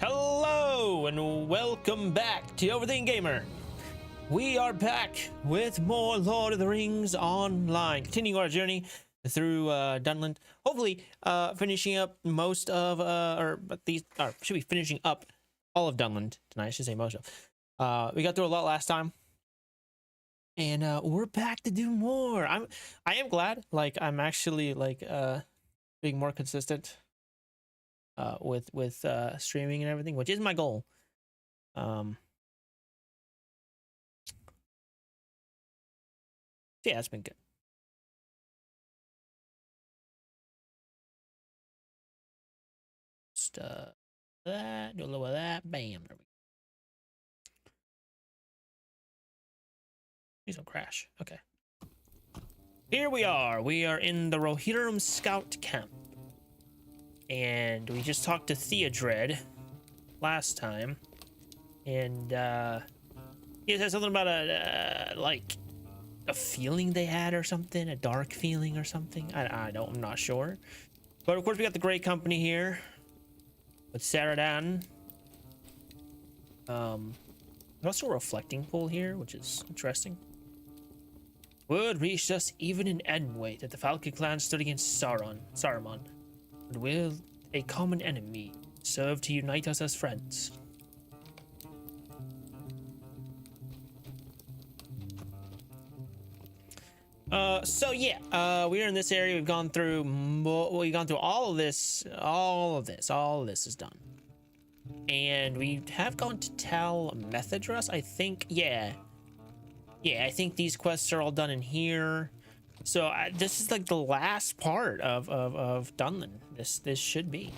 Hello and welcome back to Overthinking Gamer. We are back with more Lord of the Rings Online, continuing our journey through Dunland. Hopefully, finishing up most of, should be finishing up all of Dunland tonight. I should say most of. We got through a lot last time, and we're back to do more. I am glad. Like I'm actually like being more consistent. With streaming and everything, which is my goal. Yeah, it's been good. Just that, do a little of that, bam. There we go. Please don't crash. Okay. Here we are. We are in the Rohirrim Scout Camp. And we just talked to Theodred last time. And he said something about like a feeling they had or something, a dark feeling or something. I'm not sure. But of course we got the Great Company here with Saradan. Also a reflecting pool here, which is interesting. Word reached us even in Enway that the Falcon clan stood against Saruman. And will a common enemy serve to unite us as friends? So yeah, we're in this area. We've gone through all of this. All of this is done. And we have gone to Tal Methodrus, I think. Yeah, I think these quests are all done in here. So this is like the last part of Dunland. This should be.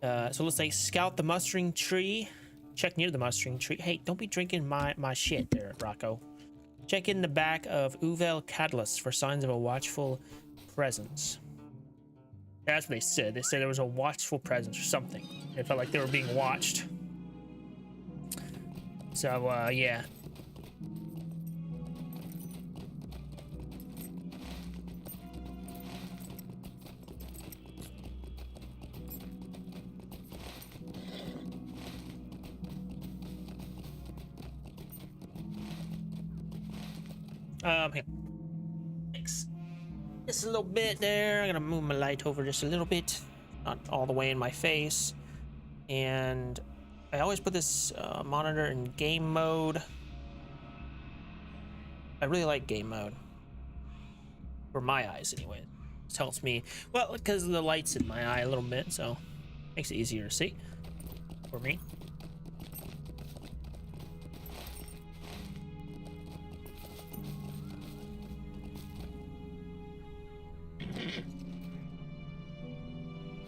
So let's say scout the mustering tree. Check near the mustering tree. Hey, don't be drinking my shit there, Rocco. Check in the back of Uvel Catalyst for signs of a watchful presence. That's what they said. They said there was a watchful presence or something. It felt like they were being watched. So, yeah. Here. Thanks. Just a little bit there. I'm gonna move my light over just a little bit, not all the way in my face. And I always put this monitor in game mode. I really like game mode for my eyes, anyway. It helps me, well, because the light's in my eye a little bit, so makes it easier to see for me.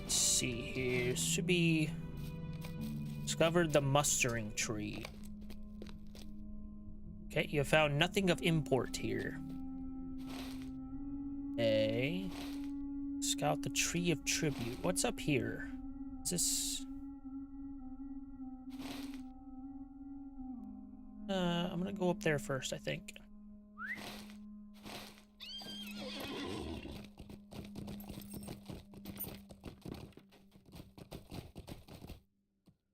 See here, should be discovered the mustering tree. Okay, you have found nothing of import here. Okay, scout the tree of tribute. What's up here? Is this I'm gonna go up there first, I think.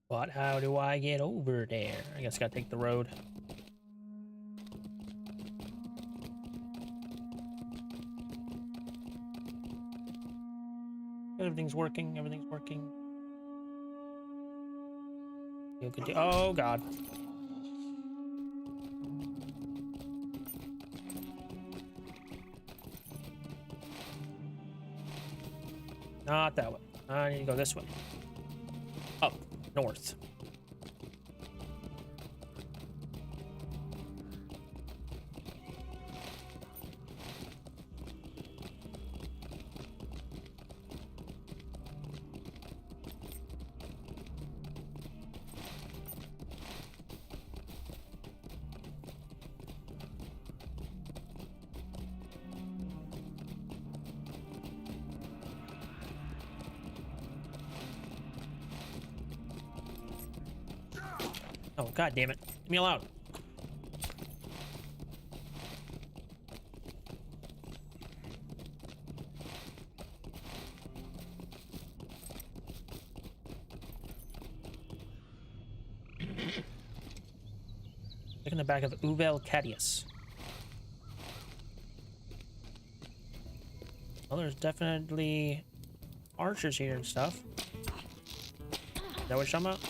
But how do I get over there? I guess I gotta take the road. Everything's working. Everything's working. You could do. Oh God. Not that way. I need to go this way. Up. North. Oh, God damn it. Leave me alone. Look in the back of Uvel Cadius. Well, there's definitely archers here and stuff. Is that what you're talking about?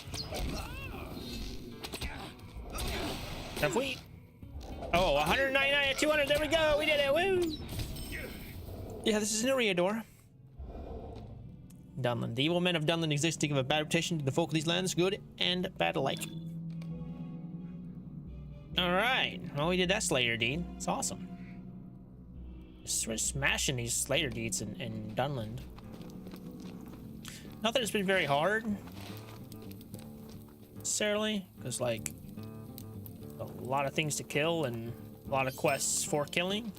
Have we? Oh, 199 at 200. There we go. We did it. Woo! Yeah, this is an Eriador. Dunland. The evil men of Dunland exist to give a bad reputation to the folk of these lands, good and bad alike. Alright. Well, we did that Slayer deed. It's awesome. We're smashing these Slayer deeds in Dunland. Not that it's been very hard, necessarily, because, like, a lot of things to kill and a lot of quests for killing.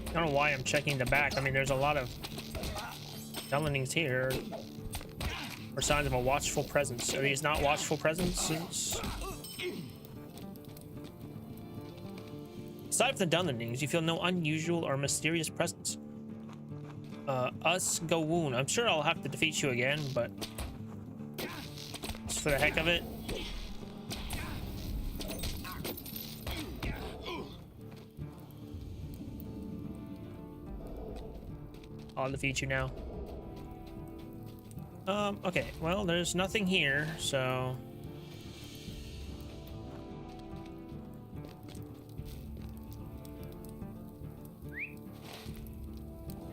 I don't know why I'm checking the back. I mean, there's a lot of Dunlendings here. Or signs of a watchful presence. Are these not watchful presences? Aside from the Dunlendings, you feel no unusual or mysterious presence. Us go wound. I'm sure I'll have to defeat you again, but just for the heck of it. I'll defeat you now. Okay, well, there's nothing here, so...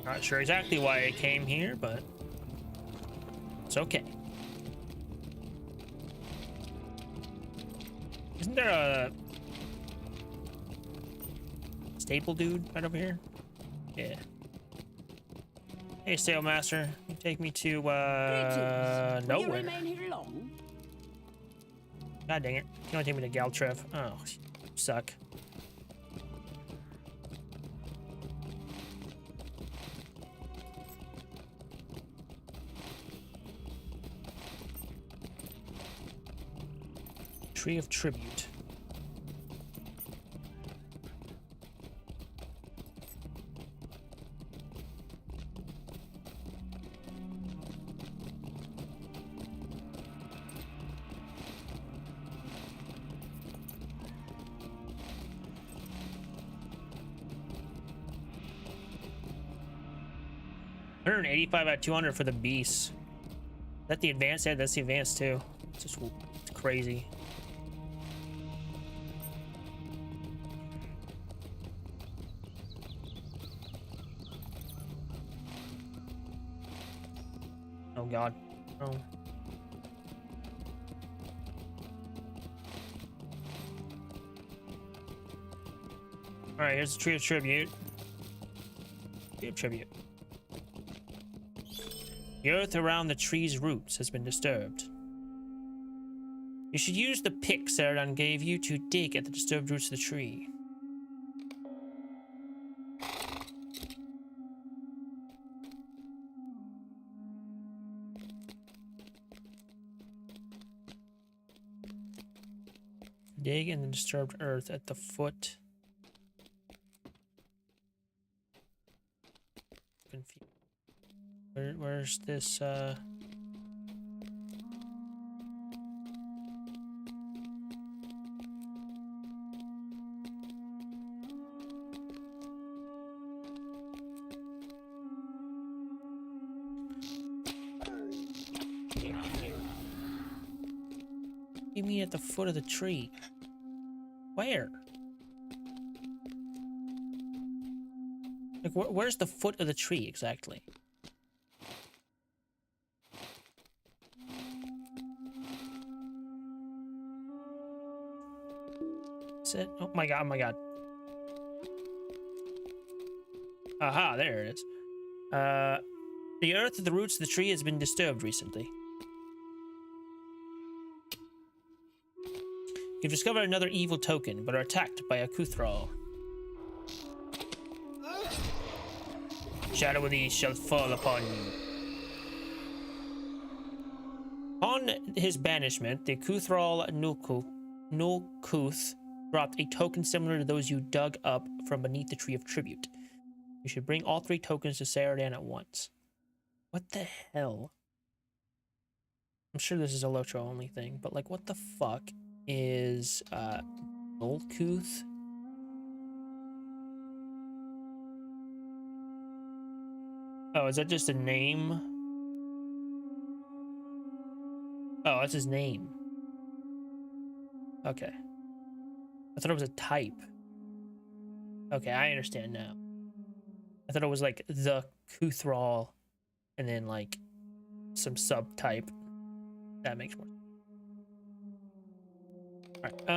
Not sure exactly why I came here, but... it's okay. Isn't there a... staple dude right over here? Yeah. Hey, Sailmaster, you take me to, nowhere. God dang it. You don't take me to Galtrev. Oh, you suck. Tree of Tribute. $185 out of 200 for the beast. Is that the advanced? Yeah, that's the advanced too. It's just it's crazy. Oh god. Oh. Alright, here's the Tree of Tribute. Tree of Tribute. The earth around the tree's roots has been disturbed. You should use the pick Ceridon gave you to dig at the disturbed roots of the tree. Dig in the disturbed earth at the foot. Confused. Where's this, you mean at the foot of the tree? Where? Like, where's the foot of the tree exactly? Is it? Oh my god, oh my god. Aha, there it is. The earth at the roots of the tree has been disturbed recently. You've discovered another evil token, but are attacked by a Kuthral. Shadow of these shall fall upon you. On his banishment, the Kuthral Nulkuth dropped a token similar to those you dug up from beneath the Tree of Tribute. You should bring all 3 tokens to Saradan at once. What the hell? I'm sure this is a Lotro only thing, but like, what the fuck is Nulkuth? Oh, is that just a name? Oh, that's his name. Okay. I thought it was a type. Okay, I understand now. I thought it was like the Kuthral and then like some subtype. That makes more sense. Alright,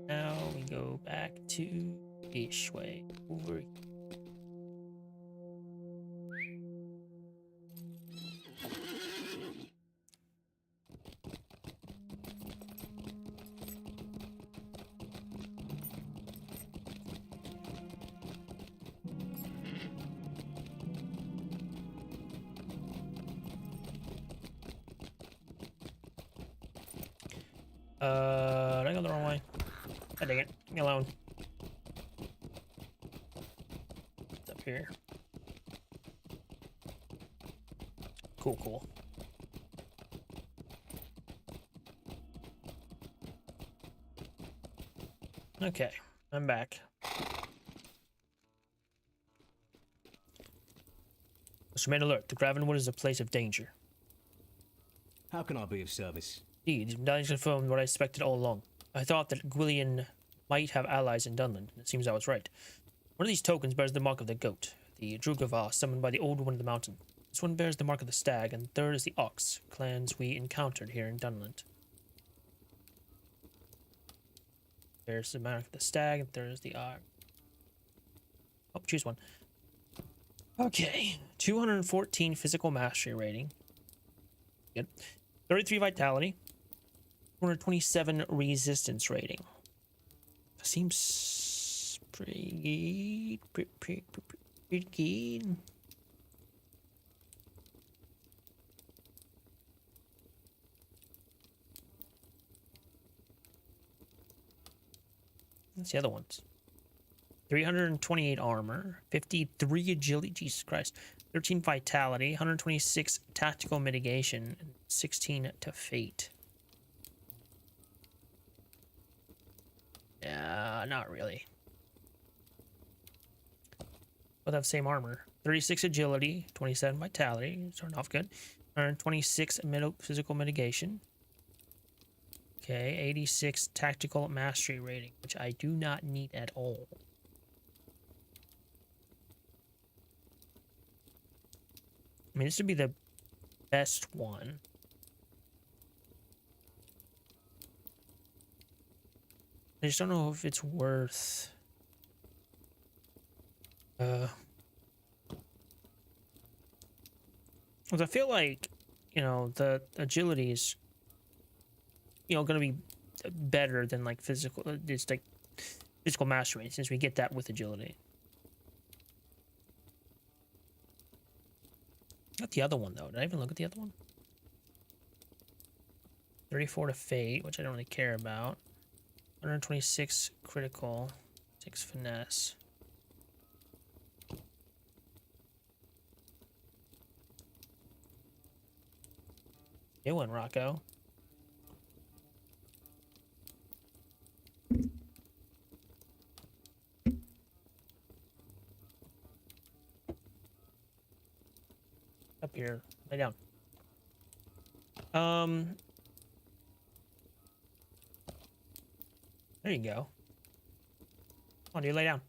now we go back to Ishway over here. Did I go the wrong way? I dang it. Leave me alone. It's up here. Cool, cool. Okay, I'm back. Remain alert. The Gravenwood is a place of danger. How can I be of service? Indeed, these medallions confirmed what I suspected all along. I thought that Gwillian might have allies in Dunland, and it seems I was right. One of these tokens bears the mark of the goat, the Drugava summoned by the Old One of the Mountain. This one bears the mark of the stag, and the third is the ox, clans we encountered here in Dunland. There's the mark of the stag, and there's the ox. Oh, choose one. Okay, 214 physical mastery rating. Good. 33 vitality. 227 resistance rating. Seems pretty good. Pretty good. What's the other ones? 328 armor, 53 agility, Jesus Christ, 13 vitality, 126 tactical mitigation, and 16 to fate. Yeah, not really. Both have same armor. 36 agility, 27 vitality, starting off good. 126 physical mitigation. Okay, 86 tactical mastery rating, which I do not need at all. I mean, this would be the best one. I just don't know if it's worth... Because I feel like, you know, the agility is, you know, going to be better than, like, physical... It's, like, physical mastery, since we get that with agility. Not the other one, though. Did I even look at the other one? 34 to fate, which I don't really care about. 126 critical, 6 finesse. New one, Rocco. Up here, lay down. There you go. Come on, dude, lay down.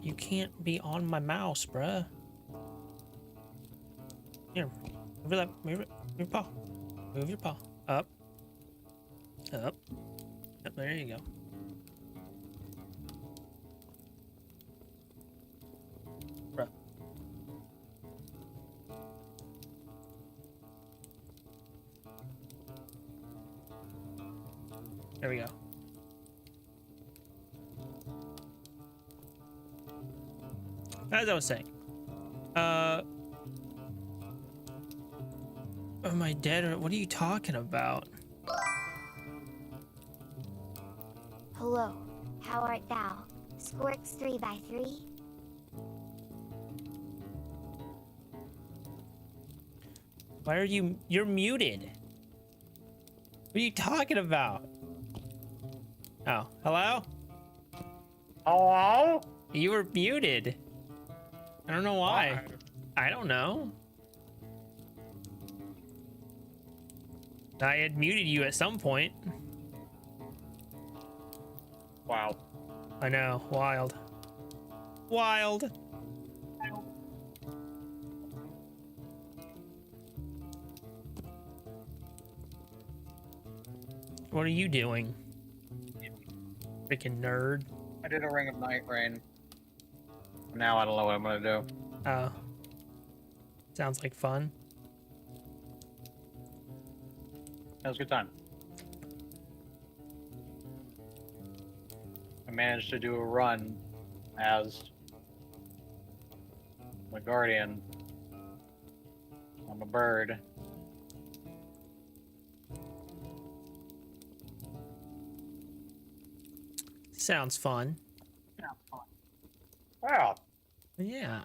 You can't be on my mouse, bruh. Here, move your paw. Move your paw. Up. Up. Yep, there you go. Bruh. There we go. As I was saying, am I dead or what are you talking about? Hello, how art thou? Squirks 3x3? Why are you're muted? What are you talking about? Oh, hello? Hello? You were muted. I don't know why. I don't know. I had muted you at some point. Wow. I know, wild. Wild. What are you doing? Freaking nerd. I did a ring of night rain. Now I don't know what I'm gonna do. Oh. Sounds like fun. That was a good time. I managed to do a run as my guardian. I'm a bird. Sounds fun. Wow. Yeah.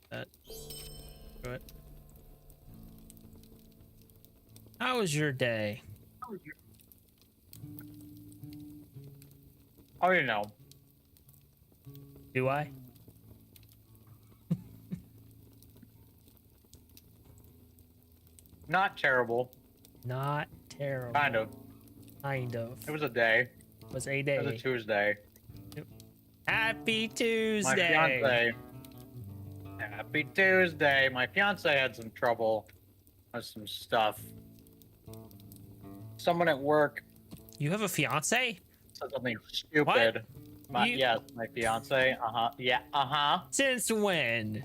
That. Do it. How was your day? Oh, you know. Do I? Not terrible. Not terrible. Kind of. Kind of. It was a day. It was a It was a day. Tuesday. Happy My Tuesday. fiance. Happy Tuesday. My fiance had some trouble with some stuff. Someone at work You have a fiance? said something stupid. You- Yes, my fiance. Yeah. Since when?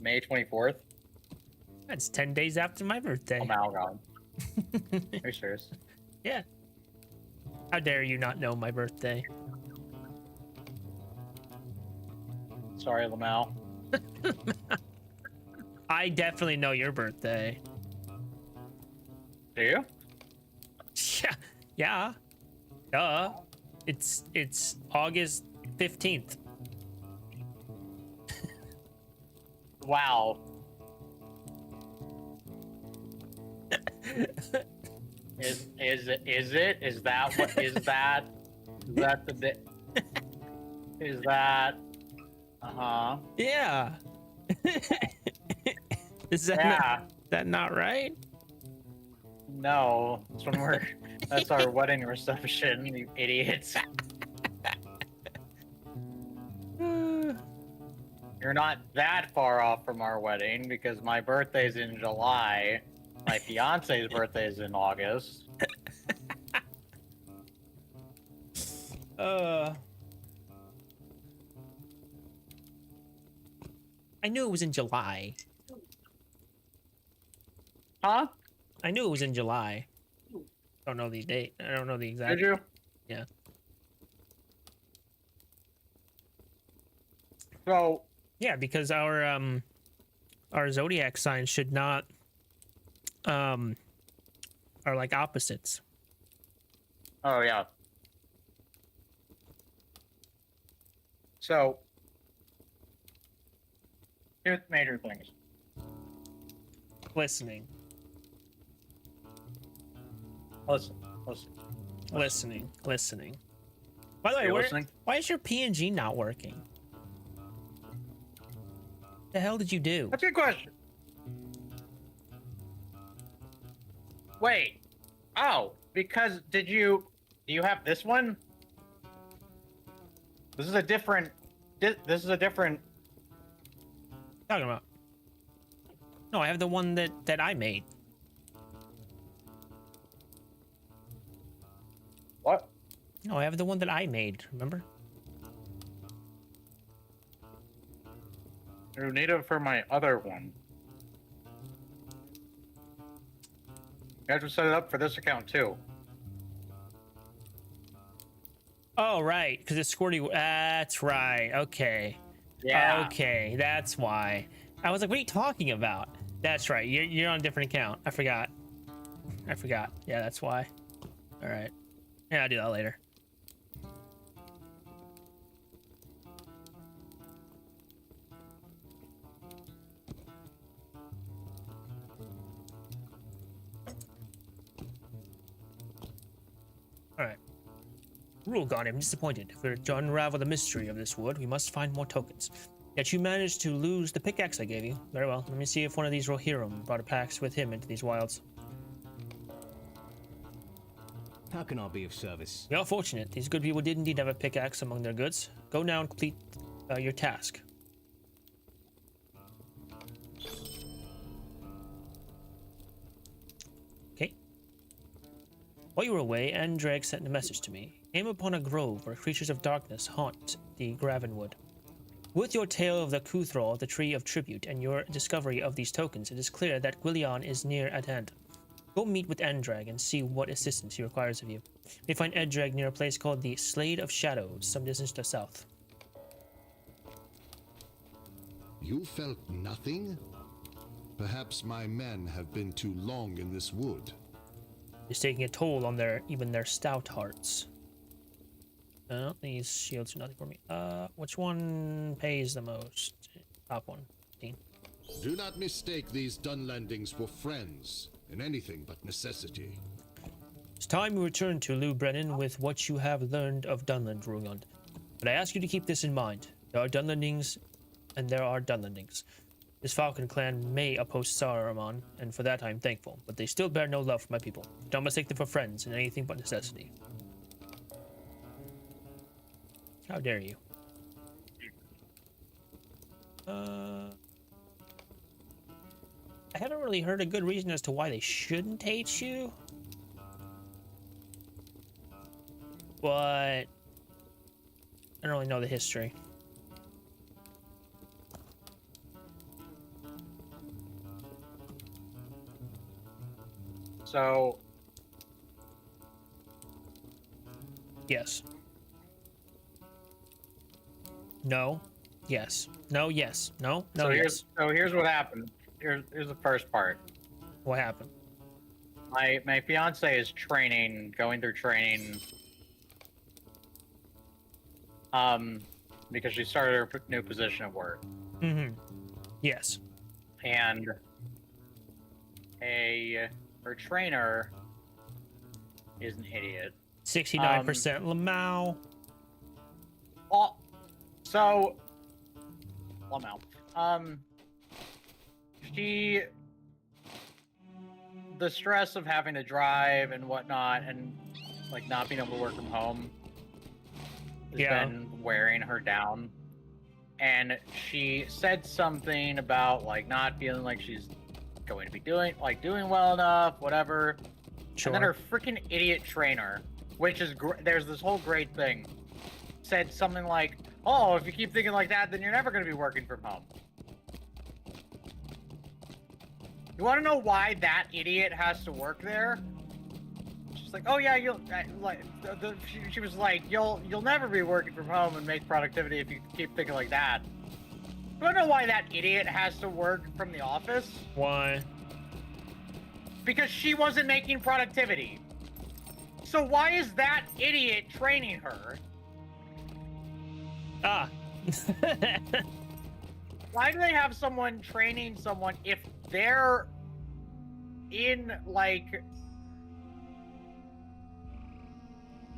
May 24th. That's 10 days after my birthday. I'm out gone. Are you serious? Yeah. How dare you not know my birthday? Sorry, Lamau. I definitely know your birthday. Do you? Yeah. Yeah. Duh. It's August 15th. Wow. Is it? Is that what? Is that the day? Is that? Yeah. Is that Yeah. that not right? No, that's when we're. That's our wedding reception. You idiots. You're not that far off from our wedding because my birthday's in July. My fiance's birthday is in August. I knew it was in July. Huh? I knew it was in July. Don't know the date. I don't know the exact. Did you? Yeah. So Yeah, because our zodiac sign should not are like opposites. Oh yeah. So here's the major things. Listening. Listening. By the way, Are you listening? why is your PNG not working? The hell did you do? That's a good question. Wait. Oh, because do you have this one? This is a different. This is a different. Talking about? No, I have the one that I made. What? No, I have the one that I made. Remember? You need it for my other one. You have to set it up for this account too. Oh, right, because it's squirty. That's right. Okay. Yeah. Okay, that's why. I was like, what are you talking about? That's right. You're on a different account. I forgot. Yeah, that's why. All right. Yeah, I'll do that later. All right. Rugalgond, I'm disappointed. If we're to unravel the mystery of this wood, we must find more tokens. Yet you managed to lose the pickaxe I gave you. Very well. Let me see if one of these Rohirrim brought a pax with him into these wilds. How can I be of service? We are fortunate. These good people did indeed have a pickaxe among their goods. Go now and complete your task. Okay. While you were away, Andrag sent a message to me. Aim upon a grove where creatures of darkness haunt the Gravenwood. With your tale of the Kuthral, the Tree of Tribute, and your discovery of these tokens, it is clear that Gwillion is near at hand. Go meet with Andrag and see what assistance he requires of you. We find Andrag near a place called the Slade of Shadows, some distance to the south. You felt nothing? Perhaps my men have been too long in this wood. It's taking a toll on even their stout hearts. These shields are nothing for me. Which one pays the most? Top one. 15. Do not mistake these Dunlandings for friends in anything but necessity. It's time we return to Lou Brennan with what you have learned of Dunland, Rugalgond. But I ask you to keep this in mind. There are Dunlandings, and there are Dunlandings. This Falcon clan may oppose Saruman, and for that I am thankful, but they still bear no love for my people. Don't mistake them for friends in anything but necessity. How dare you? I haven't really heard a good reason as to why they shouldn't hate you. But I don't really know the history. So Yes. No. Yes. No. Yes. No. No. so Yes. here's what happened. Here's the first part. What happened? My fiance is going through training. Because she started her new position at work. Mm-hmm. Yes. And her trainer is an idiot. 69% Lamau. Oh, so the stress of having to drive and whatnot, and like not being able to work from home, has been wearing her down. And she said something about like not feeling like she's going to be doing well enough, whatever. Sure. And then her freaking idiot trainer, which is there's this whole great thing, said something like, "Oh, if you keep thinking like that, then you're never going to be working from home." You want to know why that idiot has to work there? She's like, "Oh yeah, you'll like." She was like, "You'll never be working from home and make productivity if you keep thinking like that." You want to know why that idiot has to work from the office? Why? because she wasn't making productivity. So why is that idiot training her? Ah. Why do they have someone training someone if they're in, like,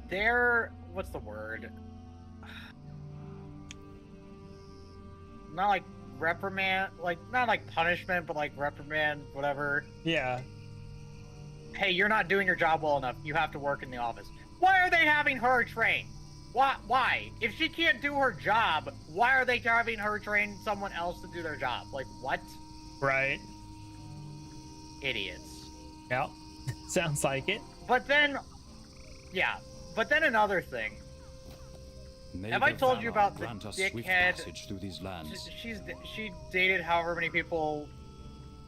they're, what's the word? Not like reprimand, like, not like punishment, but like reprimand, whatever. Yeah. Hey, you're not doing your job well enough. You have to work in the office. Why are they having her train? Why? If she can't do her job, why are they having her train someone else to do their job? Like, what? Right. Idiots. Yeah. Sounds like it. But then, yeah. But then another thing. May Have I the told you Valar about the grant us swift dickhead- passage through these lands. She dated however many people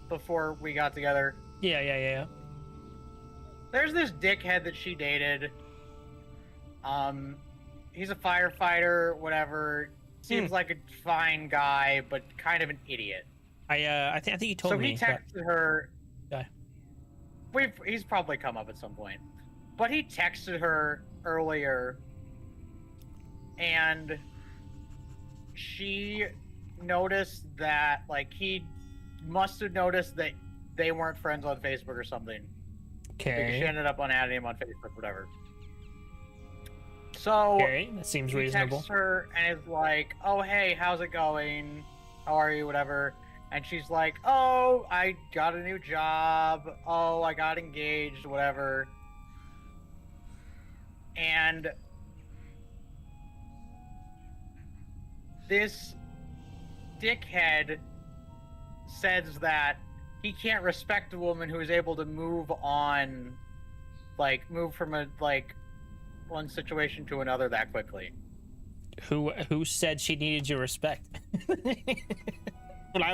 before we got together. Yeah. There's this dickhead that she dated. He's a firefighter, whatever. Seems like a fine guy, but kind of an idiot. I think you told me. So he texted her. Okay. He's probably come up at some point, but he texted her earlier, and she noticed that, like, he must have noticed that they weren't friends on Facebook or something. Because she Okay. ended up unadding him on Facebook, whatever. So Okay, that seems he reasonable. texts her and is like, "Oh, hey, how's it going? How are you? Whatever." And she's like, "Oh, I got a new job. Oh, I got engaged, whatever." And this dickhead says that he can't respect a woman who is able to move on, like, move from a, like, one situation to another that quickly. Who said she needed your respect?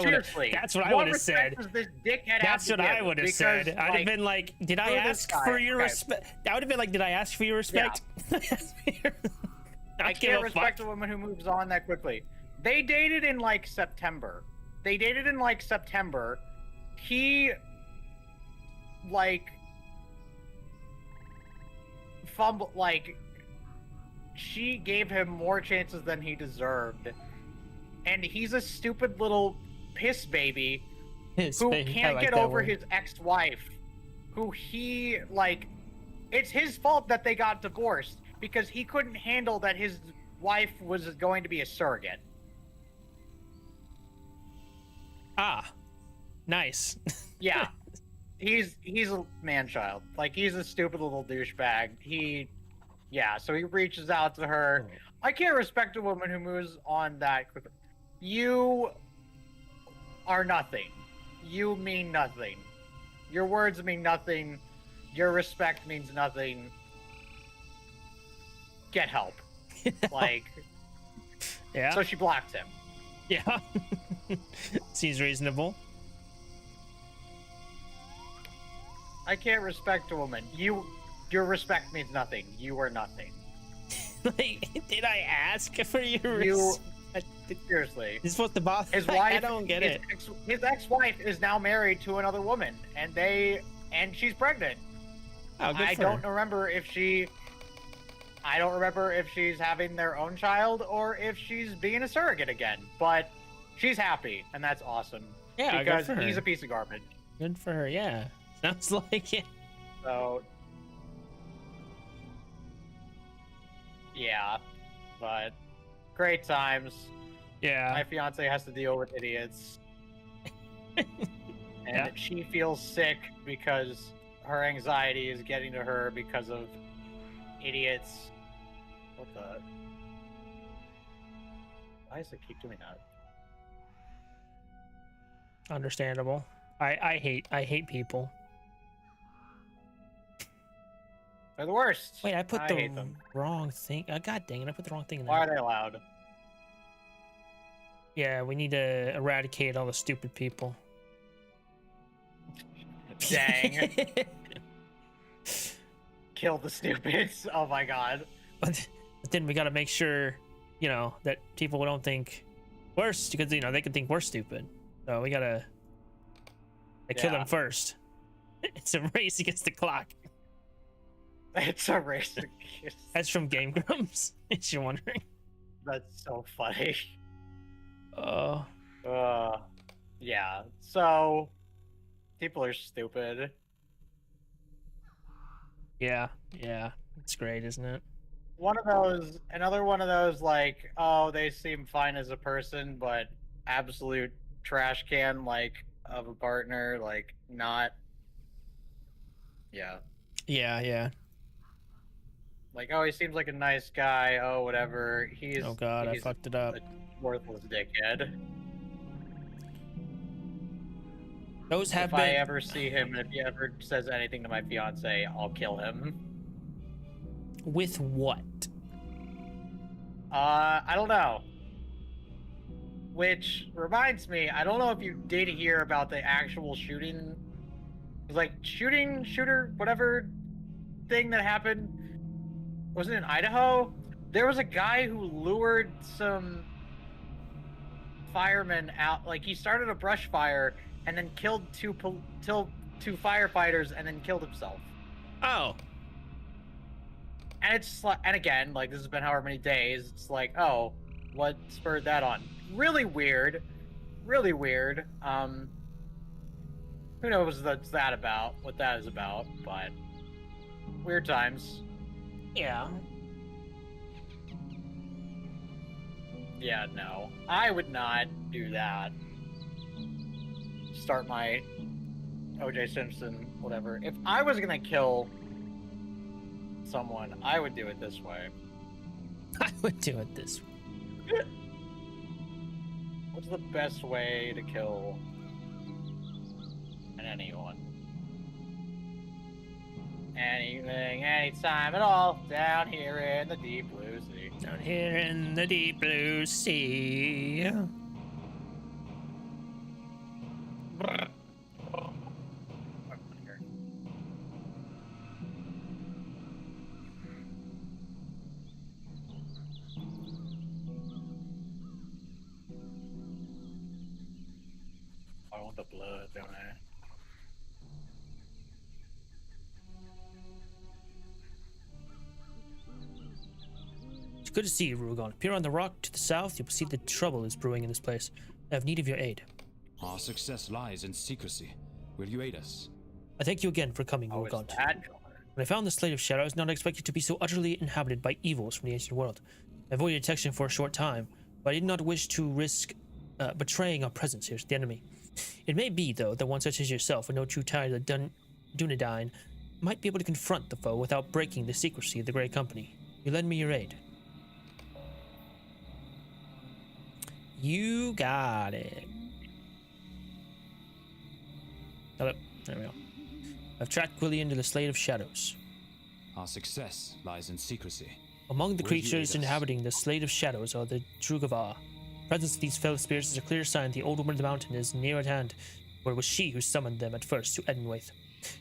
Seriously, That's what I would have said. What respect does this dickhead have That's to what I give? would have Because, said. I'd have like, been like, did I for this ask guy- for your okay. respect? I would have been like, did I ask for your respect? I can't respect a woman who moves on that quickly. They dated in, like, September. He, like, she gave him more chances than he deserved. And he's a stupid little piss baby who can't get over his ex-wife, who he, like, it's his fault that they got divorced because he couldn't handle that his wife was going to be a surrogate. Ah, nice. Yeah. He's a man-child. Like, he's a stupid little douchebag. So he reaches out to her. I can't respect a woman who moves on that quickly. You are nothing. You mean nothing. Your words mean nothing. Your respect means nothing. Get help. Like, Yeah. so she blocked him. Yeah. Seems reasonable. I can't respect a woman. Your respect means nothing. You are nothing. Like, did I ask for your You respect? seriously. You're supposed to bother. His wife. I don't get it. His ex-wife is now married to another woman, and she's pregnant. Oh, good I for don't her. remember if she's having their own child or if she's being a surrogate again. But she's happy, and that's awesome. Yeah, good because for her. he's a piece of garbage. Good for her. Yeah. Sounds like it. So, yeah, but great times. Yeah. My fiance has to deal with idiots. And Yeah. she feels sick because her anxiety is getting to her because of idiots. What the? Why does it keep doing that? Understandable. I hate people. They're the worst. Wait, I put I the hate them. wrong thing. God dang it! I put the wrong thing in Why are there. they allowed? Yeah, we need to eradicate all the stupid people. Dang. Kill the stupids. Oh my god. But then we got to make sure, that people don't think we're because they can think we're stupid. So we gotta kill Yeah. them first. It's a race against the clock. It's a race. That's from Game Grumps, if you're wondering. That's so funny. Uh, Yeah. So people are stupid. yeah. It's great, isn't it? Another one of those, like, oh, they seem fine as a person, but absolute trash can, like, of a partner, like, not. Yeah. Yeah. Like, oh, he seems like a nice guy. Oh, whatever. Oh god, I he's fucked it up. a worthless dickhead. Those have If been. I ever see him, and if he ever says anything to my fiance, I'll kill him. With what? I don't know. Which reminds me, I don't know if you did hear about the actual shooting, like shooter, whatever thing that happened. Was it in Idaho? There was a guy who lured some firemen out. Like, he started a brush fire and then killed two firefighters and then killed himself. Oh. And it's like, and again, like, this has been however many days. It's like, oh, what spurred that on? Really weird. Really weird. Who knows what that is about, but weird times. Yeah. Yeah, no. I would not do that. Start my OJ Simpson, whatever. If I was gonna kill someone, I would do it this way. I would do it this way. What's the best way to kill anyone? Anything, anytime at all, down here in the deep blue sea. Down here in the deep blue sea. I want the blood, don't I? It's good to see you, Rugalgond. Appear on the rock to the south, you will see the trouble is brewing in this place. I have need of your aid. Our success lies in secrecy. Will you aid us? I thank you again for coming, Oh, it's Rugalgond. that color. When I found the Slate of Shadows, I did not expect it to be so utterly inhabited by evils from the ancient world. I avoided detection for a short time, but I did not wish to risk betraying our presence here to the enemy. It may be, though, that one such as yourself, with no true ties to Dunedain, might be able to confront the foe without breaking the secrecy of the Grey Company. You lend me your aid. You got it. Hello. There we go. I've tracked Quilly into the Slate of Shadows. Our success lies in secrecy. Among the Will you creatures aid us? inhabiting the Slate of Shadows are the Drugavar. The presence of these fell spirits is a clear sign the old woman of the mountain is near at hand, for it was she who summoned them at first to Edenwaith.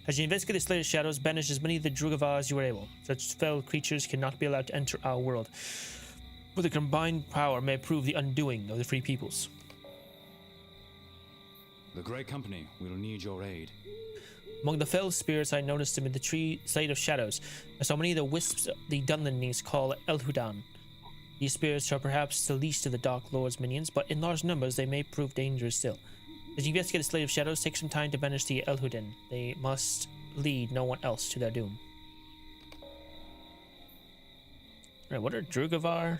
As you investigate the Slate of Shadows, banish as many of the Drugavar as you are able. Such fell creatures cannot be allowed to enter our world, for the combined power may prove the undoing of the free peoples. The Grey Company will need your aid. Among the fell spirits, I noticed them in the tree Slate of Shadows. I saw many of the wisps the Dunlendings call Elhudan. These spirits are perhaps the least of the Dark Lord's minions, but in large numbers they may prove dangerous still. As you investigate the Slate of Shadows, take some time to banish the Elhudan. They must lead no one else to their doom. Alright, what are Drugavar?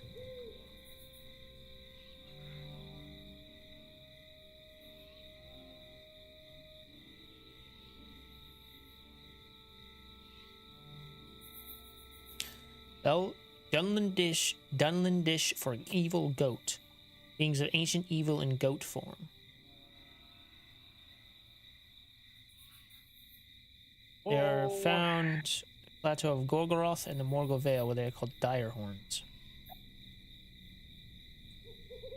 Dunlandish for an evil goat. Beings of ancient evil in goat form. They are found plateau of Gorgoroth and the Morgul Vale, where they are called dire horns.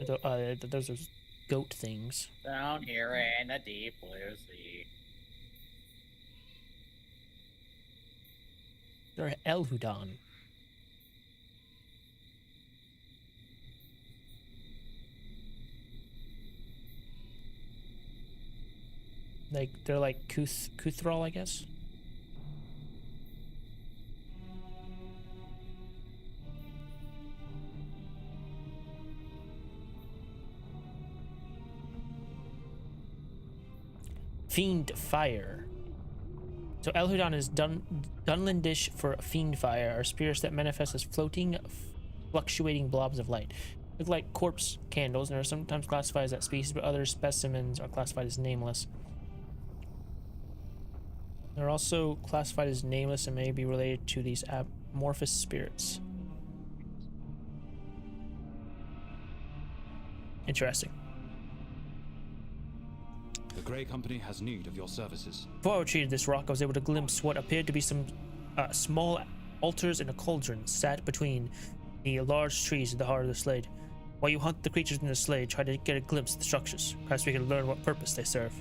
Those are goat things. Down here in the deep blue sea. They're Elhudan. Like they're like Kuthrol, I guess. Fiend Fire. So Elhudon is Dunlandish for Fiend Fire, are spirits that manifest as floating, fluctuating blobs of light. Look like corpse candles and are sometimes classified as that species, but other specimens are classified as nameless. They're also classified as nameless and may be related to these amorphous spirits. Interesting. The Grey Company has need of your services. Before I retreated this rock, I was able to glimpse what appeared to be some small altars and a cauldron sat between the large trees at the heart of the slade. While you hunt the creatures in the slade, try to get a glimpse of the structures. Perhaps we can learn what purpose they serve.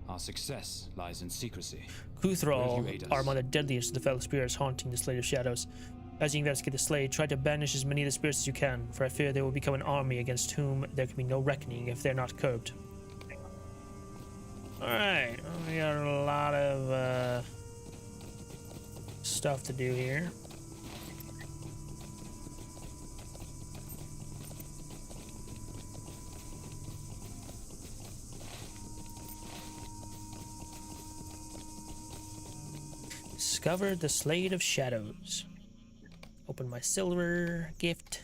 Our success lies in secrecy. Kuthrol are among the deadliest of the fellow spirits haunting the Slade of Shadows. As you investigate the Slade, try to banish as many of the spirits as you can, for I fear they will become an army against whom there can be no reckoning if they're not curbed. Alright, well, we got a lot of stuff to do here. Discovered the Slade of Shadows. Open my silver gift.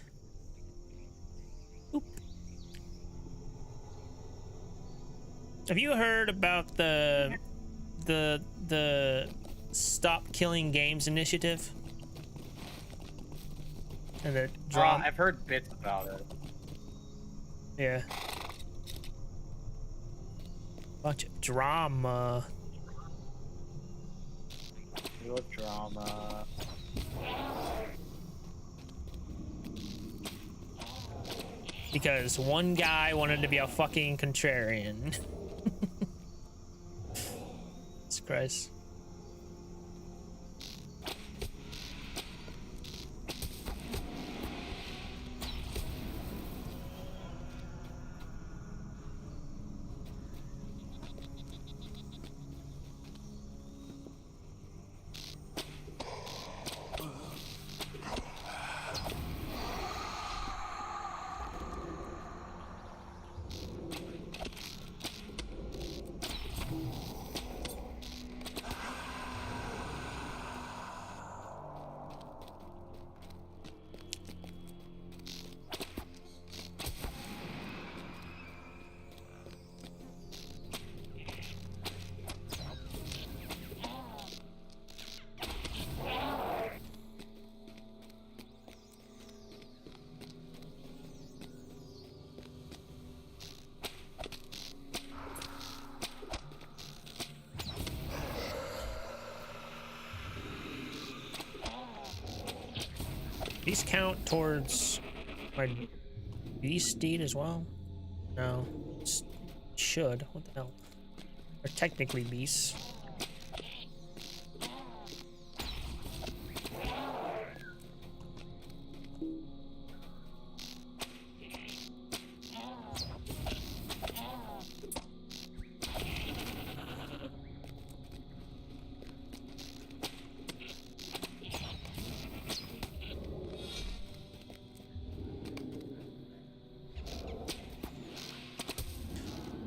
Oop. Have you heard about the Stop Killing Games initiative? And the drama. I've heard bits about it. Yeah. Bunch of drama. Real drama. Because one guy wanted to be a fucking contrarian. Jesus Christ. These count towards my beast deed as well? No. Should. What the hell? They're technically beasts.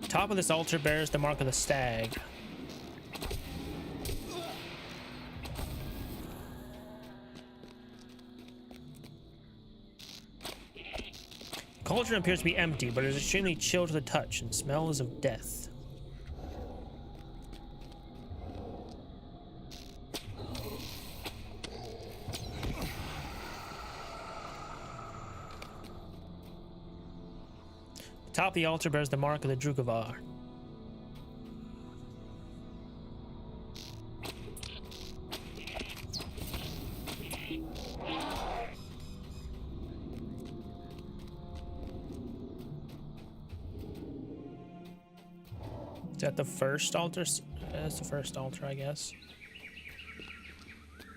Top of this altar bears the mark of the stag. Cauldron appears to be empty, but it is extremely chill to the touch and smells of death. The top of the altar bears the mark of the Drugavar. Is that the first altar? That's the first altar, I guess.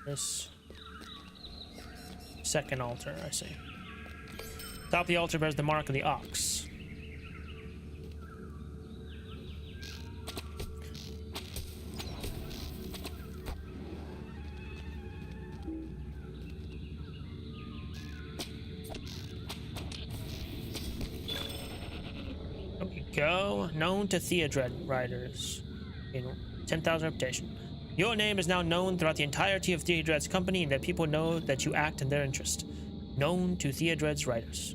This second altar, I see. Top of the altar bears the mark of the ox. Hello, known to Theodred riders. 10,000 reputation. Your name is now known throughout the entirety of Theodred's company, and that people know that you act in their interest. Known to Theodred's riders.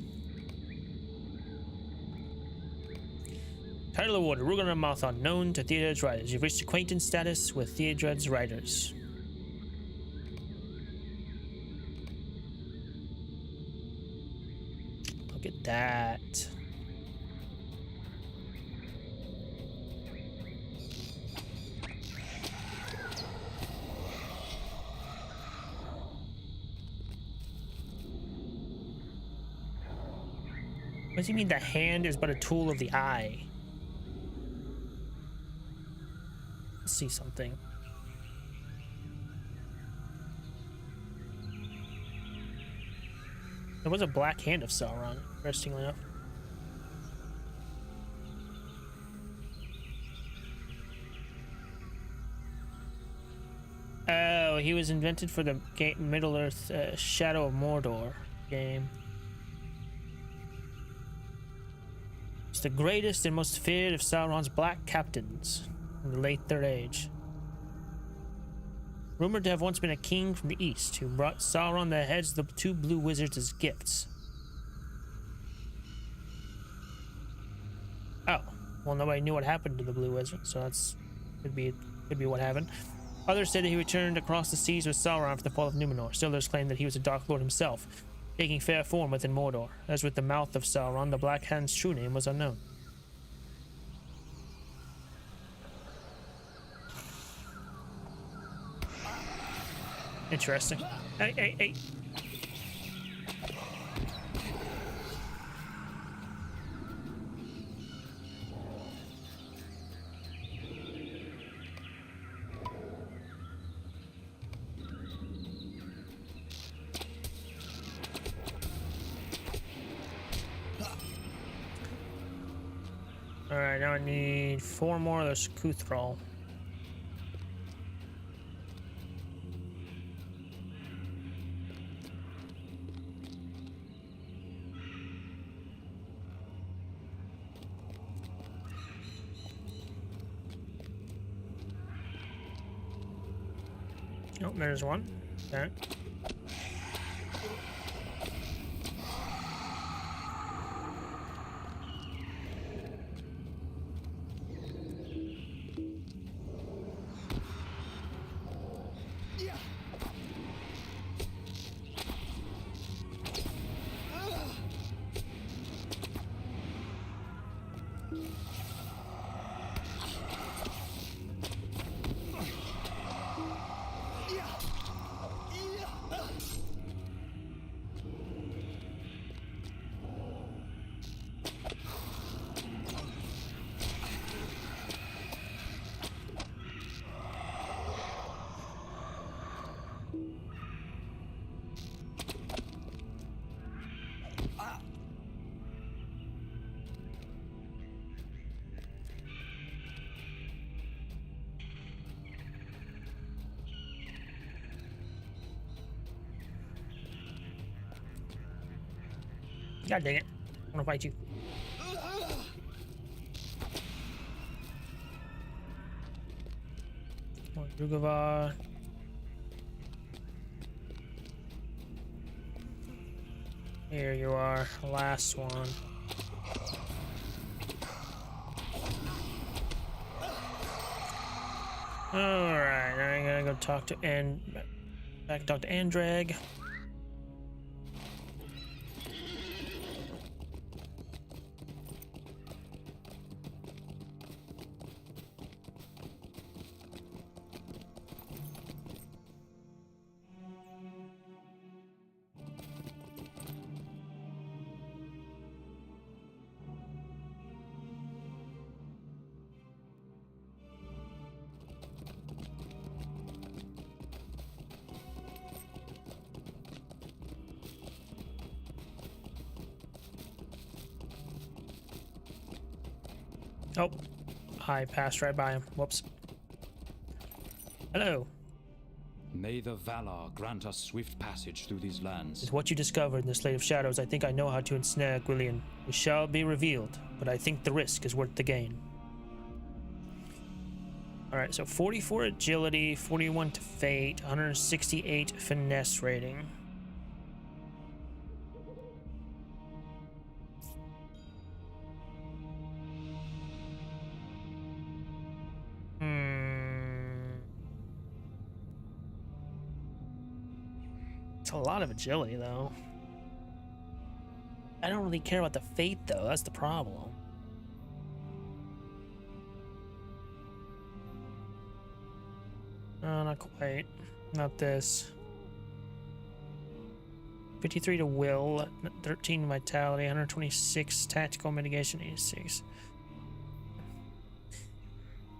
Title awarded, Rugalgond Marathon, known to Theodred's riders. You've reached acquaintance status with Theodred's riders. Look at that. What does he mean the hand is but a tool of the eye? Let's see something. There was a black hand of Sauron, interestingly enough. Oh, he was invented for the Middle-earth Shadow of Mordor game. It's the greatest and most feared of Sauron's black captains in the late Third Age. Rumored to have once been a king from the east who brought Sauron the heads of the two blue wizards as gifts. Oh, well, nobody knew what happened to the blue wizard, so that's could be what happened. Others say that he returned across the seas with Sauron after the fall of Numenor. Still, others claim that he was a Dark Lord himself, taking fair form within Mordor. As with the mouth of Sauron, the Black Hand's true name was unknown. Interesting. Hey. Alright, now I need 4 more of those Kuthrall. Oh, there's one. Okay. God dang it. I want to fight you. Come on, Rugalgond. Here you are. Last one. Alright, now I gotta go talk to back talk to Andrag. Oh, I passed right by him. Whoops. Hello. May the Valar grant us swift passage through these lands. With what you discovered in the Slate of Shadows, I think I know how to ensnare Gwillian. It shall be revealed. but I think the risk is worth the gain. Alright, so 44 agility, 41 to fate, 168 finesse rating. It's a lot of agility, though. I don't really care about the fate, though. That's the problem. Not quite. Not this. 53 to will, 13 vitality, 126 tactical mitigation, 86.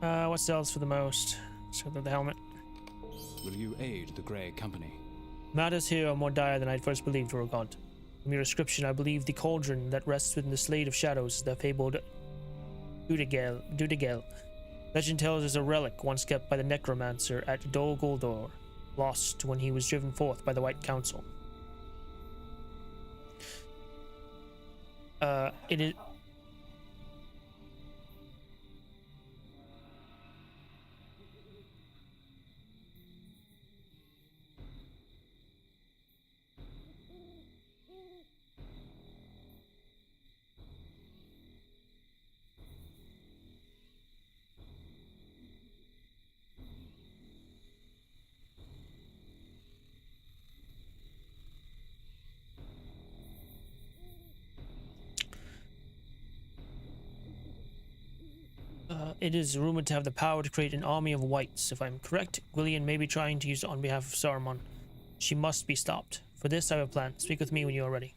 What sells for the most? So the helmet. Will you aid the Grey Company? Matters here are more dire than I'd first believed, Rugalgond. From your description, I believe the cauldron that rests within the Slade of Shadows is the fabled Dudigel. Legend tells is a relic once kept by the necromancer at Dol Guldur, lost when he was driven forth by the White Council. It is... It is rumored to have the power to create an army of whites. If I'm correct, Gwillian may be trying to use it on behalf of Saruman. She must be stopped. For this, I have a plan. Speak with me when you are ready.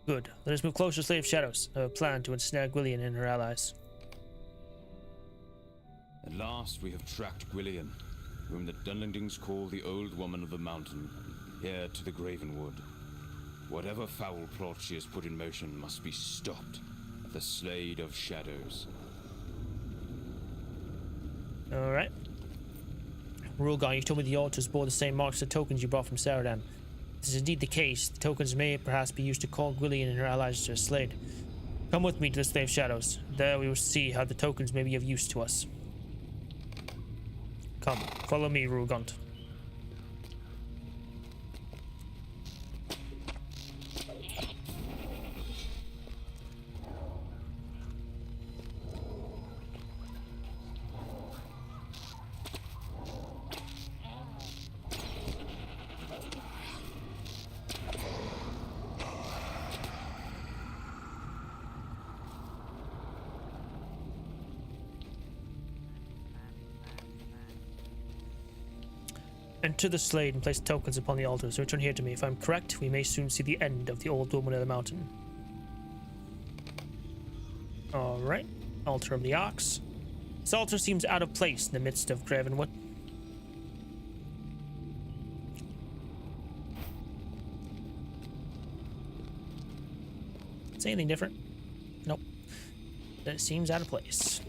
Good. Let us move closer to Slave Shadows. I have a plan to ensnare Gwillian and her allies. At last we have tracked Gwillian, whom the Dunlendings call the Old Woman of the Mountain, here to the Gravenwood. Whatever foul plot she has put in motion must be stopped at the Slade of Shadows. Alright. Rugalgond, you told me the altars bore the same marks as the tokens you brought from Saradan. If this is indeed the case, the tokens may perhaps be used to call Gwillian and her allies to a Slade. Come with me to the Slave Shadows. There we will see how the tokens may be of use to us. Come, follow me, Rugalgond. Enter the Slade and place tokens upon the altars. Return here to me. If I'm correct, we may soon see the end of the Old Woman of the Mountain. Alright. Altar of the Ox. This altar seems out of place in the midst of Gravenwood. Is anything different? Nope. It seems out of place.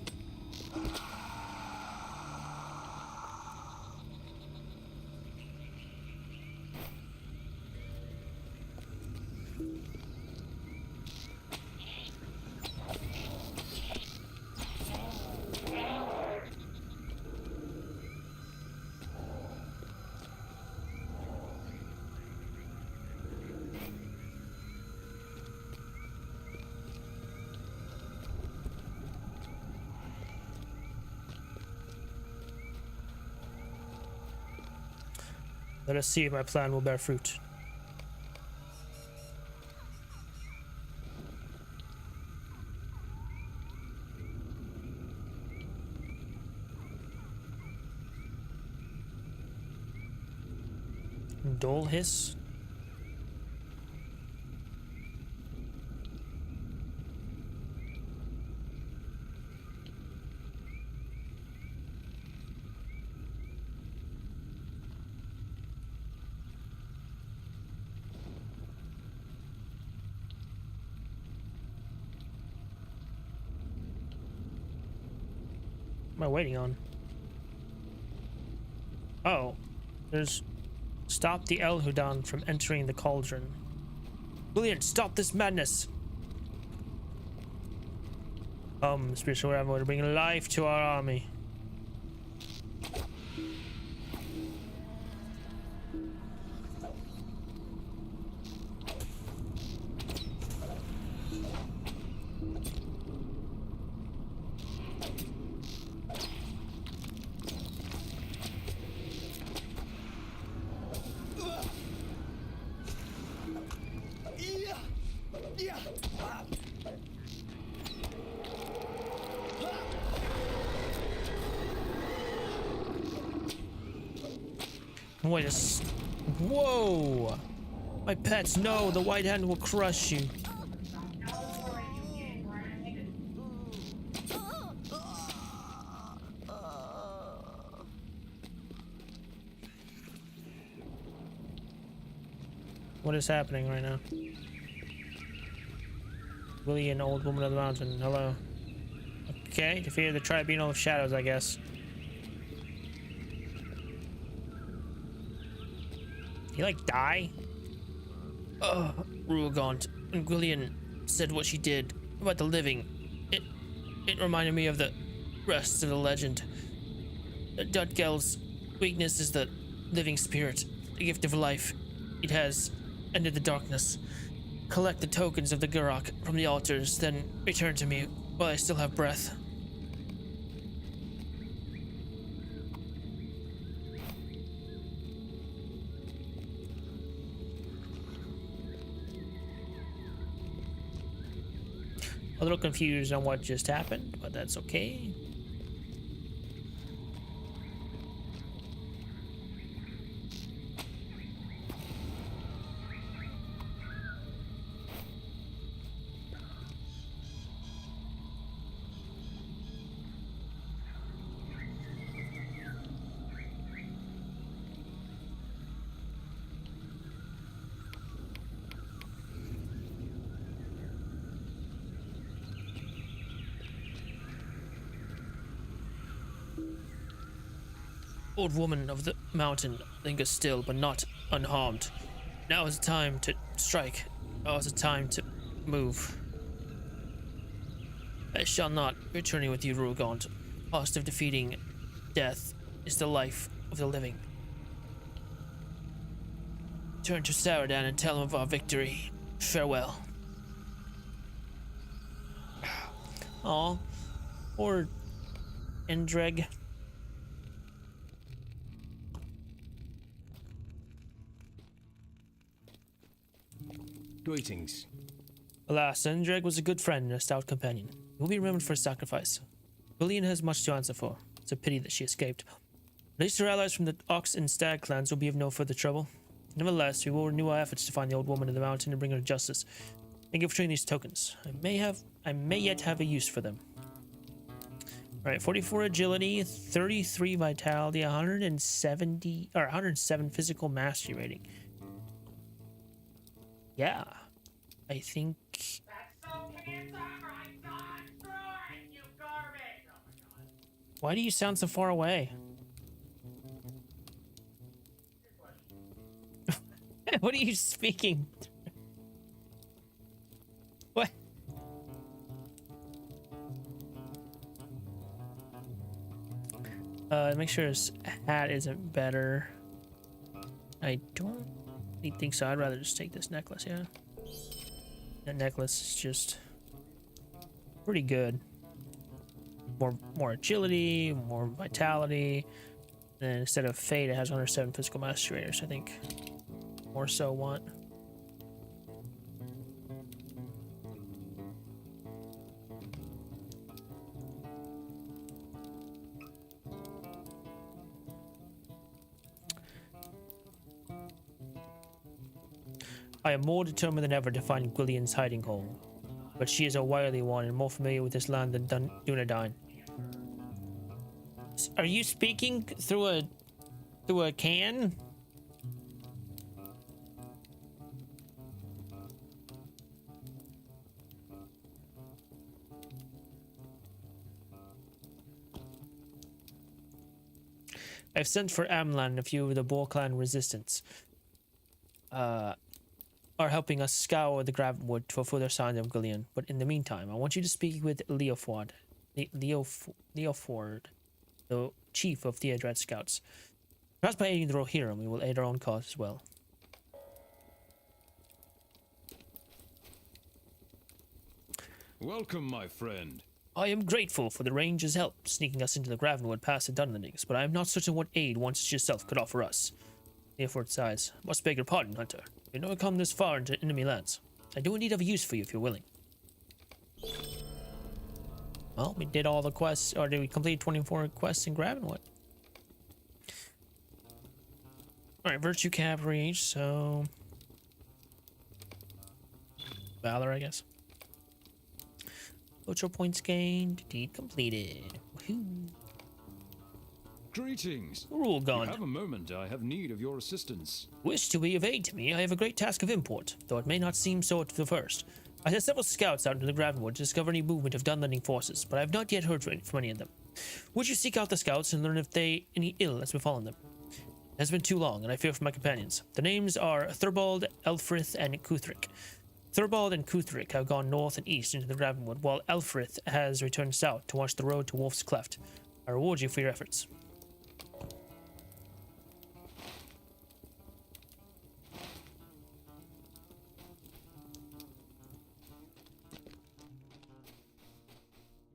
Let us see if my plan will bear fruit. Dole hiss. What am I waiting on? Oh, there's Stop the Elhudan from entering the cauldron. Gwillian, stop this madness! Spiritual Envoy, to bring life to our army. Wait a whoa! My pets, no, the White Hand will crush you. What is happening right now? Willie, an old woman of the mountain. Hello. Okay, defeated the Tribunal of Shadows, I guess. You like die? Rugalgond and Gwillian said what she did about the living. It reminded me of the rest of the legend. Dutgel's weakness is the living spirit, the gift of life. It has ended the darkness. Collect the tokens of the Gurok from the altars, then return to me while I still have breath. A little confused on what just happened, but that's okay. Old woman of the mountain lingers still, but not unharmed. Now is the time to strike. Now is the time to move. I shall not return with you, Rugalgond. Cost of defeating death is the life of the living. Turn to Saradan and tell him of our victory. Farewell. Aw, poor Endreg. Greetings. Alas, Endreg was a good friend and a stout companion. He will be remembered for his sacrifice. Gwillian has much to answer for. It's a pity that she escaped. At least her allies from the Ox and Stag clans will be of no further trouble. Nevertheless, we will renew our efforts to find the old woman in the mountain and bring her to justice. Thank you for trading these tokens. I may yet have a use for them. Alright, 44 agility, 33 vitality, 107 physical mastery rating. Yeah, I think. That's so handsome, I'm gone through it, you garbage! Oh my god. Why do you sound so far away? What are you speaking? What? Make sure his hat isn't better. I don't think so. I'd rather just take this necklace, yeah. That necklace is just pretty good. More agility, more vitality. And instead of fate, it has 107 physical mastery rating, so I think more so want. I am more determined than ever to find Gwillian's hiding hole, but she is a wily one and more familiar with this land than Dunedain. Are you speaking through a can? I've sent for Amlan and a few of the Boar clan resistance. are helping us scour the Gravenwood for further signs of Gillian. But in the meantime, I want you to speak with Leoford, Leoford, the chief of Theodred Scouts. Perhaps by aiding the Rohirrim, we will aid our own cause as well. Welcome, my friend. I am grateful for the Ranger's help sneaking us into the Gravenwood past the Dunlendings, but I am not certain what aid one such as yourself could offer us. Leoford sighs. Must beg your pardon, Hunter. You've never come this far into enemy lands. I do indeed have a use for you if you're willing. Well, we did all the quests, or did we complete 24 quests in Gravenwood? Alright, Virtue Cap reached, so... Valor, I guess. Cultural points gained. Deed completed. Woohoo. Greetings. Rugalgond. You have a moment. I have need of your assistance. Wish to be of aid to me, I have a great task of import, though it may not seem so at the first. I sent several scouts out into the Gravenwood to discover any movement of Dunlending forces, but I have not yet heard from any of them. Would you seek out the scouts and learn if any ill has befallen them? It has been too long, and I fear for my companions. The names are Thurbald, Elfrith, and Cuthric. Thurbald and Cuthric have gone north and east into the Gravenwood, while Elfrith has returned south to watch the road to Wolf's Cleft. I reward you for your efforts.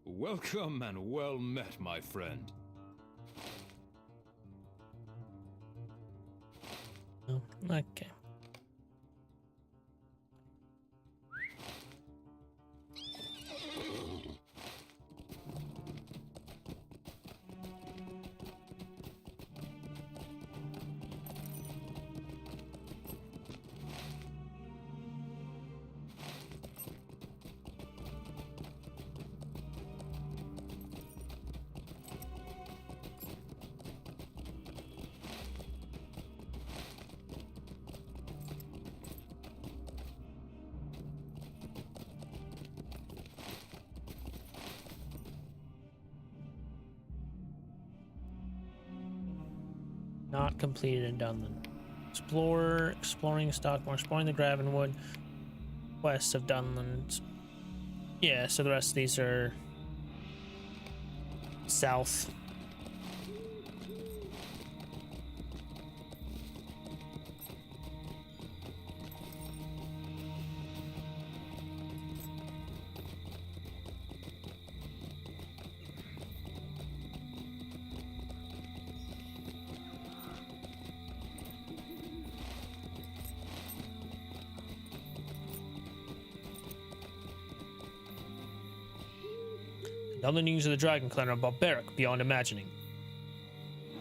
Welcome and well met, my friend. Oh, okay. Not completed and done then. Exploring Stockmore, exploring the Gravenwood, west of Dunland. Yeah, so the rest of these are south. The Dunlendings of the Dragon Clan are barbaric beyond imagining.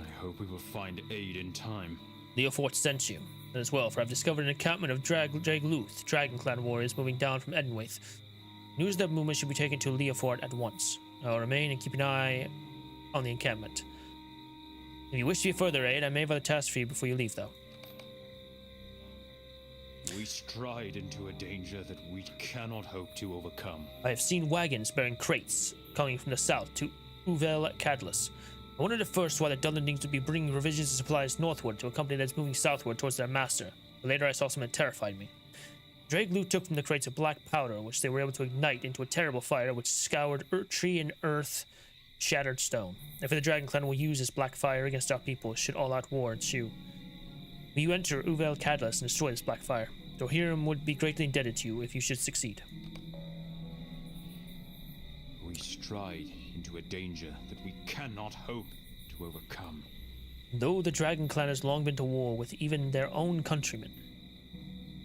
I hope we will find aid in time. Leofort sent you, as well, for I've discovered an encampment of Dragluth, Dragon Clan warriors moving down from Edenwaith. News of that movement should be taken to Leofort at once. I will remain and keep an eye on the encampment. If you wish to be further aid, I may have other tasks for you before you leave, though. We stride into a danger that we cannot hope to overcome. I have seen wagons bearing crates coming from the south to Uvel Cadlus. I wondered at first why the Dunlendings would be bringing provisions and supplies northward to a company that's moving southward towards their master, but later I saw something that terrified me. Dragloot took from the crates a black powder, which they were able to ignite into a terrible fire which scoured tree and earth, shattered stone. If the Dragon Clan will use this black fire against our people should all-out war ensue. Will you enter Uvel Cadlus and destroy this black fire? Rohirrim would be greatly indebted to you if you should succeed. We stride into a danger that we cannot hope to overcome. Though the Dragon Clan has long been to war with even their own countrymen,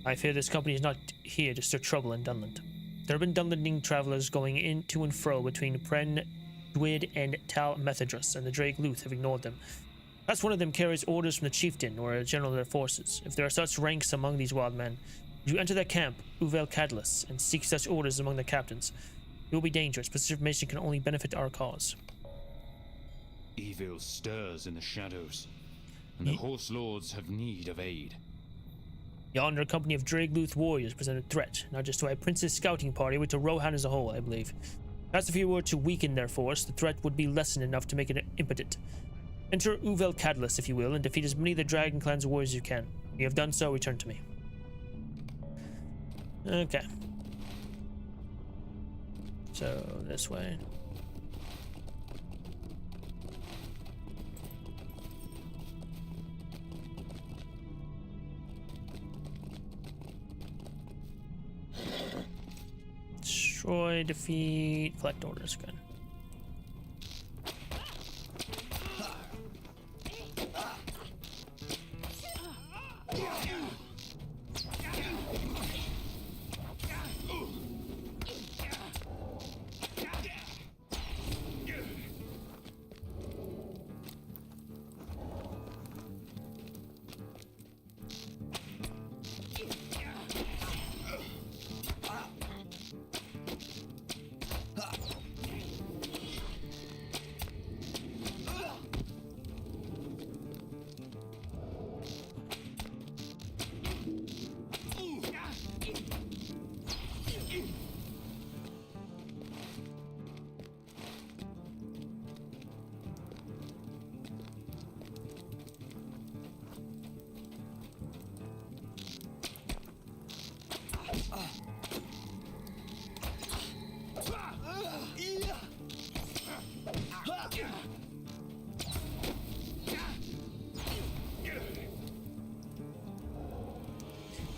I fear this company is not here to stir trouble in Dunland. There have been Dunlending travelers going in to and fro between Pren, Dwid, and Tal Methedrus, and the Dragluth have ignored them. Perhaps one of them carries orders from the chieftain or a general of their forces. If there are such ranks among these wild men, you enter their camp, Uvel Cadlus, and seek such orders among the captains. It will be dangerous, but such information can only benefit our cause. Evil stirs in the shadows, and the horse lords have need of aid. Yonder company of Dragluth warriors present a threat, not just to our prince's scouting party, but to Rohan as a whole, I believe. Perhaps if you were to weaken their force, the threat would be lessened enough to make it impotent. Enter Uvel Cadlus, if you will, and defeat as many of the Dragon Clan's warriors as you can. When you have done so, return to me. Okay. So this way. Destroy, defeat, collect orders. Good.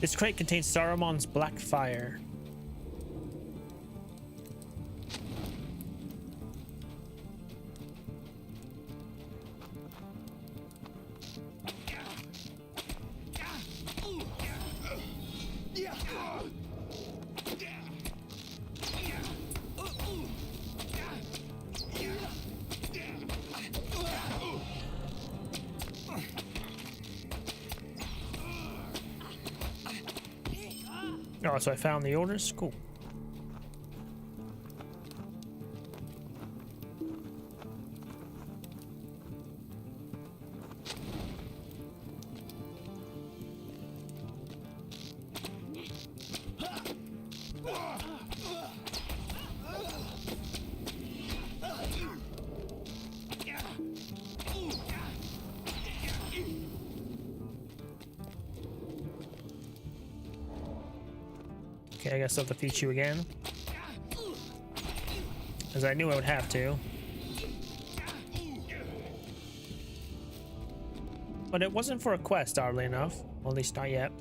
This crate contains Saruman's black fire. Oh, so I found the orders? Cool. Okay, I guess I'll defeat you again. As I knew I would have to. But it wasn't for a quest, oddly enough. Well, at least not yet.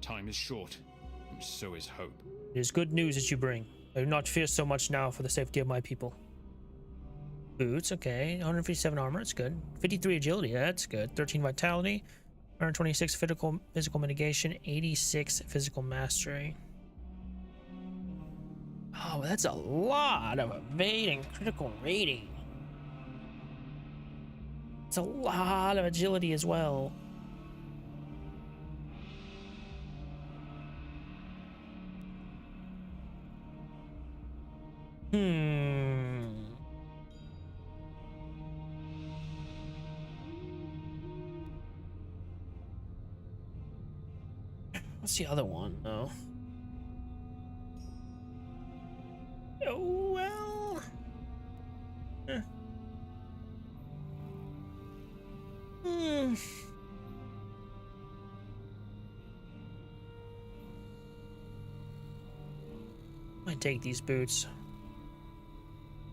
Time is short, and so is hope. It is good news that you bring. I do not fear so much now for the safety of my people. Boots, okay. 157 armor, that's good. 53 agility, that's good. 13 vitality. 126 physical mitigation. 86 physical mastery. Oh, that's a lot of evade and critical rating. It's a lot of agility as well. What's the other one, though? Oh, well. Might take these boots.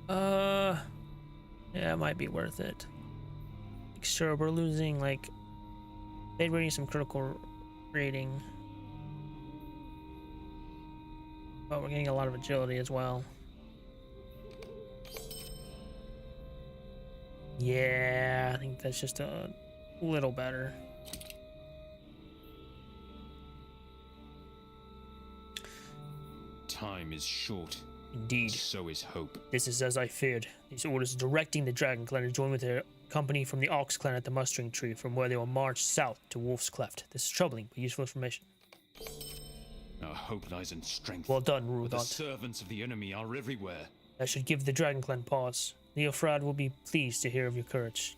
Yeah, it might be worth it. Sure, we're losing, like, they're rating some critical rating. But we're getting a lot of agility as well. Yeah, I think that's just a little better. Time is short. Indeed. So is hope. This is as I feared. These orders directing the Dragon Clan to join with their company from the Ox Clan at the Mustering Tree, from where they will march south to Wolf's Cleft. This is troubling, but useful information. Our hope lies in strength. Well done, For the Rugalgond. servants of the enemy are everywhere. That should give the Dragon Clan pause. Leofrad will be pleased to hear of your courage.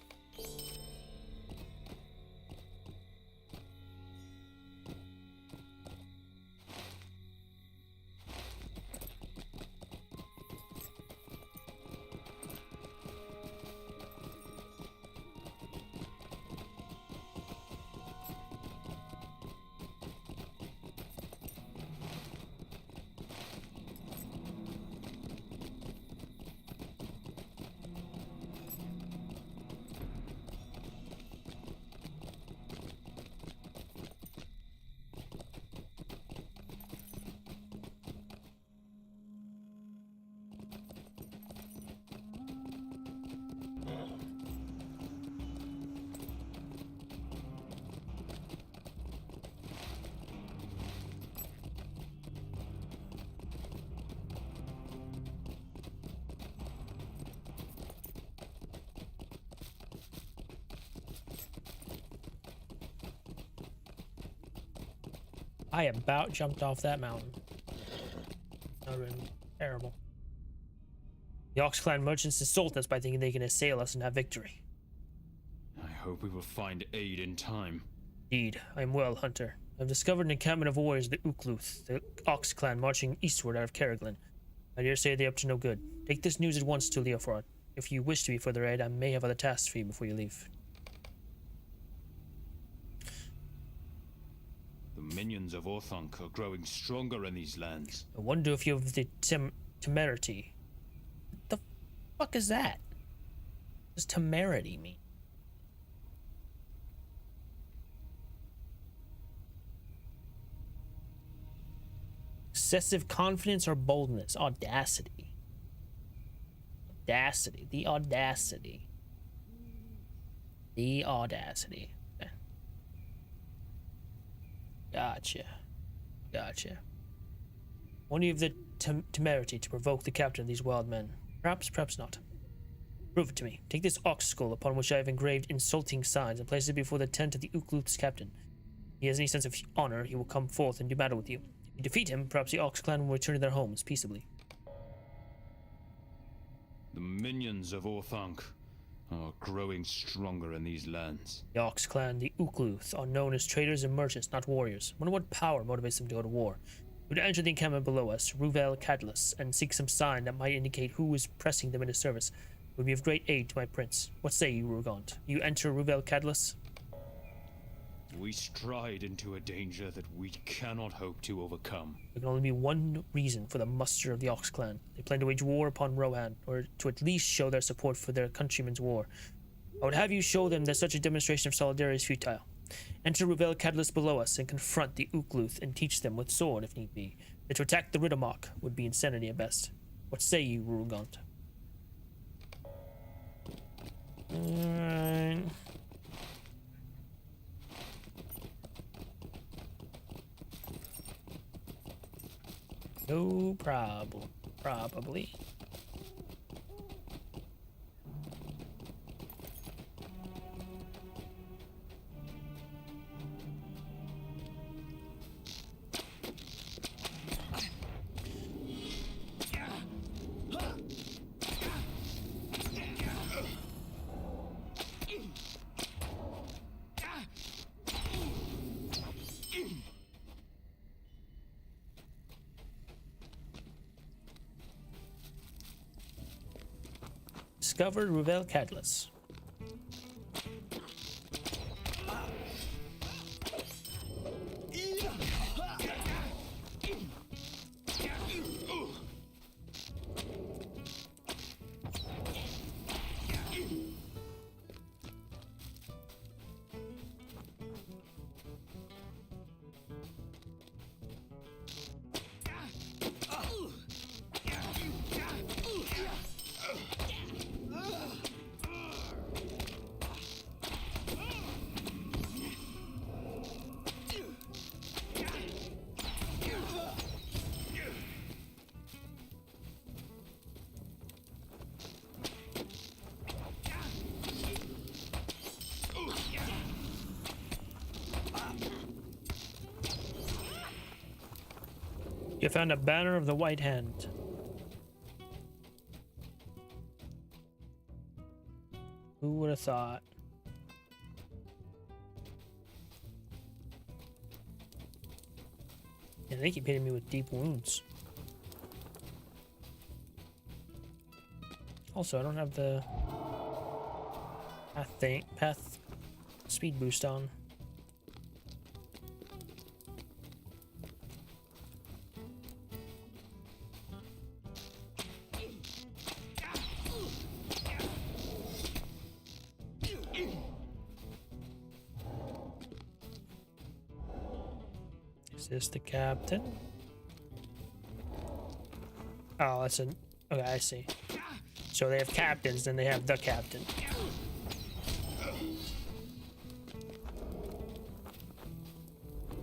I about jumped off that mountain. That would have been terrible. The Ox Clan merchants insult us by thinking they can assail us and have victory. I hope we will find aid in time. Indeed, I am well, Hunter. I've discovered an encampment of warriors of the Ukluth, the Ox Clan, marching eastward out of Peregrin. I dare say they're up to no good. Take this news at once to Leofrad. If you wish to be further aid, I may have other tasks for you before you leave. The minions of Orthanc are growing stronger in these lands. I wonder if you have the temerity. What the fuck is that? What does temerity mean? Excessive confidence or boldness? Audacity. Audacity. The audacity. The audacity. Okay. Gotcha. Gotcha. Wonder you have the temerity to provoke the captain of these wild men. Perhaps, perhaps not. Prove it to me. Take this ox skull upon which I have engraved insulting signs and place it before the tent of the Ukluth's captain. If he has any sense of honor, he will come forth and do battle with you. If you defeat him, perhaps the Ox Clan will return to their homes peaceably. The minions of Orthanc are growing stronger in these lands. The Ox Clan, the Ukluth, are known as traders and merchants, not warriors. Wonder what power motivates them to go to war. We would enter the encampment below us, Rugalgond, and seek some sign that might indicate who is pressing them into service. It would be of great aid to my prince. What say you, Rugalgond? You enter Rugalgond? We stride into a danger that we cannot hope to overcome. There can only be one reason for the muster of the Ox Clan. They plan to wage war upon Rohan, or to at least show their support for their countrymen's war. I would have you show them that such a demonstration of solidarity is futile. Enter Rugalgond below us and confront the Ukluth and teach them with sword if need be. That to attack the Riddermark would be insanity at best. What say you, Rugalgond? Alright. No problem. Probably. Discovered Rugalgond. You found a banner of the White Hand. Who would have thought? Yeah, they keep hitting me with deep wounds. Also, I don't have the path speed boost on. Is this the captain? Oh, that's an... Okay, I see. So they have captains, then they have the captain.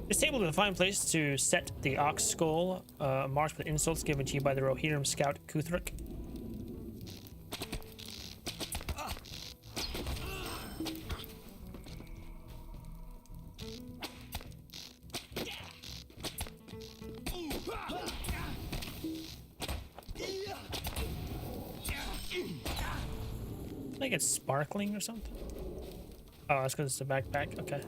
This table is a fine place to set the ox skull, marked with insults given to you by the Rohirrim scout Kuthrik. I think it's sparkling or something. Oh, that's because it's a backpack. Okay.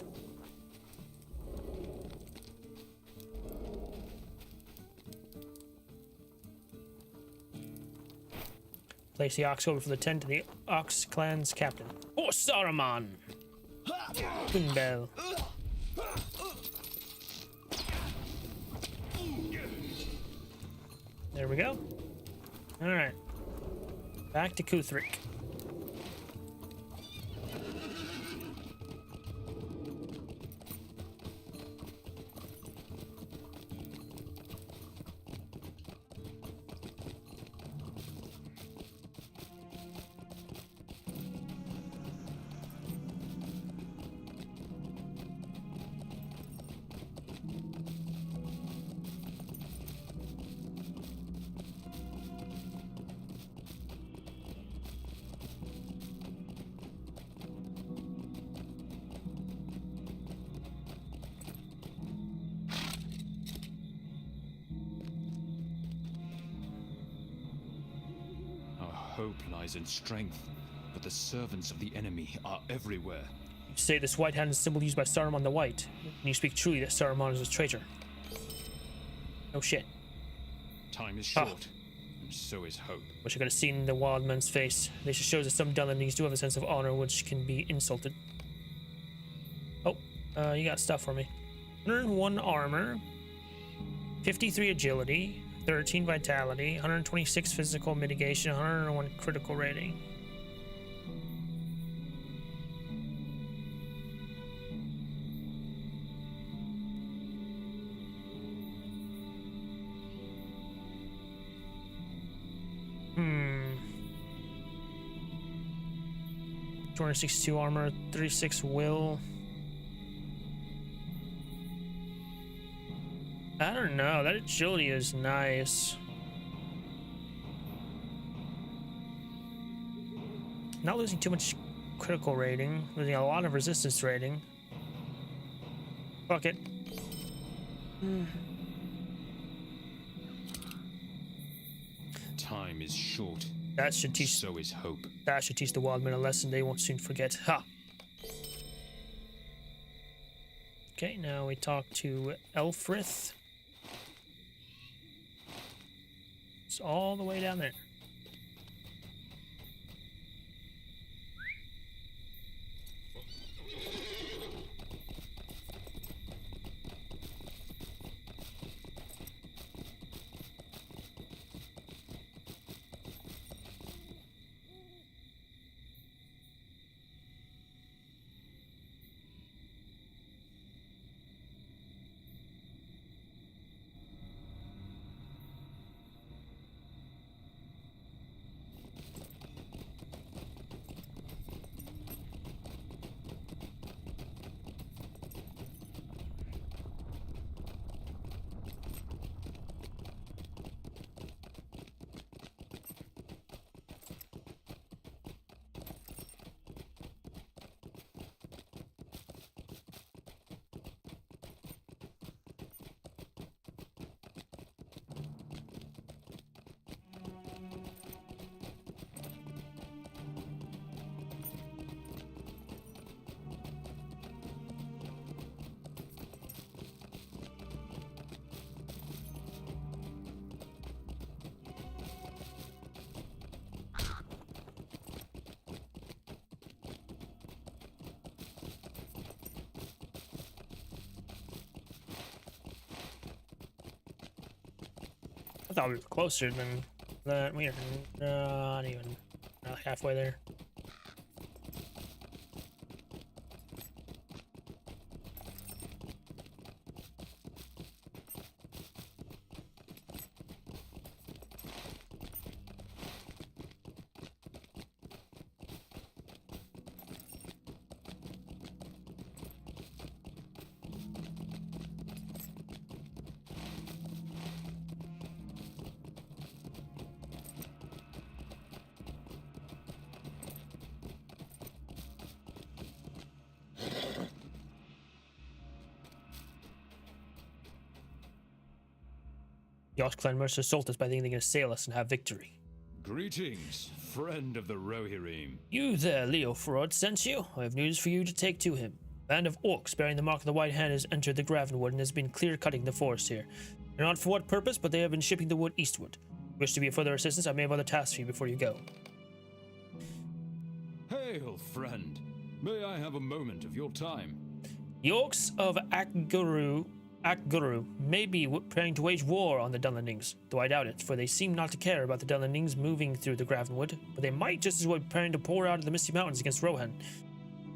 Place the ox over for the tent to the Ox clan's captain. Oh, Saruman! Bell. There we go. Alright. Back to Kuthrik. Hope lies in strength, but the servants of the enemy are everywhere. You say this white hand is a symbol used by Saruman the White, and you speak truly that Saruman is a traitor. No shit. Time is short, and so is hope. Wish I could have seen the wild man's face. This shows that some Dunlendings do have a sense of honor which can be insulted. Oh, you got stuff for me. 101 armor, 53 agility, 13 vitality, 126 physical mitigation, 101 critical rating. Hmm. 262 armor, 36 will. I don't know, that agility is nice. Not losing too much critical rating, losing a lot of resistance rating. Fuck it. Time is short. That should teach. So is hope. That should teach the wild men a lesson they won't soon forget. Ha! Okay, now we talk to Elfrith. It's all the way down there. thought we were closer than that. We are not even halfway there. The Orc clan must assault us by thinking they can assail us and have victory. Greetings, friend of the Rohirrim. You there, Leo Fraud sent you. I have news for you to take to him. A band of orcs bearing the mark of the White Hand has entered the Gravenwood and has been clear-cutting the forest here. I know not for what purpose, but they have been shipping the wood eastward. Wish to be of further assistance, I may have other tasks for you before you go. Hail, friend. May I have a moment of your time? The orcs of Akguru may be preparing to wage war on the Dunlendings, though I doubt it, for they seem not to care about the Dunlendings moving through the Gravenwood, but they might just as well be preparing to pour out of the Misty Mountains against Rohan.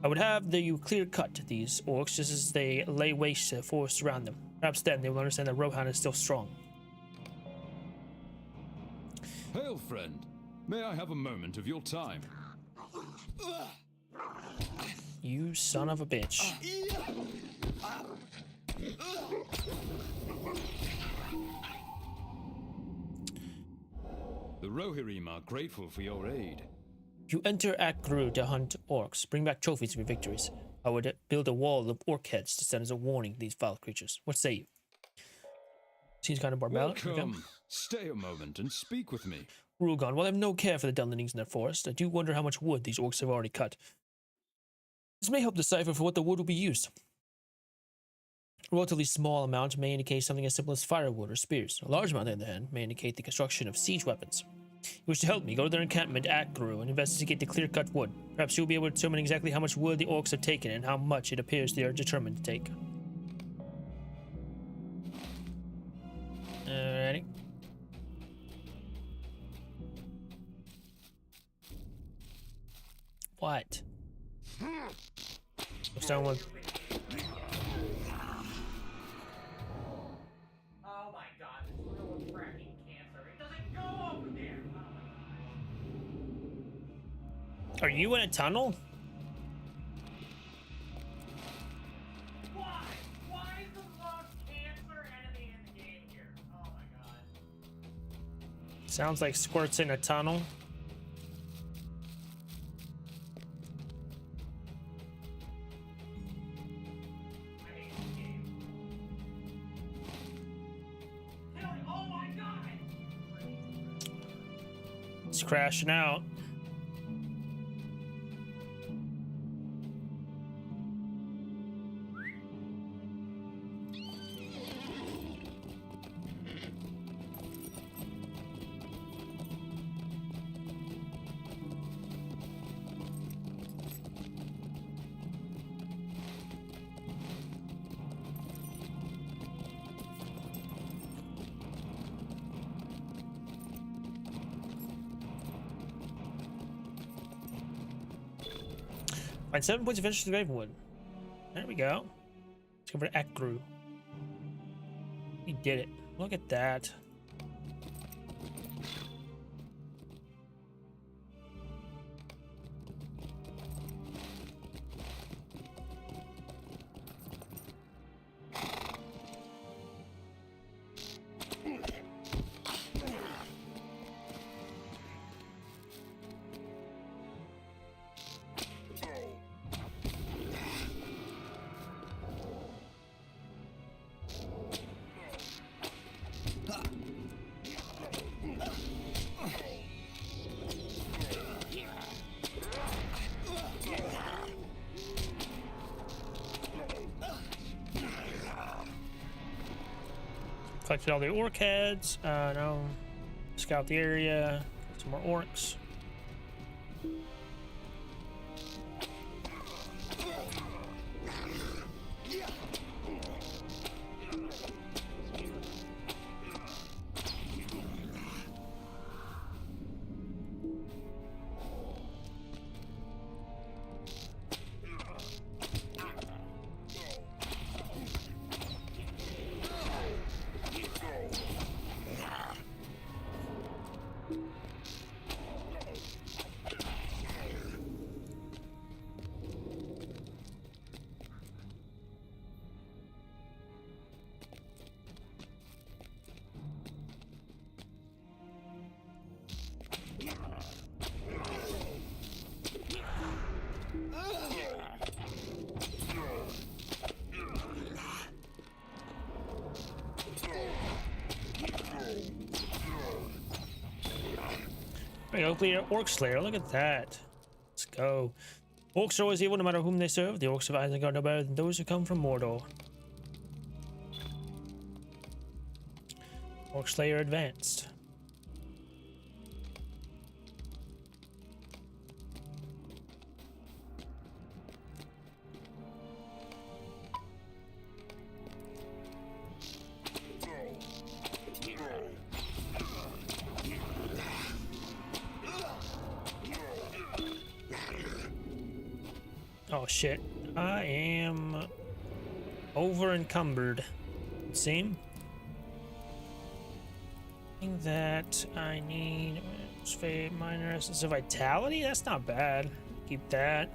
I would have you clear-cut these orcs just as they lay waste to the forests around them. Perhaps then they will understand that Rohan is still strong. Hail, friend. May I have a moment of your time? You son of a bitch. The Rohirrim are grateful for your aid. You enter Akguru to hunt orcs. Bring back trophies of your victories. I would build a wall of orc heads to send as a warning to these vile creatures. What say you? Seems kind of barbaric. Welcome. Stay a moment and speak with me. Rugalgond, while I have no care for the Dunlendings in their forest, I do wonder how much wood these orcs have already cut. This may help decipher for what the wood will be used. A relatively small amount may indicate something as simple as firewood or spears. A large amount, on the other hand, may indicate the construction of siege weapons. If you wish to help me, go to their encampment at Guru and investigate the clear-cut wood. Perhaps you'll be able to determine exactly how much wood the orcs have taken and how much it appears they are determined to take. Alrighty. What? What's down with? Oh my god, this little fracking cancer. It doesn't go over there. Are you in a tunnel? Why? Why is the most cancer enemy in the game here? Oh my god. Sounds like Squirt's in a tunnel. I hate this game. Oh my god! It's crashing out. Find 7 points of interest in the Ravenwood. There we go. Let's go for Akguru. We did it. Look at that. Collected all the orc heads. No. Scout the area. Get some more orcs. There you go, clear Orc Slayer. Look at that. Let's go. Orcs are always evil no matter whom they serve. The Orcs of Isengard are no better than those who come from Mordor. Orc Slayer advanced. Oh shit, I am over encumbered. Same thing that I need. Minor essence of vitality. That's not bad. Keep that.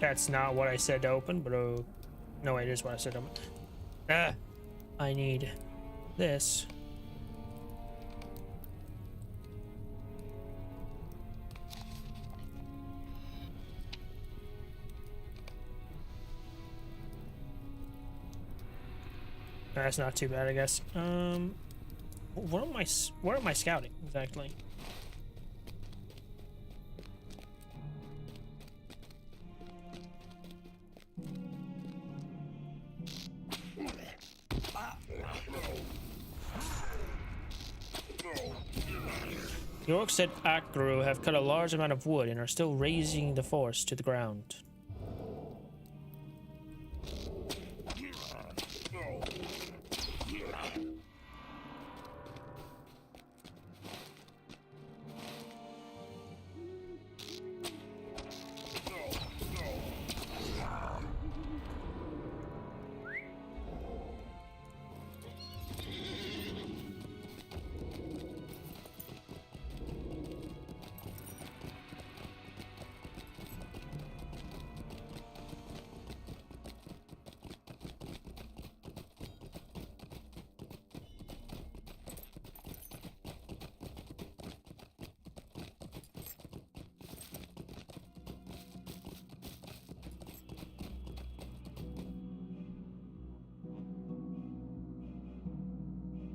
That's not what I said to open, but oh, no, it is what I said to open. Ah, I need this. That's not too bad, I guess. What am I scouting exactly? The orcs at Akru have cut a large amount of wood and are still raising the forest to the ground.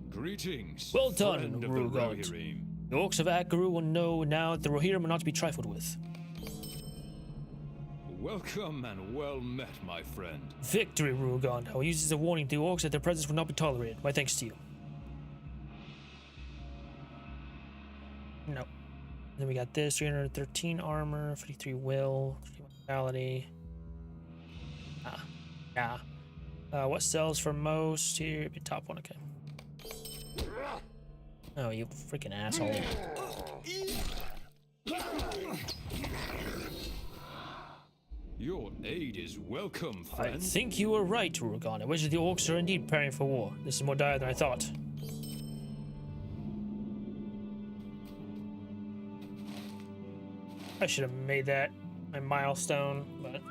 Greetings. Well done, friend of the Rugalgond. Rohirrim. The orcs of Akru will know now that the Rohirrim are not to be trifled with. Welcome and well met, my friend. Victory, Rugalgond. I will use this as a warning to the orcs that their presence will not be tolerated. My thanks to you. No. Then we got this, 313 armor, 53 will, 51 vitality. Yeah. What sells for most here? Be top one, okay. Oh, you freaking asshole. Your aid is welcome, I friend. think you were right, Rugalgond. I wish the orcs are indeed preparing for war. This is more dire than I thought. I should have made that my milestone, but...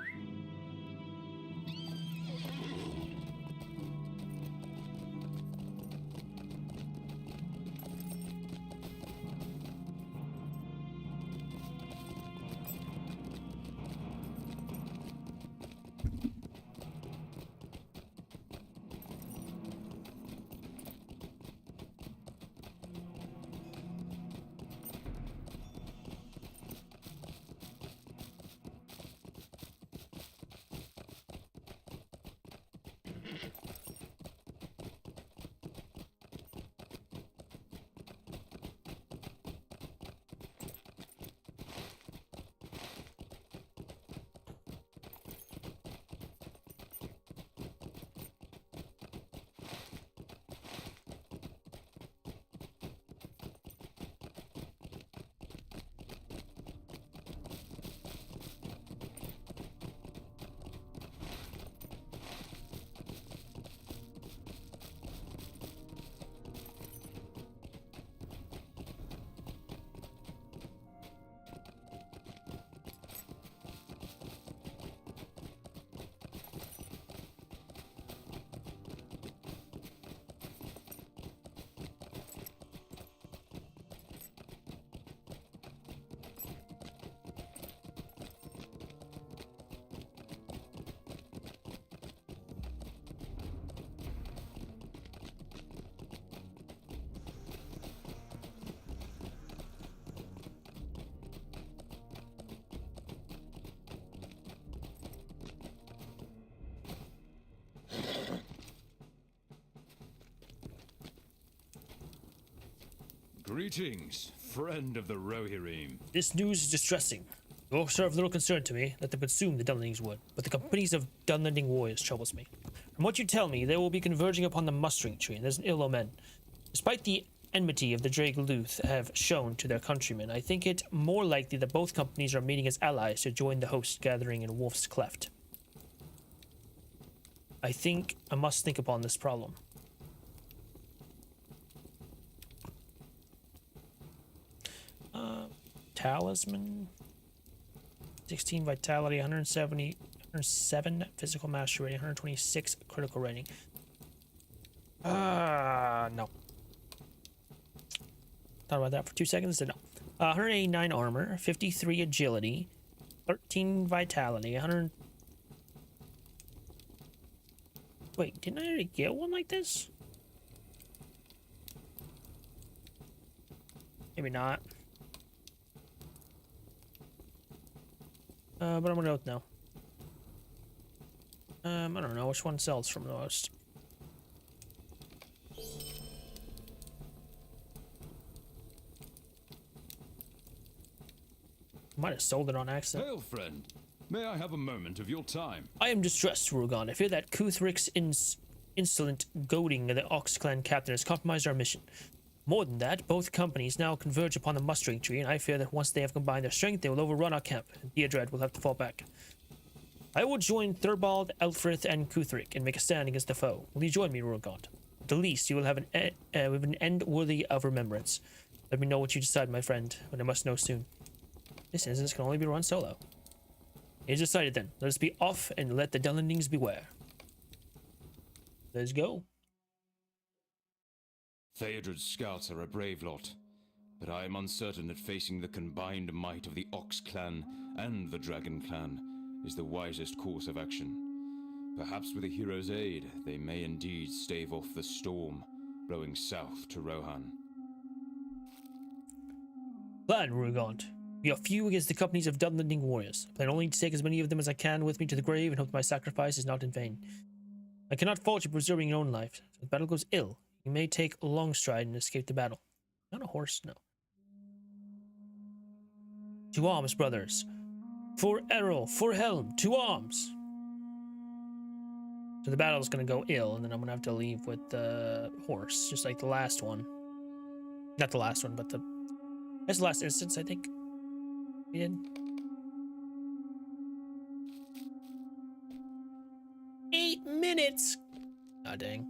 Greetings, friend of the Rohirrim. This news is distressing. The orcs are of little concern to me. Let them consume the Dunlendings wood, but the companies of Dunlending warriors troubles me. From what you tell me, they will be converging upon the mustering tree, and there's an ill omen. Despite the enmity of the Drake Luth have shown to their countrymen, I think it more likely that both companies are meeting as allies to join the host gathering in Wolf's Cleft. I think I must think upon this problem. Talisman. 16 vitality, 107 physical mastery rating, 126 critical rating. No. Thought about that for 2 seconds. Said no. 189 armor, 53 agility, 13 vitality, 100. Wait, didn't I already get one like this? Maybe not. But I'm gonna go with no. I don't know which one sells for the most. Might have sold it on accident. Hail, friend. May I have a moment of your time? I am distressed, Rugalgond. I fear that Kuthrik's insolent goading of the Ox clan captain has compromised our mission. More than that, both companies now converge upon the mustering tree, and I fear that once they have combined their strength, they will overrun our camp, and Theodred will have to fall back. I will join Thurbald, Elfrith, and Kuthrik and make a stand against the foe. Will you join me, Rugalgond? At the least, you will have an end worthy of remembrance. Let me know what you decide, my friend, but I must know soon. This instance can only be run solo. It is decided then. Let us be off and let the Dunlendings beware. Let's go. Theodred's scouts are a brave lot, but I am uncertain that facing the combined might of the Ox clan and the Dragon clan is the wisest course of action. Perhaps with a hero's aid, they may indeed stave off the storm blowing south to Rohan. Plan, Rugalgond. We are few against the companies of Dunlending warriors. I plan only to take as many of them as I can with me to the grave and hope my sacrifice is not in vain. I cannot fault you preserving your own life. If the battle goes ill, you may take a long stride and escape the battle. Not a horse, no. To arms, brothers. For Errol, for Helm, to arms! So the battle's gonna go ill, and then I'm gonna have to leave with the horse, just like the last one. Not the last one, but that's the last instance, I think. We did. 8 minutes! Ah, dang.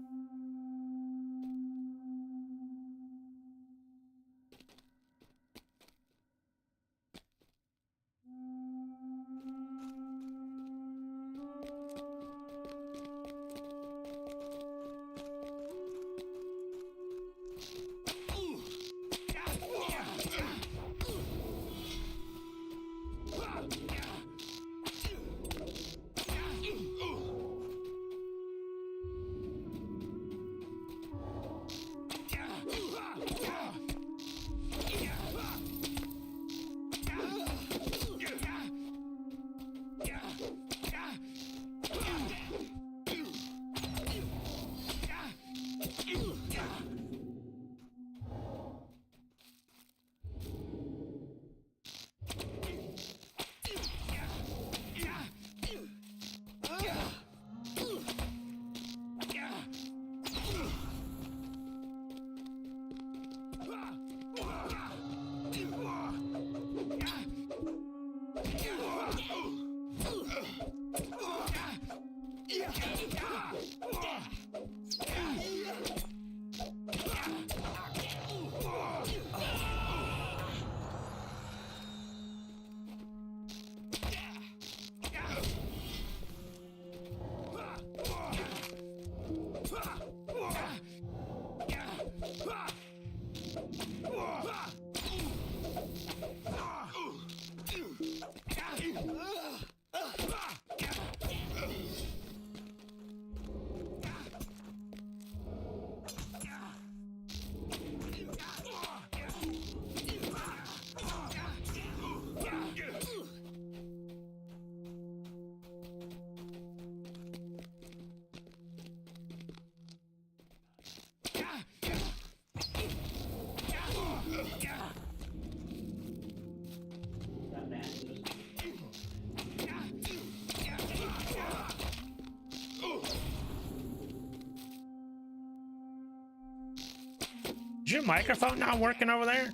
your microphone not working over there?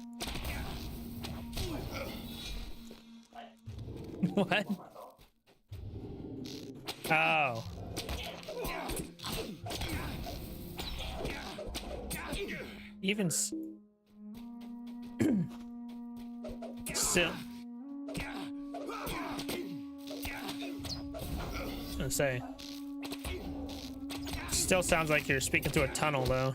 What? Oh. Even still. I was gonna say. Still sounds like you're speaking through a tunnel, though.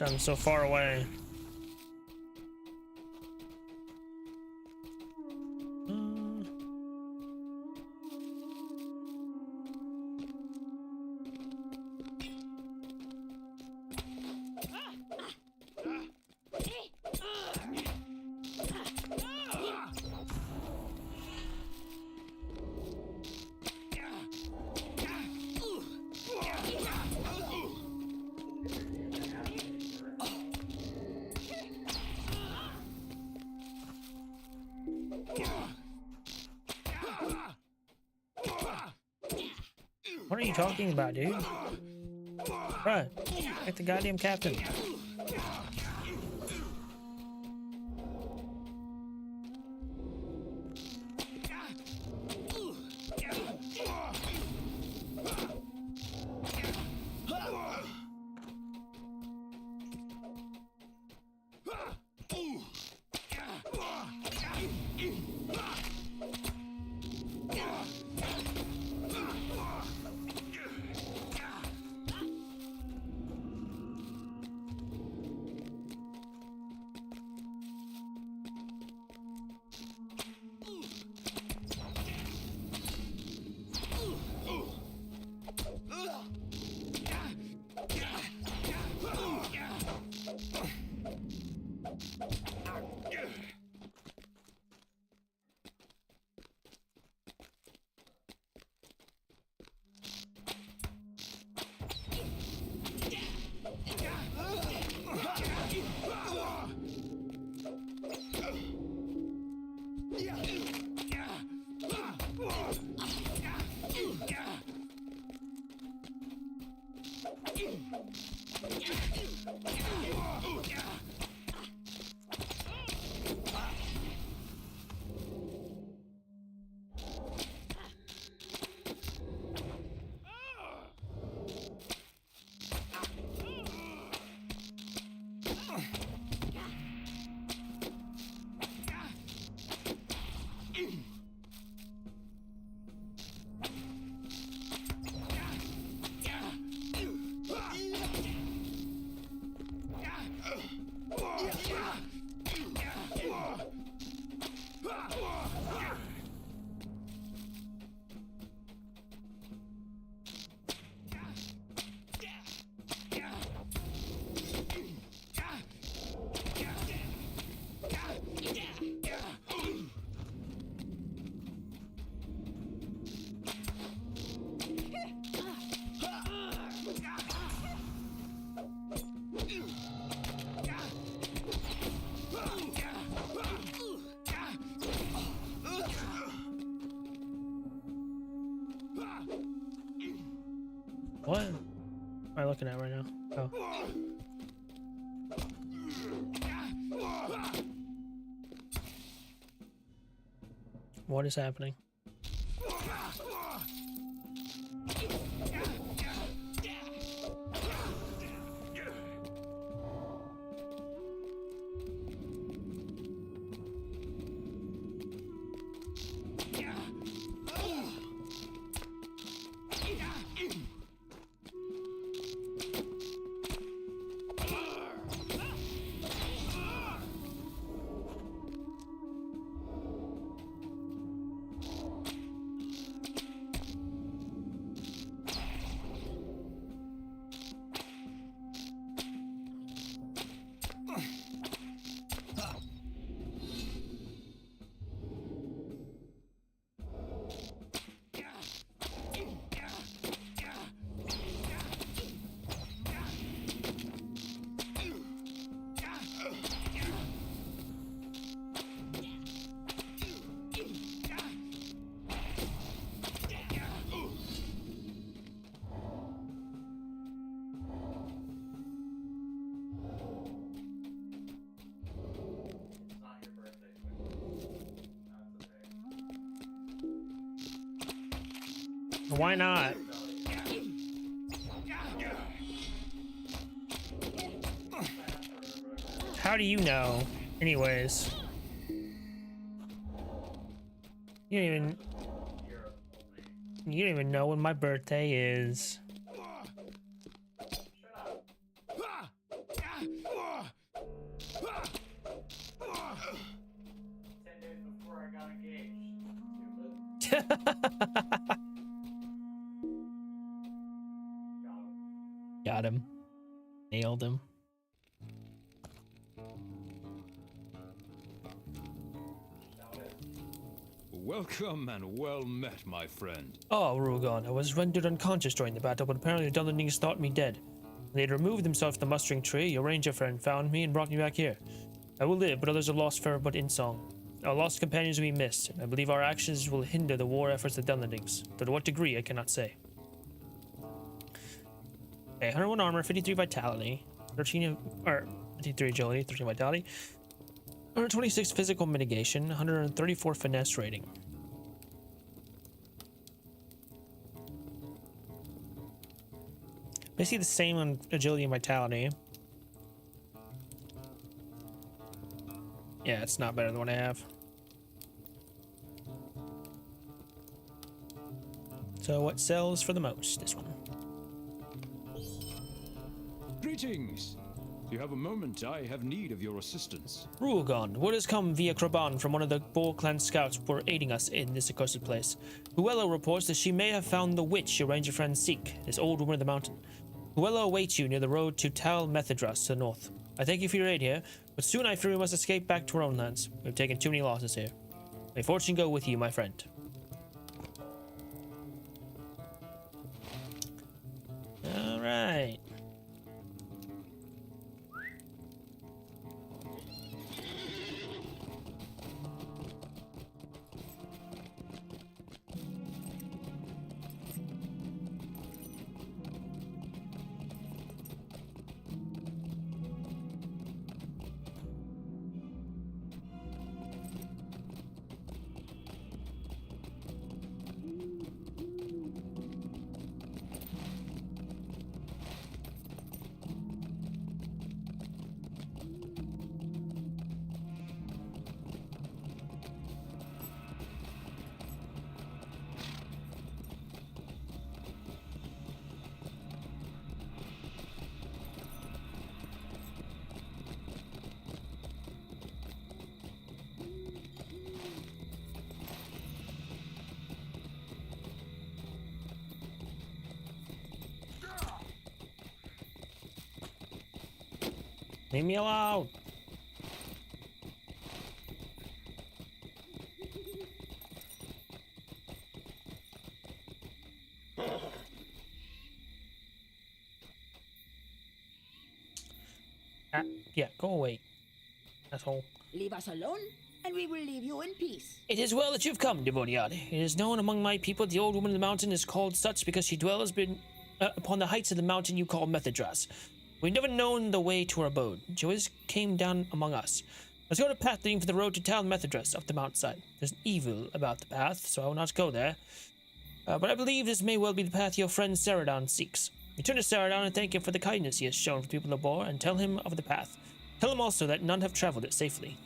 I'm so far away. What are you talking about, dude? Bruh, like the goddamn captain. What am I looking at right now? Oh. What is happening? Why not? How do you know? Anyways. You don't even know when my birthday is. 10 days before I got engaged. Got him. Nailed him. Welcome and well met, my friend. Oh, Rugalgond, I was rendered unconscious during the battle, but apparently the Dunlendings thought me dead. When they had removed themselves from the mustering tree, your ranger friend found me and brought me back here. I will live, but others are lost forever but in song. Our lost companions will be missed, and I believe our actions will hinder the war efforts of the Dunlendings. Though to what degree, I cannot say. Okay, 101 armor, 53 vitality, 53 agility, 13 vitality, 126 physical mitigation, 134 finesse rating. Basically the same on agility and vitality. Yeah, it's not better than what I have. So what sells for the most? This one. Greetings. If you have a moment, I have need of your assistance. Rugalgond, word has come via Kraban from one of the Bull clan scouts who were aiding us in this accursed place. Huello reports that she may have found the witch your ranger friends seek, this old woman of the mountain. Huello awaits you near the road to Tal Methydras to the north. I thank you for your aid here, but soon I fear we must escape back to our own lands. We've taken too many losses here. May fortune go with you, my friend. All right. Leave me alone. Yeah, go away, asshole. Leave us alone, and we will leave you in peace. It is well that you've come, Devoniad. It is known among my people the old woman of the mountain is called such because she dwells upon the heights of the mountain you call Methydras. We've never known the way to her abode. She always came down among us. Let's go to the path leading for the road to Tal Methydras up the mountainside. There's an evil about the path, so I will not go there. But I believe this may well be the path your friend Saradon seeks. Return to Saradon and thank him for the kindness he has shown for the people of Bor, and tell him of the path. Tell him also that none have traveled it safely.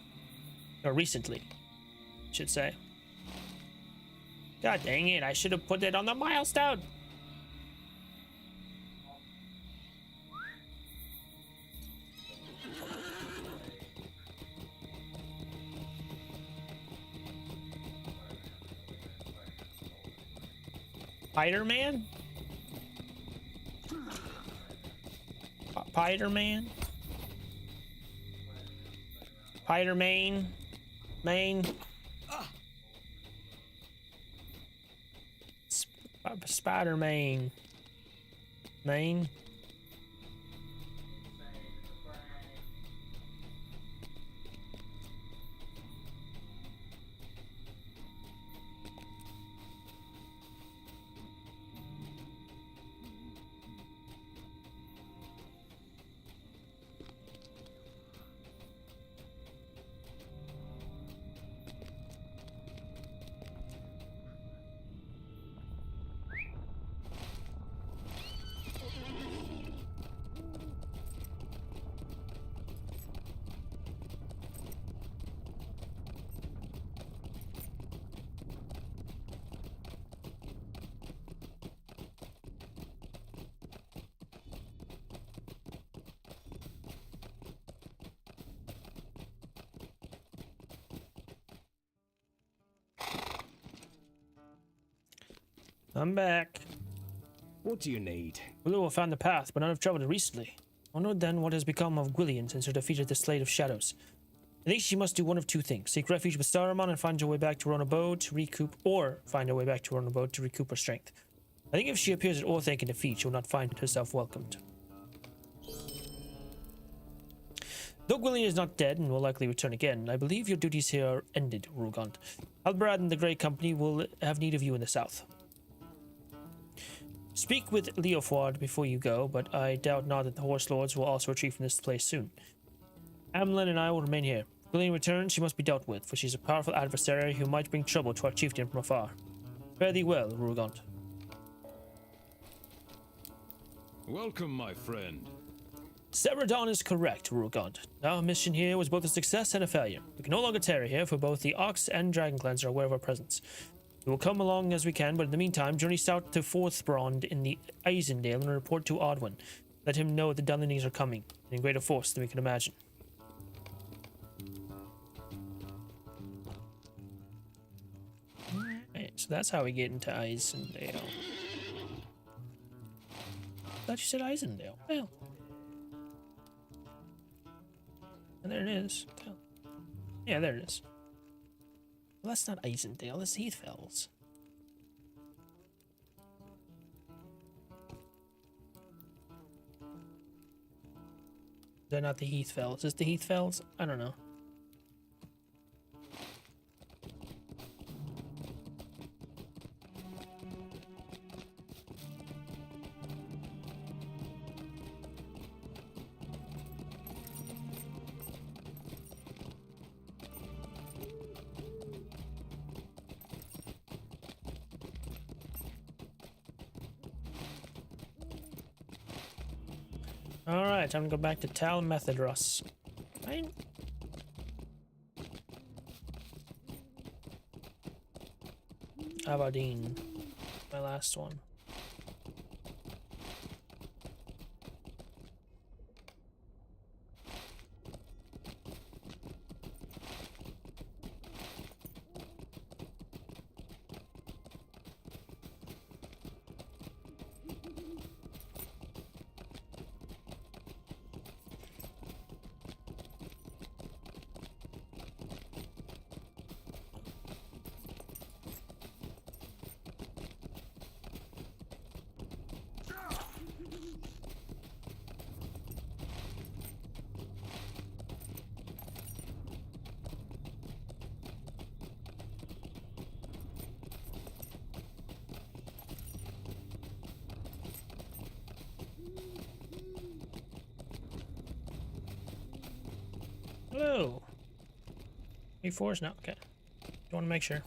Or recently, I should say. God dang it, I should have put it on the milestone! Spider-Man? Spider-Man? Spider-Man? Spider-Man. Main? I'm back. What do you need? Willow found the path, but none have traveled it recently. I wonder then what has become of Gwillian since her defeat at the Slate of Shadows. I think she must do one of two things: seek refuge with Saruman and find her way back to her own abode to recoup, or find her way back to her own abode to recoup her strength. I think if she appears at Orthanc in defeat, she will not find herself welcomed. Though Gwillian is not dead and will likely return again, I believe your duties here are ended, Rugalgond. Halbrad and the Grey Company will have need of you in the south. Speak with Leofward before you go, but I doubt not that the Horse Lords will also retreat from this place soon. Amlin and I will remain here. If Gwillian returns, she must be dealt with, for she is a powerful adversary who might bring trouble to our chieftain from afar. Fare thee well, Rugalgond. Welcome, my friend. Severodon is correct, Rugalgond. Our mission here was both a success and a failure. We can no longer tarry here, for both the Ox and Dragon Clans are aware of our presence. We will come along as we can, but in the meantime, journey south to Forthbrand in the Eisendale and report to Odwin. Let him know the Dunlendings are coming, and in greater force than we can imagine. Alright, so that's how we get into Eisendale. I thought you said Eisendale. Well. And there it is. Yeah, there it is. Well, that's not Eisendale, that's Heathfells. They're not the Heathfells. Is this the Heathfells? I don't know. Alright, time to go back to Tal Methedros. Right? Aberdeen. My last one. Hello. E4's now. Okay. You want to make sure.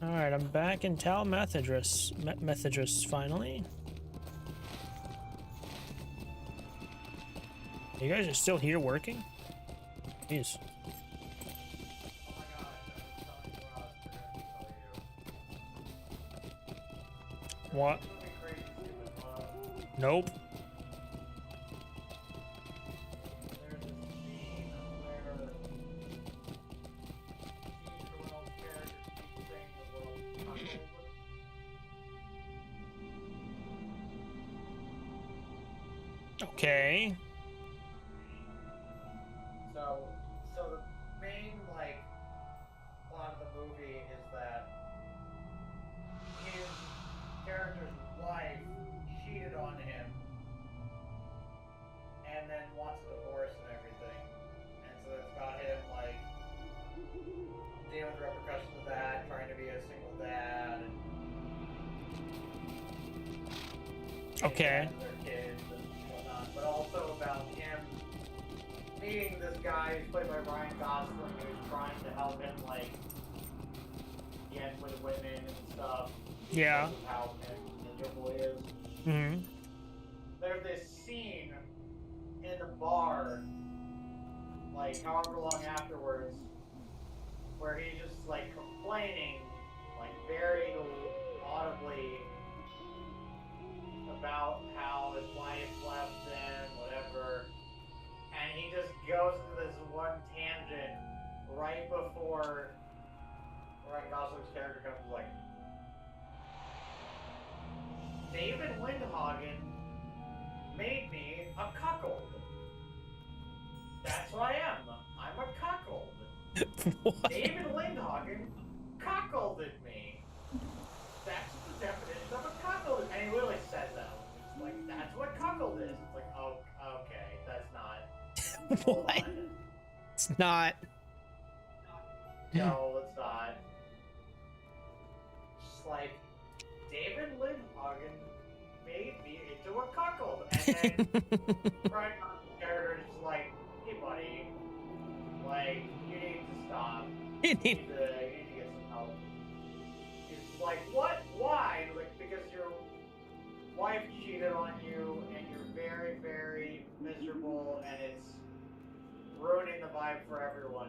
Alright, I'm back in Tal Methedros. Methedros, finally. You guys are still here working? Jeez. What? Nope. Okay. So the main like plot of the Okay. Their kids and whatnot, but also about him meeting this guy who's played by Ryan Gosling, who's trying to help him like get with women and stuff. Yeah. Because of how miserable he is. Mm-hmm. There's this scene in the bar, like however long afterwards, where he's just like complaining, like very audibly about how his wife left him, whatever, and he just goes to this one tangent right before Ryan Gosling's character comes like, David Lindhagen made me a cuckold. That's what I am. I'm a cuckold. What? David Lindhagen cuckolded me. That's the definition of a cuckold. And he literally says that. It's like, that's what cuckold is. It's like, oh, okay, that's not. Hold What? on. It's not. No, it's not. Just like, David Lindhagen made me into a cuckold. And then Brian Gosling's character is just like, hey buddy, like, you need to stop. You You need- need to get some help. He's like, what? Why? Like, because your wife cheated on you and you're very, very miserable and it's ruining the vibe for everyone.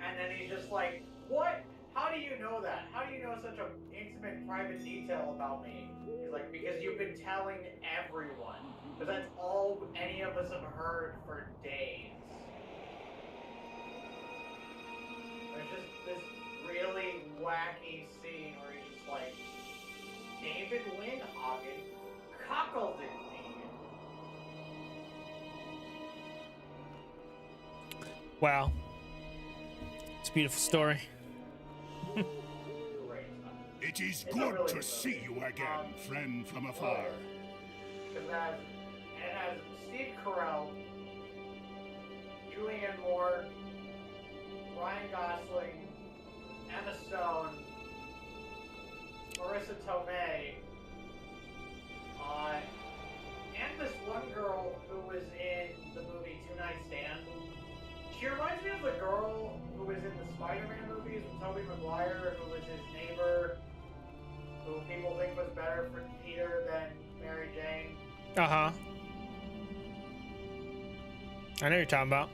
And then he's just like, what? How do you know that? How do you know such an intimate, private detail about me? He's like, because you've been telling everyone. Because that's all any of us have heard for days. There's just this really wacky scene where he's just like, David Lindhagen cuckolded me. Wow. It's a beautiful story. Great. It is It's a good really to good see movie. you again, friend from afar. Because it has Steve Carell, Julianne Moore, Ryan Gosling, Emma Stone, Marissa Tomei, and this one girl who was in the movie Two Night Stand. She reminds me of the girl who was in the Spider-Man movies with Tobey Maguire, who was his neighbor, who people think was better for Peter than Mary Jane. Uh-huh. I know what you're talking about.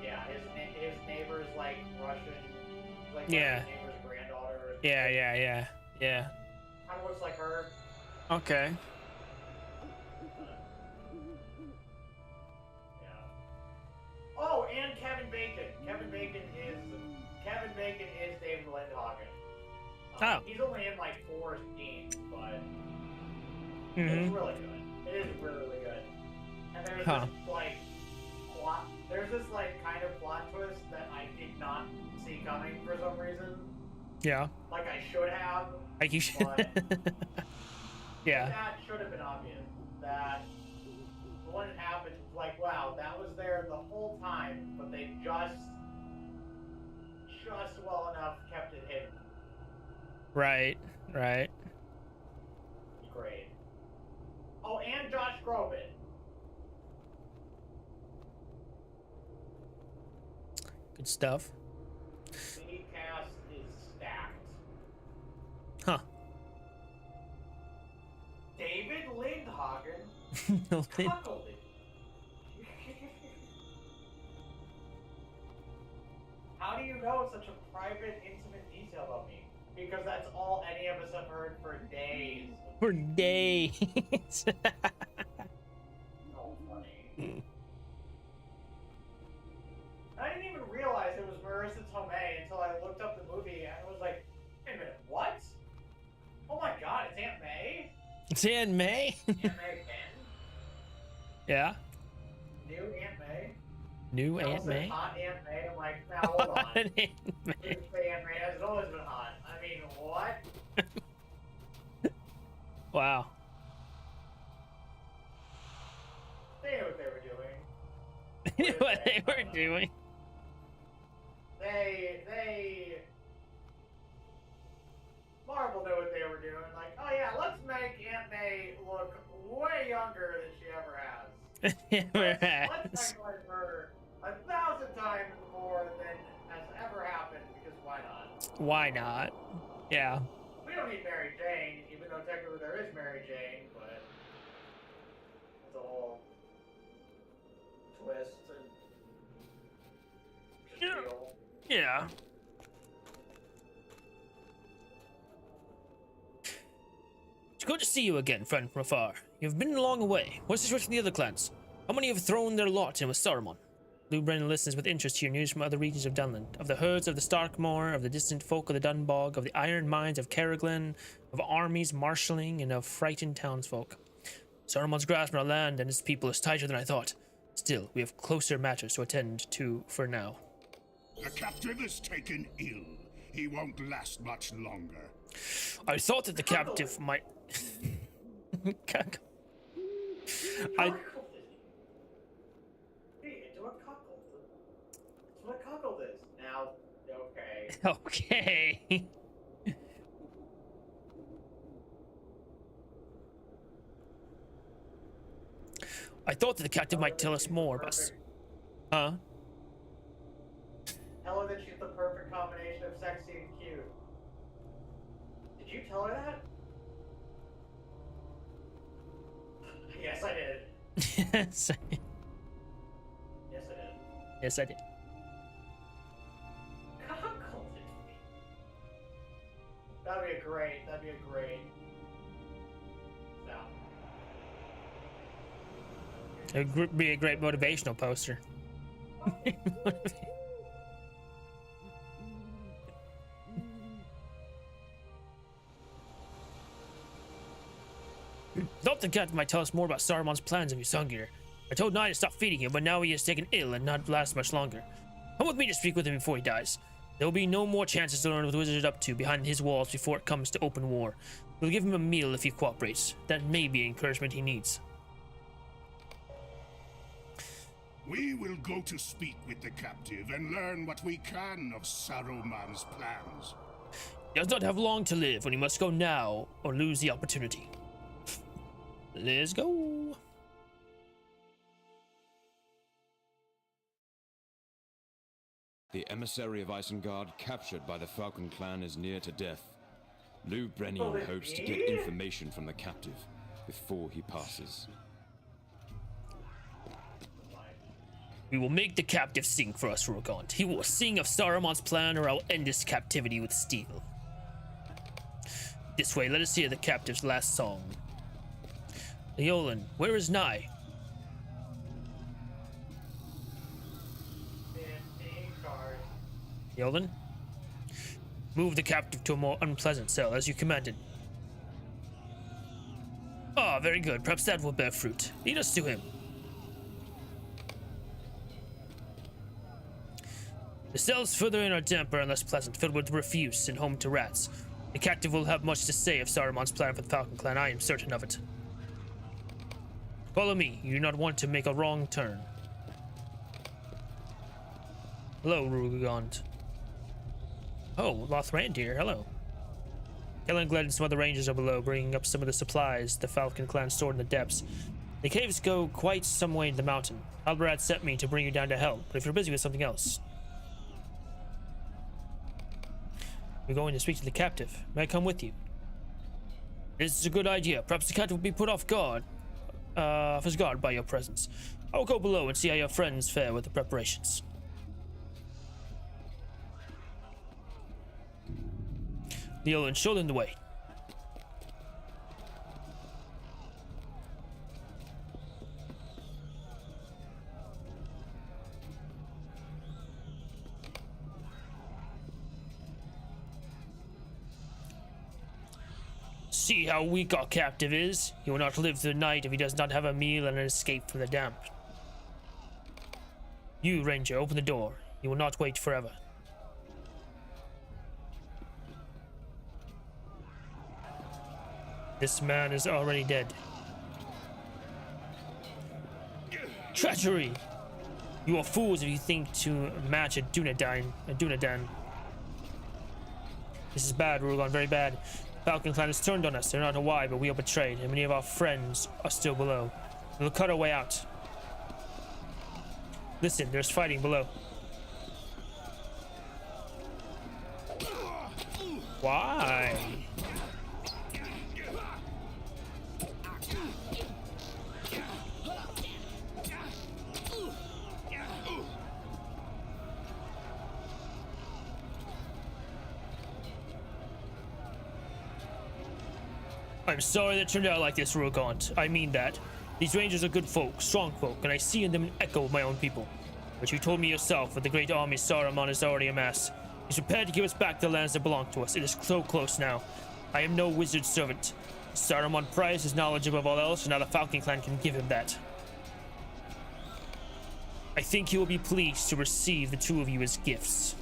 Yeah, his neighbor's like Russian, like Yeah. his neighbor's granddaughter. Yeah. Kind of looks like her. Okay. Yeah. Oh, and Kevin Bacon. Kevin Bacon is David Lindhagen. Oh. He's only in like 4 scenes, but Mm-hmm. it's really good. It is really, really good. And there's Huh. this like plot. There's this like kind of plot twist that I did not see coming for some reason. Yeah. Like I should have. Like you should. But Yeah. that should have been obvious. That when it happened, like, wow, that was there the whole time, but they just well enough kept it hidden. Right. Great. Oh, and Josh Groban. Good stuff. The cast is stacked. Huh. David Lindhagen cuckolded. How do you know such a private, intimate detail about me? Because that's all any of us have heard for days. For days. So funny. I didn't even realize it was Marissa Tomei until I looked up the movie and I was like, wait a minute, what? Oh my god, it's Aunt May? It's Aunt May. Aunt May again? Yeah. New Aunt May? New Someone Aunt said May. hot Aunt May. I'm like, now hold on. Aunt May. Aunt May has always been hot. I mean, what? Wow. They knew what they were doing. What they were doing. They... Come Marvel knew what they were doing. Like, oh yeah, let's make Aunt May look way younger than she ever has. Let's highlight her 1,000 times more than has ever happened, because why not? Why not? Yeah. We don't need Mary Jane, even though technically there is Mary Jane, but it's a whole twist and just feel. Yeah. It's good to see you again, friend from afar. You've been long away. What's the situation with the other clans? How many have thrown their lot in with Saruman? Lou Brennan listens with interest to your news from other regions of Dunland, of the herds of the Starkmoor, of the distant folk of the Dunbog, of the iron mines of Peregrin, of armies marshalling, and of frightened townsfolk. Saruman's grasp on our land and its people is tighter than I thought. Still, we have closer matters to attend to for now. The captive is taken ill. He won't last much longer. I thought that the captive might... I... Into a cuckold. That's what a cuckold is. Now, okay. Okay. I thought that the captive might tell us more, but... Huh? Tell her that she's the perfect combination of sexy and cute. Did you tell her that? Yes, I did. Yes, I did. Yes, I did. Yes, I did. Cuckolded me. That'd be a great sound. It would be a great motivational poster. Thought the captain might tell us more about Saruman's plans if he's hungrier. I told Nye to stop feeding him, but now he is taken ill and not last much longer. Come with me to speak with him before he dies. There will be no more chances to learn what the wizard is up to behind his walls before it comes to open war. We'll give him a meal if he cooperates. That may be encouragement he needs. We will go to speak with the captive and learn what we can of Saruman's plans. He does not have long to live, and he must go now or lose the opportunity. Let's go. The emissary of Isengard, captured by the Falcon clan, is near to death. Lou Brennan hopes to get information from the captive before he passes. We will make the captive sing for us, Rugalgond. He will sing of Saruman's plan, or I'll end his captivity with steel. This way, let us hear the captive's last song. Leolan, where is Nye? Leolan? Move the captive to a more unpleasant cell, as you commanded. Ah, very good. Perhaps that will bear fruit. Lead us to him. The cells further in are damper and less pleasant, filled with refuse and home to rats. The captive will have much to say of Saruman's plan for the Falcon clan, I am certain of it. Follow me, you do not want to make a wrong turn. Hello, Rugalgond. Oh, Lothrandir, hello. Kellengled and some other rangers are below, bringing up some of the supplies the Falcon clan stored in the depths. The caves go quite some way into the mountain. Albarad sent me to bring you down to help, but if you're busy with something else... We're going to speak to the captive. May I come with you? This is a good idea. Perhaps the captive will be put off his guard by your presence. I will go below and see how your friends fare with the preparations. Leolan, show them the way. See how weak our captive is. He will not live through the night if he does not have a meal and an escape from the damp. You, Ranger, open the door. He will not wait forever. This man is already dead. Treachery! You are fools if you think to match a Dunedain. This is bad, Rugalgond, very bad. Falcon Clan has turned on us. I don't know why, but we are betrayed, and many of our friends are still below. We'll cut our way out. Listen, there's fighting below. Why? I'm sorry that it turned out like this, Rugalgond. I mean that. These rangers are good folk, strong folk, and I see in them an echo of my own people. But you told me yourself that the great army Saruman has already amassed. He's prepared to give us back the lands that belong to us. It is so close now. I am no wizard servant. Saruman prized his knowledge above all else, and now the Falcon Clan can give him that. I think he will be pleased to receive the two of you as gifts.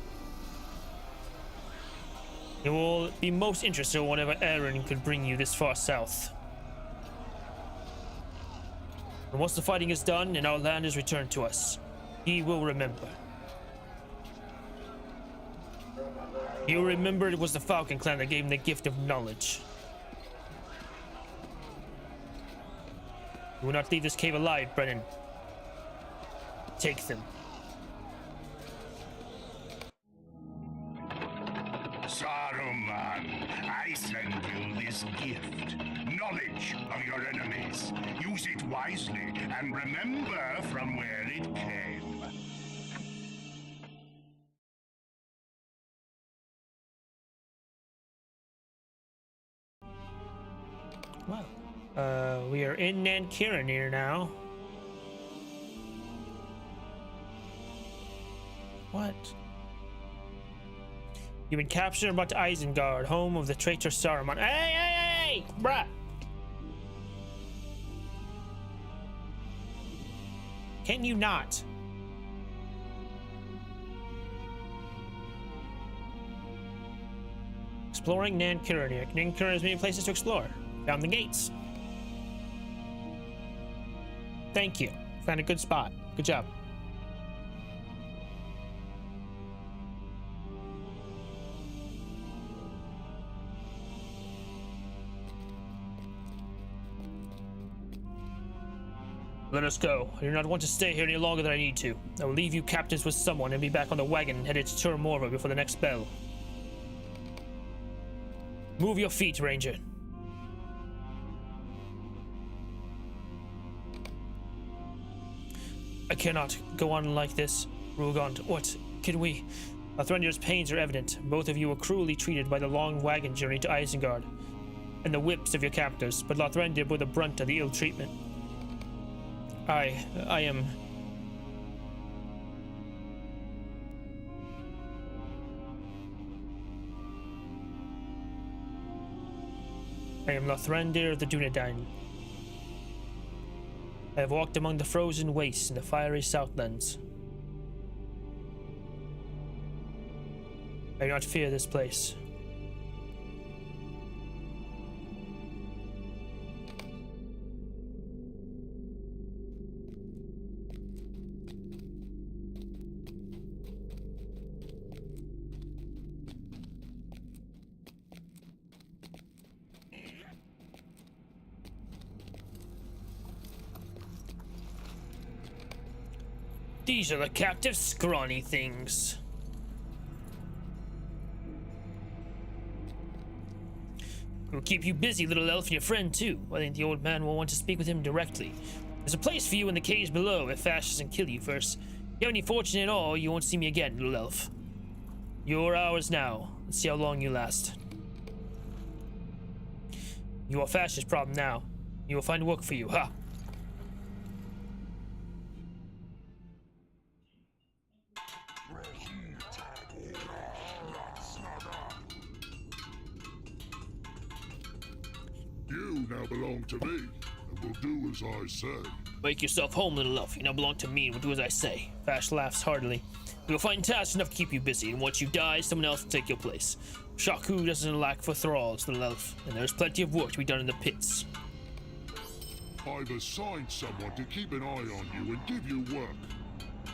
He will be most interested in whatever Aaron could bring you this far south. And once the fighting is done and our land is returned to us, he will remember. He will remember it was the Falcon Clan that gave him the gift of knowledge. You will not leave this cave alive, Brennan. Take them. Saruman, I send you this gift. Knowledge of your enemies. Use it wisely and remember from where it came. Well, we are in Nankiran here now. What? You've been captured and brought to Isengard, home of the traitor Saruman. Hey, bruh! Can you not? Exploring Nankiran here. Nankiran has many places to explore. Found the gates. Thank you. Found a good spot. Good job. Let us go. I do not want to stay here any longer than I need to. I will leave you captives with someone and be back on the wagon headed to Tur Morva before the next bell. Move your feet, Ranger. I cannot go on like this. Rugalgond, what can we? Lathrendir's pains are evident. Both of you were cruelly treated by the long wagon journey to Isengard and the whips of your captors, but Lathrendir bore the brunt of the ill treatment. I am... I am Lathrendir the Dunedain. I have walked among the frozen wastes in the fiery Southlands. I do not fear this place. These are the captive scrawny things. We'll keep you busy, little elf, and your friend too. I think the old man will want to speak with him directly. There's a place for you in the caves below if Ash doesn't kill you first. If you have any fortune at all, you won't see me again, little elf. You're ours now. Let's see how long you last. You are Fash's problem now. You will find work for you, ha! You now belong to me, and will do as I say. Make yourself home, little elf. You now belong to me and will do as I say. Fash laughs heartily. We'll find tasks enough to keep you busy, and once you die, someone else will take your place. Shaku doesn't lack for thralls, little elf, and there's plenty of work to be done in the pits. I've assigned someone to keep an eye on you and give you work.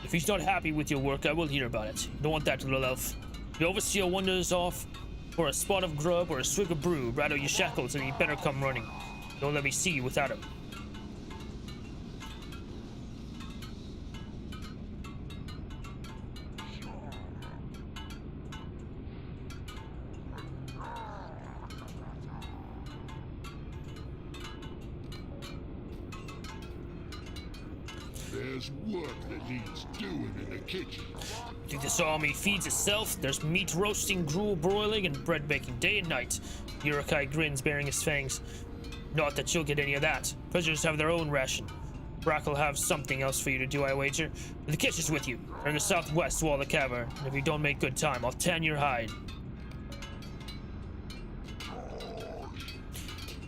If he's not happy with your work, I will hear about it. You don't want that, little elf. The overseer wanders off, For a spot of grub or a swig of brew, rattle your shackles and you better come running. Don't let me see you without him. There's work that needs doing in the kitchen. Think this army feeds itself? There's meat roasting, gruel broiling, and bread baking day and night. Urukai grins, baring his fangs. Not that you'll get any of that. Prisoners have their own ration. Brack will have something else for you to do, I wager. The kitchen's with you. They're in the southwest wall of the cavern, and if you don't make good time, I'll tan your hide.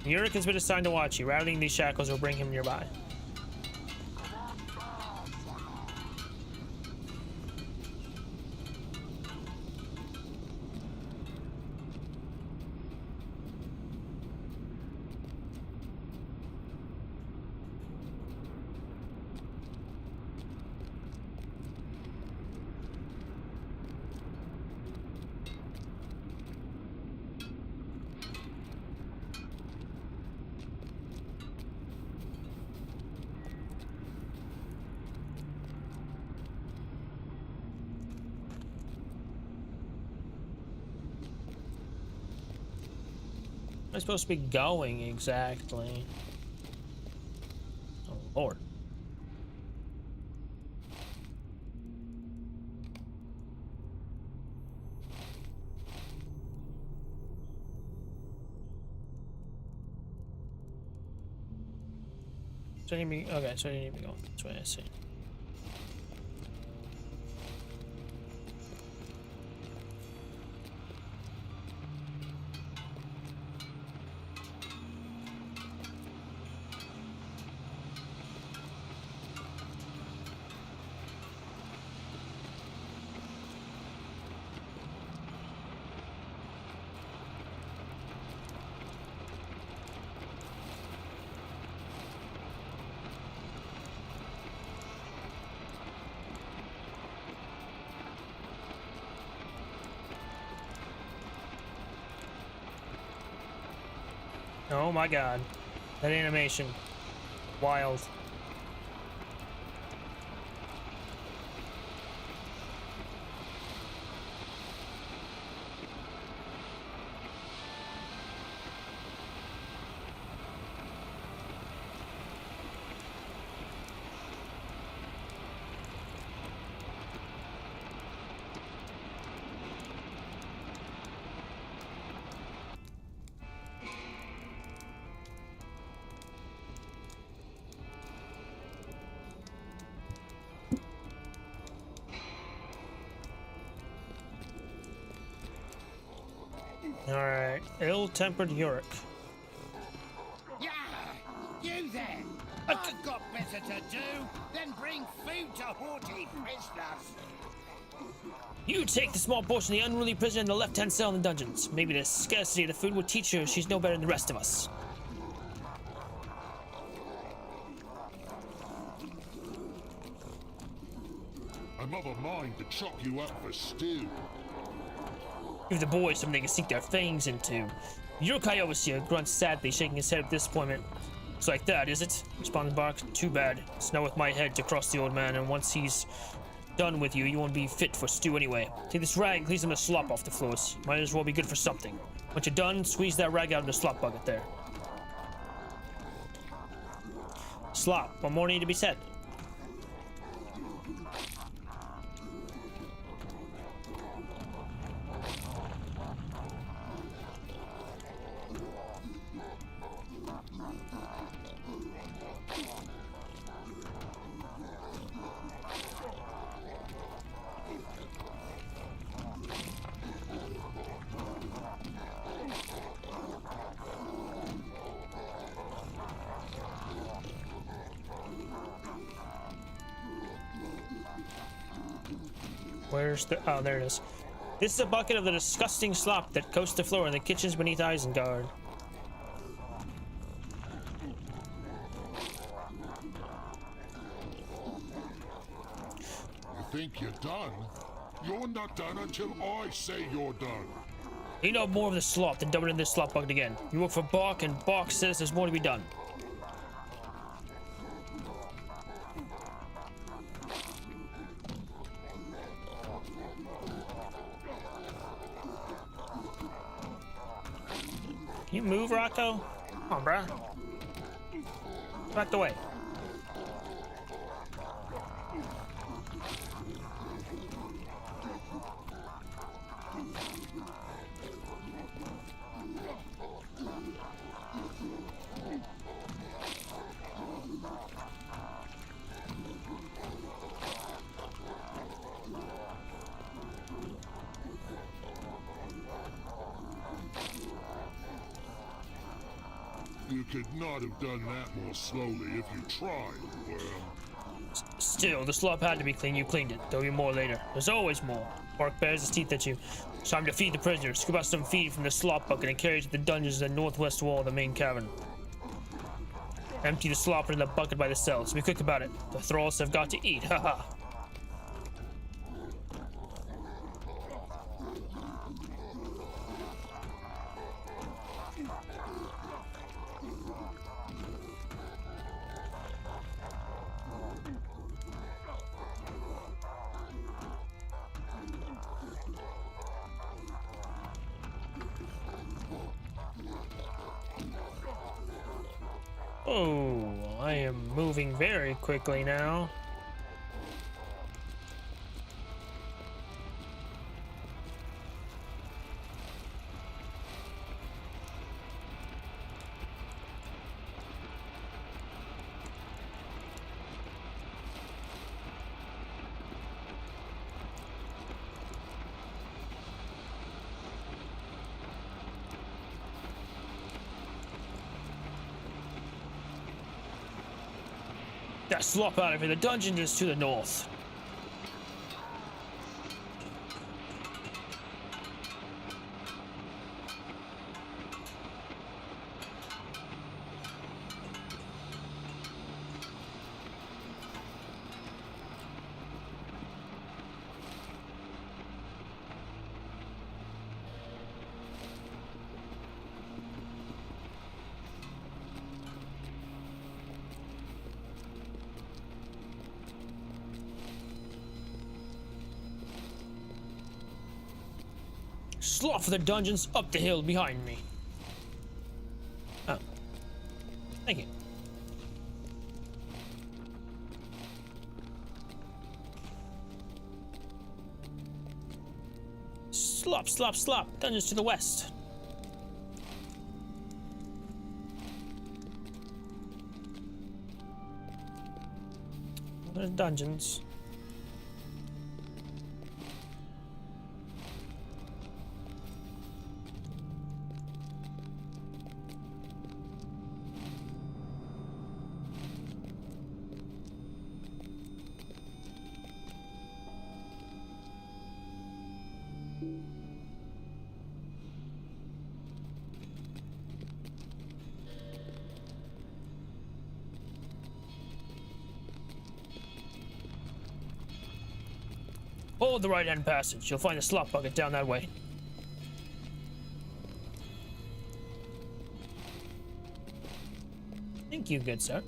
Yurik has been assigned to watch you. Rattling these shackles will bring him nearby. Am I supposed to be going exactly? Oh, Lord. So I need to be, okay, so I need to be going this way, I see. Oh my god. That animation. Wild. Alright, ill-tempered Yurik. Yeah, you there. I've got better to do than bring food to haughty prisoners. You take the small portion of the unruly prisoner in the left-hand cell in the dungeons. Maybe the scarcity of the food will teach her she's no better than the rest of us. I'm of a mind to chop you up for stew. Give the boys something to sink their fangs into. Yurukai Overseer grunts sadly, shaking his head with disappointment. It's like that, is it? Responds Bark. Too bad. It's now with my head to cross the old man, and once he's done with you, you won't be fit for stew anyway. Take this rag and clean some of the slop off the floors. Might as well be good for something. Once you're done, squeeze that rag out of the slop bucket there. Slop. What more need to be said? Where's the... Oh, there it is. This is a bucket of the disgusting slop that coats the floor in the kitchens beneath Isengard. You think you're done? You're not done until I say you're done. Clean up more of the slop than dumping in this slop bucket again. You work for Bark, and Bark says there's more to be done. Can you move, Rocco? Come on, bruh. Back the way. You could not have done that more slowly if you tried, worm. Still, the slop had to be clean. You cleaned it. There'll be more later. There's always more. Bark bares his teeth at you. It's time to feed the prisoners. Scoop out some feed from the slop bucket and carry it to the dungeons at the northwest wall of the main cavern. Empty the slop into the bucket by the cells. Be quick about it. The thralls have got to eat. Haha. Oh, I am moving very quickly now. That slop out of here. The dungeon is to the north. Slot for the dungeons up the hill behind me. Oh. Thank you. Slop, slop, slop. Dungeons to the west. There's dungeons. Hold the right-hand passage. You'll find a slop bucket down that way. Thank you, good sir.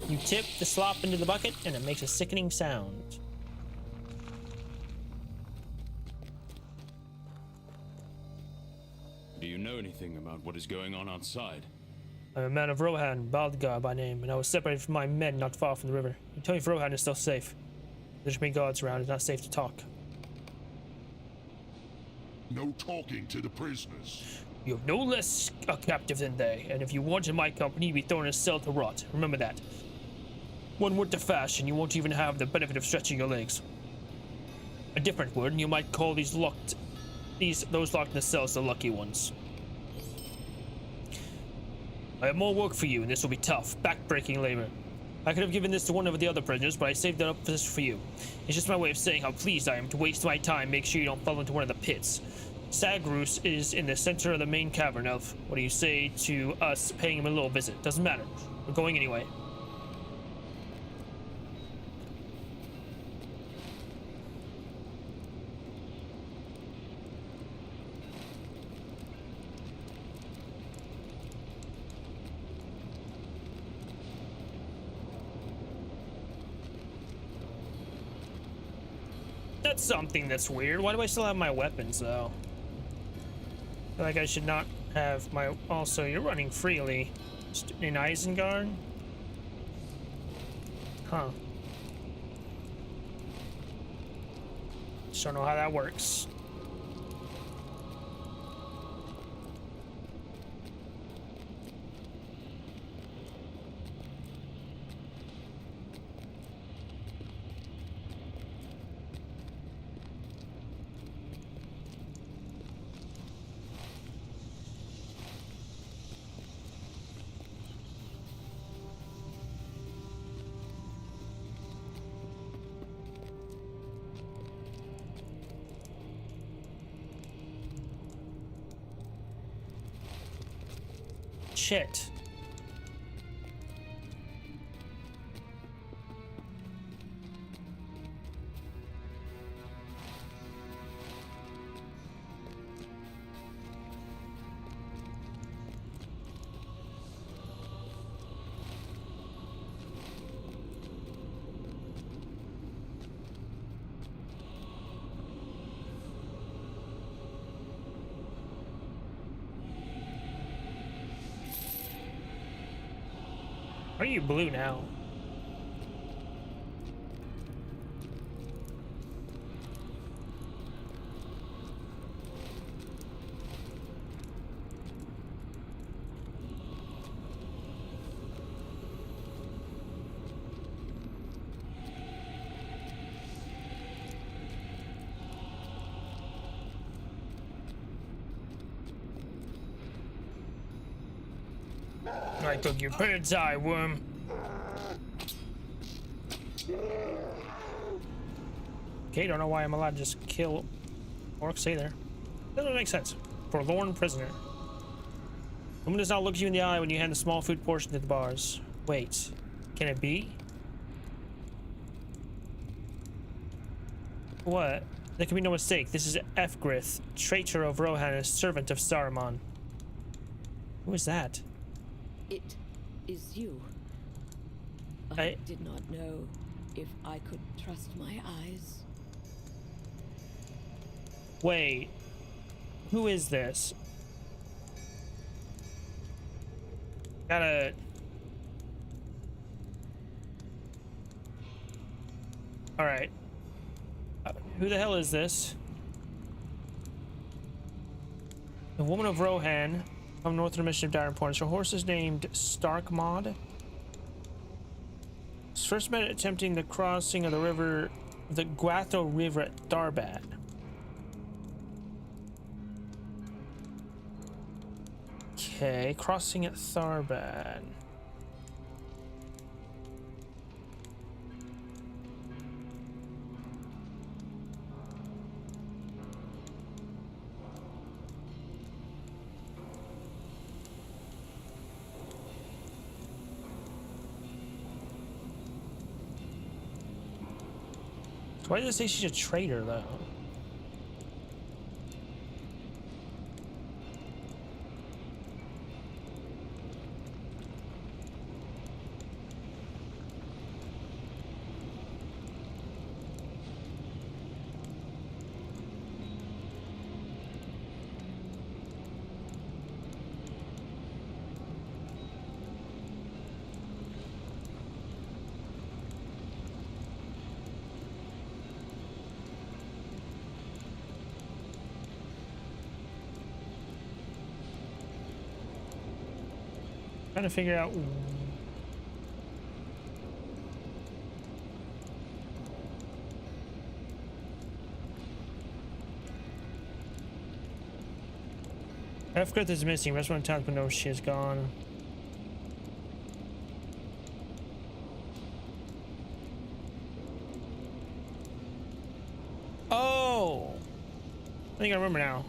You tip the slop into the bucket, and it makes a sickening sound. Do you know anything about what is going on outside? I'm a man of Rohan, Baldgar by name, and I was separated from my men not far from the river. You tell me if Rohan is still safe. There's many guards around. It's not safe to talk. No talking to the prisoners. You're no less a captive than they, and if you wanted my company, you'd be thrown in a cell to rot. Remember that. One word to fashion, you won't even have the benefit of stretching your legs. A different word, and you might call those locked in the cells the lucky ones. I have more work for you, and this will be tough, back-breaking labor. I could have given this to one of the other prisoners, but I saved it up for you. It's just my way of saying how pleased I am to waste my time, make sure you don't fall into one of the pits. Sagrus is in the center of the main cavern, Elf. What do you say to us paying him a little visit? Doesn't matter. We're going anyway. That's something that's weird. Why do I still have my weapons, though? I feel like I should not have my... Also, you're running freely. In Isengard? Huh. Just don't know how that works. Shit. Why are you blue now? I took your bird's eye, worm. Okay, don't know why I'm allowed to just kill orcs either. Doesn't make sense. Forlorn prisoner. Woman does not look you in the eye when you hand a small food portion to the bars. Wait, can it be? What? There can be no mistake. This is Efgrith, traitor of Rohan and servant of Saruman. Who is that? It is you. I did not know if I could trust my eyes. Wait. Who is this? Gotta... Alright. Who the hell is this? The woman of Rohan. From north of the mission of dire importance. Her horse is named Starkmod. Was first met attempting the crossing of the river, the Guatho River at Tharbad. Okay, crossing at Tharbad. Why does it say she's a traitor, though? Trying to figure out. Efgrith is missing. Restaurant townsman knows she is gone. Oh! I think I remember now.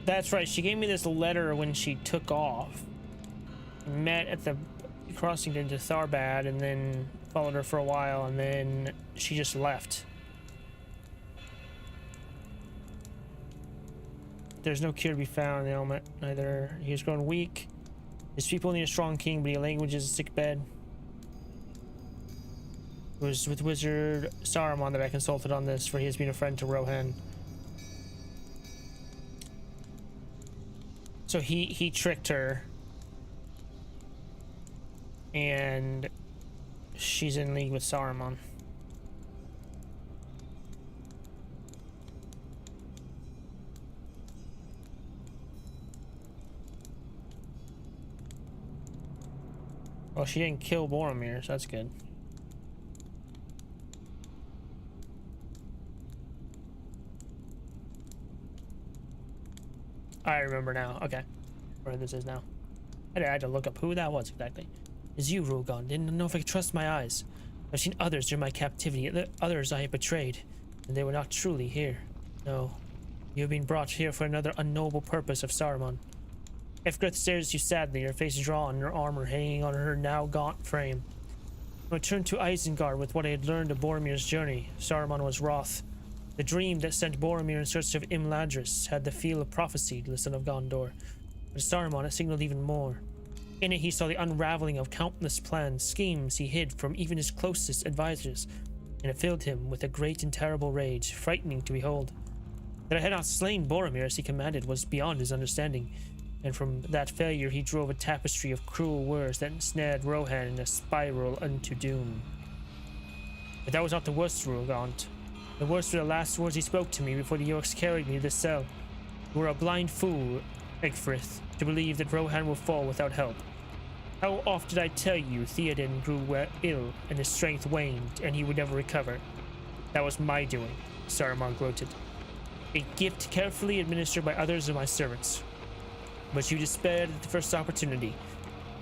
That's right, she gave me this letter when she took off. Met at the crossing into Tharbad and then followed her for a while and then she just left. there's no cure to be found in the ailment. Either he has grown weak, his people need a strong king, but he languages a sick bed. It was with Wizard Saruman that I consulted on this, for he has been a friend to Rohan. So he tricked her, and she's in league with Saruman. Well, she didn't kill Boromir, so that's good. I remember now. Okay. Where this is now. I had to look up who that was exactly. It's you, Rugalgond. Didn't know if I could trust my eyes. I've seen others during my captivity. The others I had betrayed. And they were not truly here. No. You have been brought here for another unknowable purpose of Saruman. Efgrith stares at you sadly, her face drawn, her armor hanging on her now gaunt frame. I returned to Isengard with what I had learned of Boromir's journey. Saruman was wroth. The dream that sent Boromir in search of Imladris had the feel of prophecy to the son of Gondor. But Saruman it signaled even more. In it he saw the unraveling of countless plans, schemes he hid from even his closest advisors, and it filled him with a great and terrible rage, frightening to behold. That I had not slain Boromir as he commanded was beyond his understanding, and from that failure he drove a tapestry of cruel words that ensnared Rohan in a spiral unto doom. But that was not the worst, Rugalgond. The worst were the last words he spoke to me before the Yorks carried me to this cell. You were a blind fool, Egfrith, to believe that Rohan will fall without help. How oft did I tell you Theoden grew ill and his strength waned and he would never recover? That was my doing, Saruman gloated. A gift carefully administered by others of my servants. But you despaired at the first opportunity.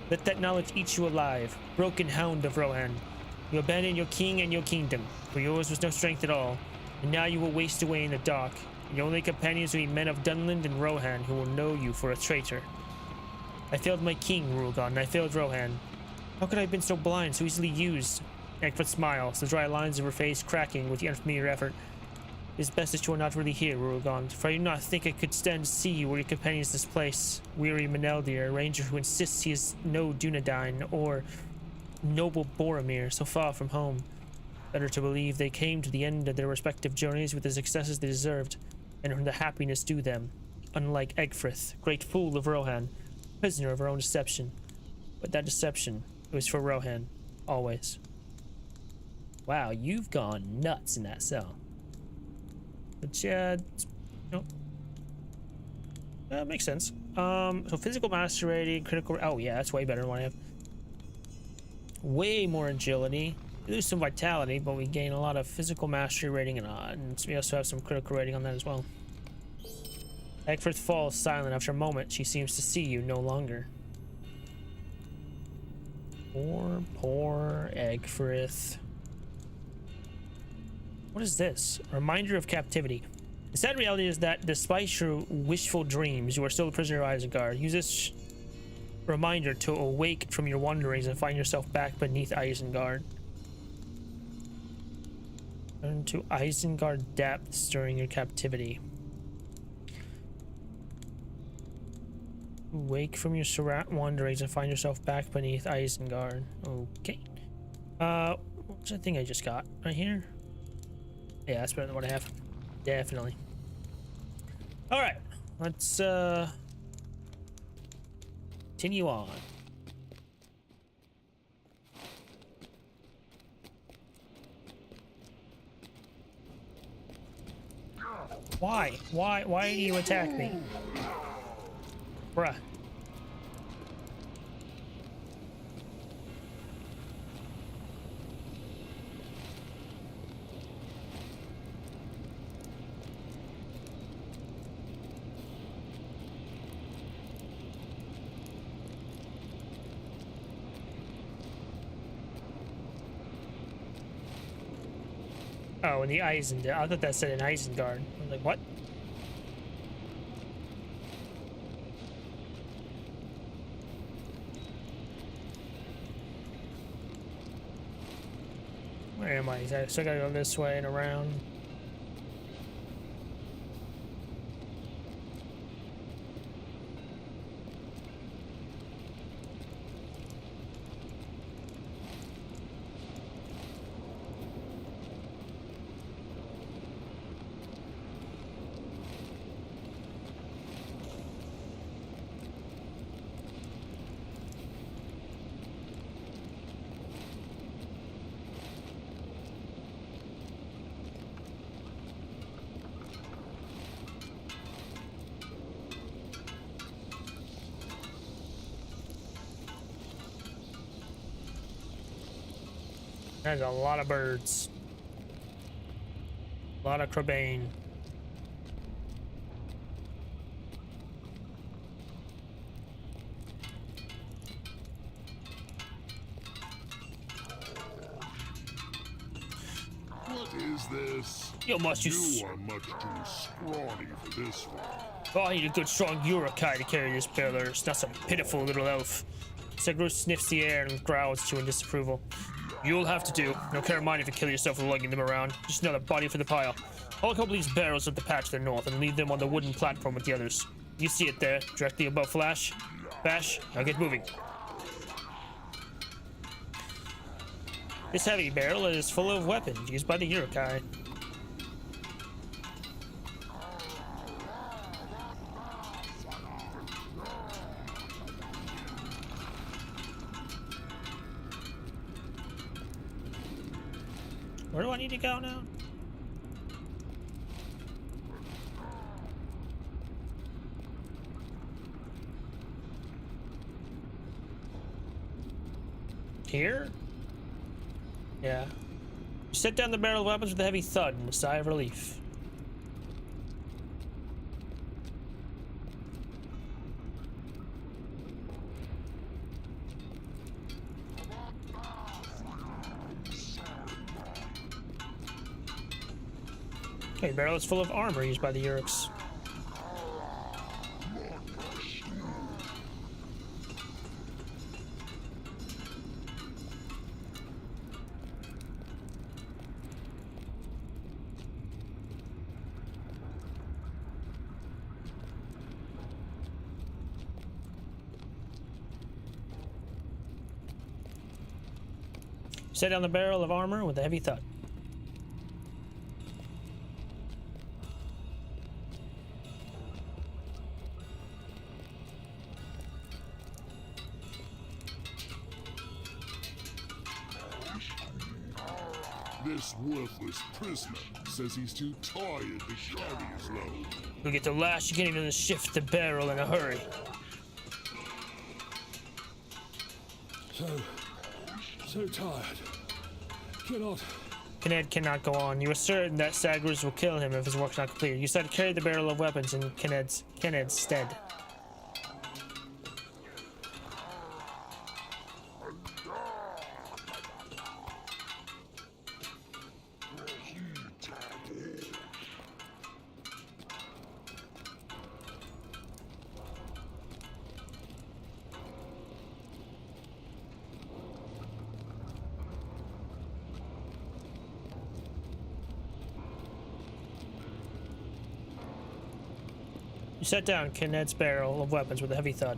Let that knowledge eat you alive, broken hound of Rohan. You abandoned your king and your kingdom, for yours was no strength at all, and now you will waste away in the dark. Your only companions will be men of Dunland and Rohan who will know you for a traitor. I failed my king, Rugalgond, and I failed Rohan. How could I have been so blind, so easily used? Egfrith smiles, the dry lines of her face cracking with the unfamiliar effort. It is best that you are not really here, Rugalgond, for I do not think I could stand to see you where your companions displace. Weary Meneldir, a ranger who insists he is no Dunedain, or noble Boromir, so far from home. Better to believe they came to the end of their respective journeys with the successes they deserved, and from the happiness due them. Unlike Egfrith, great fool of Rohan, prisoner of her own deception. But that deception, it was for Rohan, always. Wow, you've gone nuts in that cell. But yeah, nope. Makes sense. So physical mastery rating, critical. Oh yeah, that's way better than what I have. Way more agility. We lose some vitality, but we gain a lot of physical mastery rating, and we also have some critical rating on that as well. Egfrith falls silent. After a moment, she seems to see you no longer. Poor Egfrith. What is this? A reminder of captivity. The sad reality is that despite your wishful dreams, you are still a prisoner of Isengard. Use this reminder to awake from your wanderings and find yourself back beneath Isengard. Turn to Isengard depths during your captivity. Wake from your wanderings and find yourself back beneath Isengard. Okay. What's the thing I just got? Right here? Yeah, that's better than what I have. Definitely. Alright. Let's continue on. Why? Why do you attack me? Bruh. Oh, in the Isengard. I thought that said in Isengard. I was like, what? Where am I? I still gotta go this way and around. There's a lot of birds. A lot of crabane. What is this? You must You are much too scrawny for this one. Oh, I need a good strong Urukai to carry this barrel. It's not some pitiful little elf. Segru sniffs the air and growls at you in disapproval. You'll have to do. No care of mine if you kill yourself with lugging them around. Just another body for the pile. I'll couple these barrels up the patch to the north and leave them on the wooden platform with the others. You see it there, directly above Flash. Bash, now get moving. This heavy barrel is full of weapons used by the Urukai. Where do I need to go now? Here? Yeah. You set down the barrel of weapons with a heavy thud and a sigh of relief. Okay, barrel is full of armor used by the Uruks. Set down the barrel of armor with a heavy thud. This worthless prisoner says he's too tired to carry his load. You'll get the lash you can't even shift the barrel in a hurry. So tired. Kined cannot go on. You are certain that Sagrus will kill him if his work's not completed. You said carry the barrel of weapons in Kined's stead. You set down Kined's barrel of weapons with a heavy thud.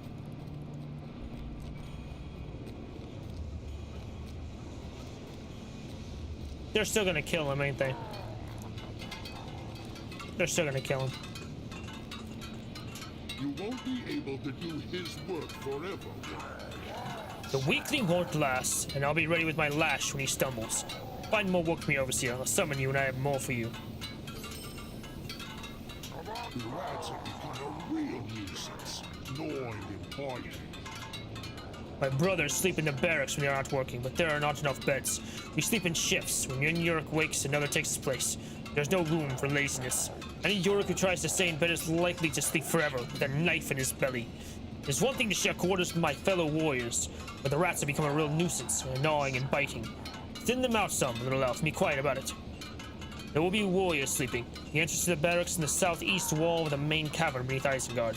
They're still gonna kill him, ain't they? They're still gonna kill him. You won't be able to do his work forever. The weakling won't last, and I'll be ready with my lash when he stumbles. Find more work for me, Overseer. I'll summon you when I have more for you. The rats have become a real nuisance, gnawing and biting. My brothers sleep in the barracks when they are not working, but there are not enough beds. We sleep in shifts. When one Uruk wakes, another takes his place. There's no room for laziness. Any Uruk who tries to stay in bed is likely to sleep forever with a knife in his belly. It's one thing to share quarters with my fellow warriors, but the rats have become a real nuisance, gnawing and biting. Thin them out some, little elf. Be quiet about it. There will be warriors sleeping. The entrance to the barracks in the southeast wall of the main cavern beneath Isengard.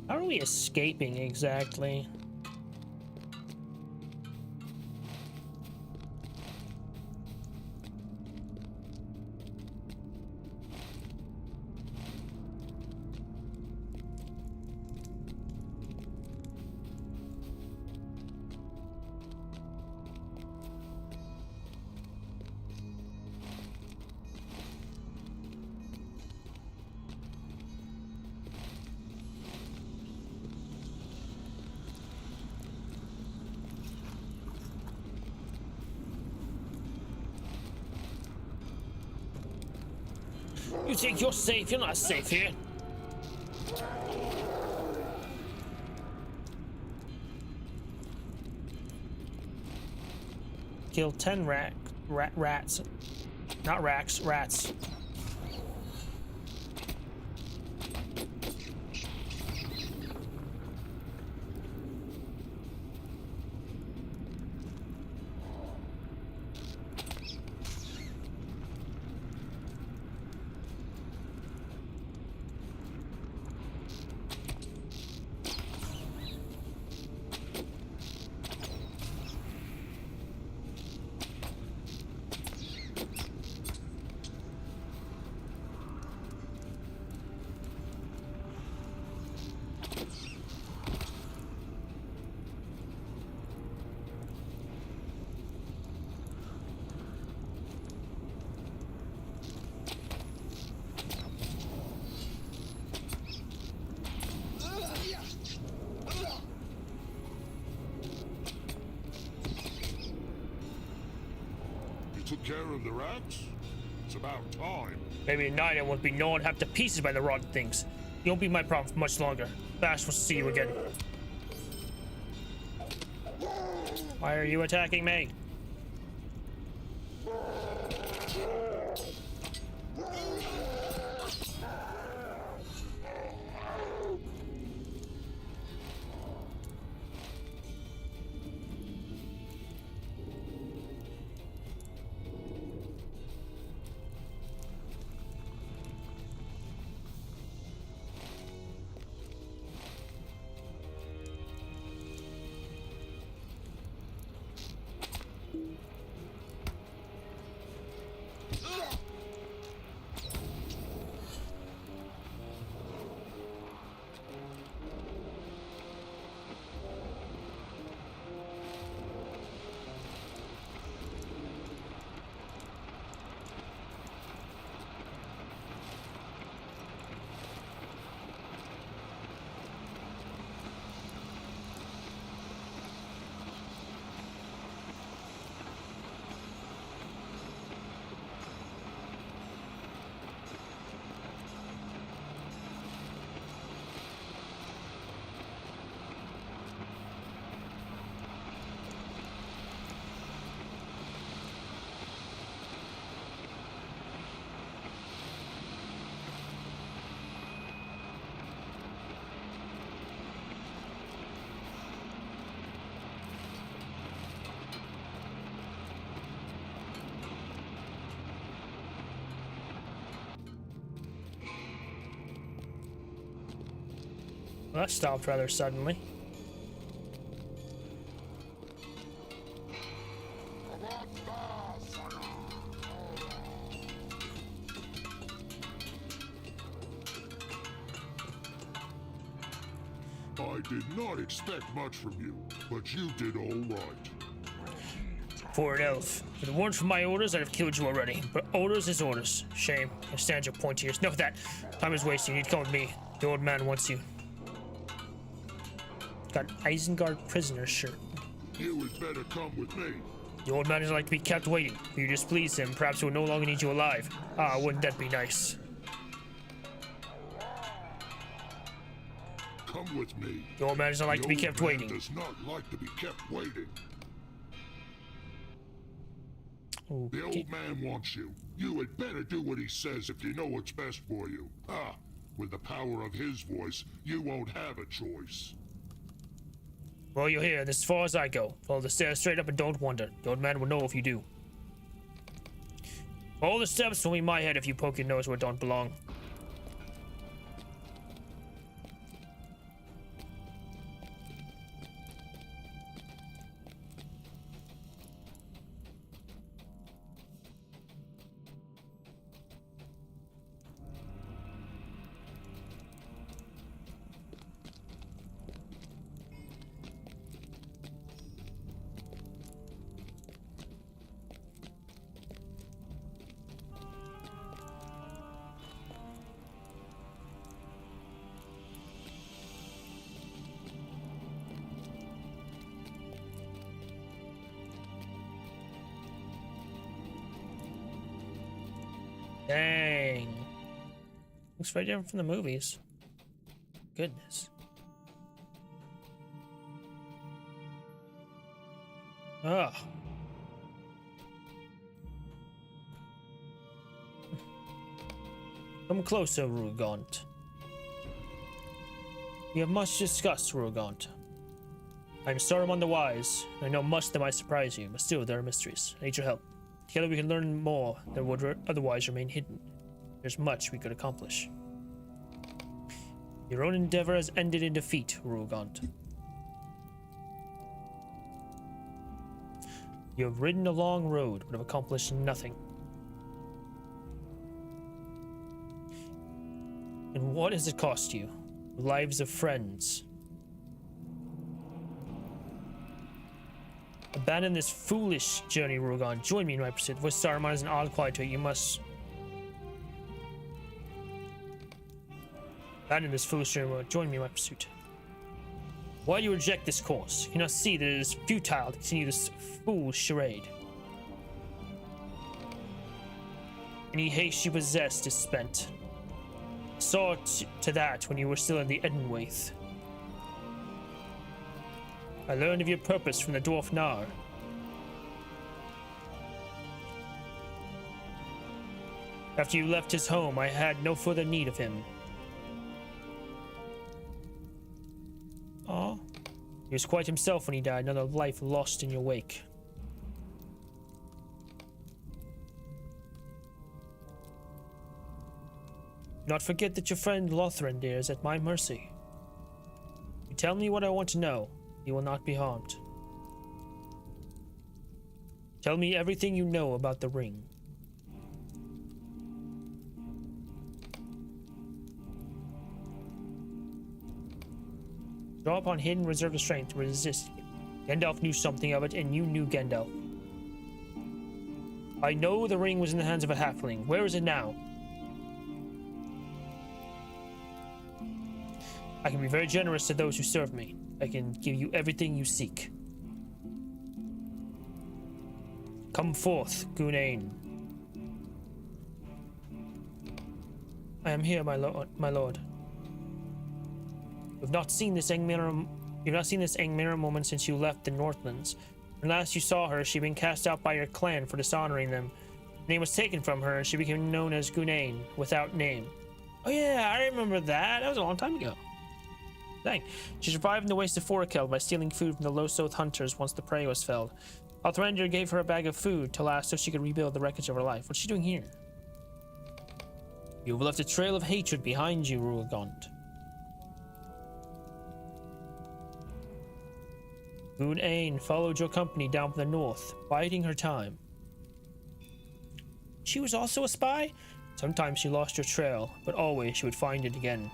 How are we escaping exactly? You think you're safe? You're not safe here. Kill 10 rats. Not rats, rats. Took care of the rats? It's about time. Maybe at night I won't be gnawed half to pieces by the rotten things. You won't be my problem for much longer. Bash will see you again. Why are you attacking me? Well, that stopped rather suddenly. I did not expect much from you, but you did all right. For an elf. If it weren't for my orders, I'd have killed you already. But orders is orders. Shame. I stand your point here. Enough of that. Time is wasting. You need to come with me. The old man wants you. Got an Isengard prisoner shirt. You had better come with me. The old man doesn't like to be kept waiting. If you displease him, perhaps he will no longer need you alive. Ah, wouldn't that be nice? Come with me. The old man doesn't like to be kept waiting. Does not like to be kept waiting. Okay. The old man wants you. You had better do what he says if you know what's best for you. Ah, with the power of his voice, you won't have a choice. Well, you're here. This is as far as I go. Follow the stairs straight up and don't wander. The old man will know if you do. All the steps will be my head if you poke your nose where it don't belong. Dang. Looks very different from the movies. Goodness. Ah. Come closer, Rugalgond. We have much to discuss, Rugalgond. I am Saruman the Wise. I know much that might surprise you, but still there are mysteries. I need your help. Together we can learn more that would otherwise remain hidden. There's much we could accomplish. Your own endeavor has ended in defeat, Rugalgond. You have ridden a long road, but have accomplished nothing. And what has it cost you? The lives of friends. Abandon this foolish journey, Rugalgond. Join me in my pursuit. Voice Saruman has an odd quiet to it. You must abandon this foolish journey, Rugalgond. Join me in my pursuit. Why do you reject this course? You cannot see that it is futile to continue this fool's charade. Any haste you possessed is spent. I saw to that when you were still in the Edenwaith. I learned of your purpose from the dwarf Nar. After you left his home, I had no further need of him. Aw. He was quite himself when he died, another life lost in your wake. Do not forget that your friend Lothrandir is at my mercy. You tell me what I want to know. You will not be harmed. Tell me everything you know about the ring. Draw upon hidden reserve of strength to resist. Gandalf knew something of it, and you knew Gandalf. I know the ring was in the hands of a halfling. Where is it now? I can be very generous to those who serve me. I can give you everything you seek. Come forth, Gunain. I am here, my lord. You've not seen this Angmira woman since you left the Northlands. When last you saw her, she'd been cast out by your clan for dishonoring them. Her name was taken from her, and she became known as Gunain, without name. Oh yeah, I remember that. That was a long time ago. Dang. She survived in the waste of Forakel by stealing food from the Losoth hunters once the prey was felled. Lothrandir gave her a bag of food to last so she could rebuild the wreckage of her life. What's she doing here? You have left a trail of hatred behind you, Rugalgond. Gunain followed your company down from the north, biding her time. She was also a spy? Sometimes she lost your trail, but always she would find it again.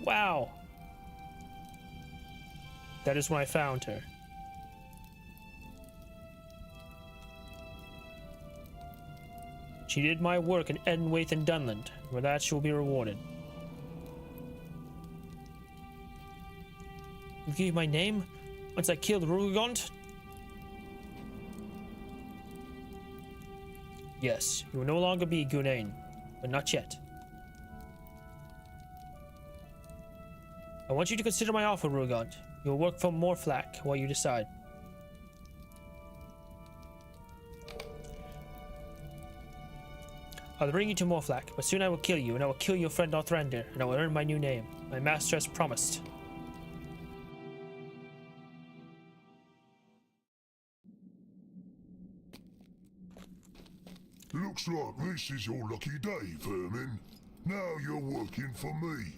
Wow. That is when I found her. She did my work in Edenwaith and Dunland. For that she will be rewarded. I'll give you my name once I killed Rugalgond? Yes, you will no longer be Gunain, but not yet. I want you to consider my offer, Rugalgond. You will work for Morflack while you decide. I'll bring you to Morflack, but soon I will kill you, and I will kill your friend Lothrandir, and I will earn my new name. My master has promised. Looks like this is your lucky day, Vermin. Now you're working for me.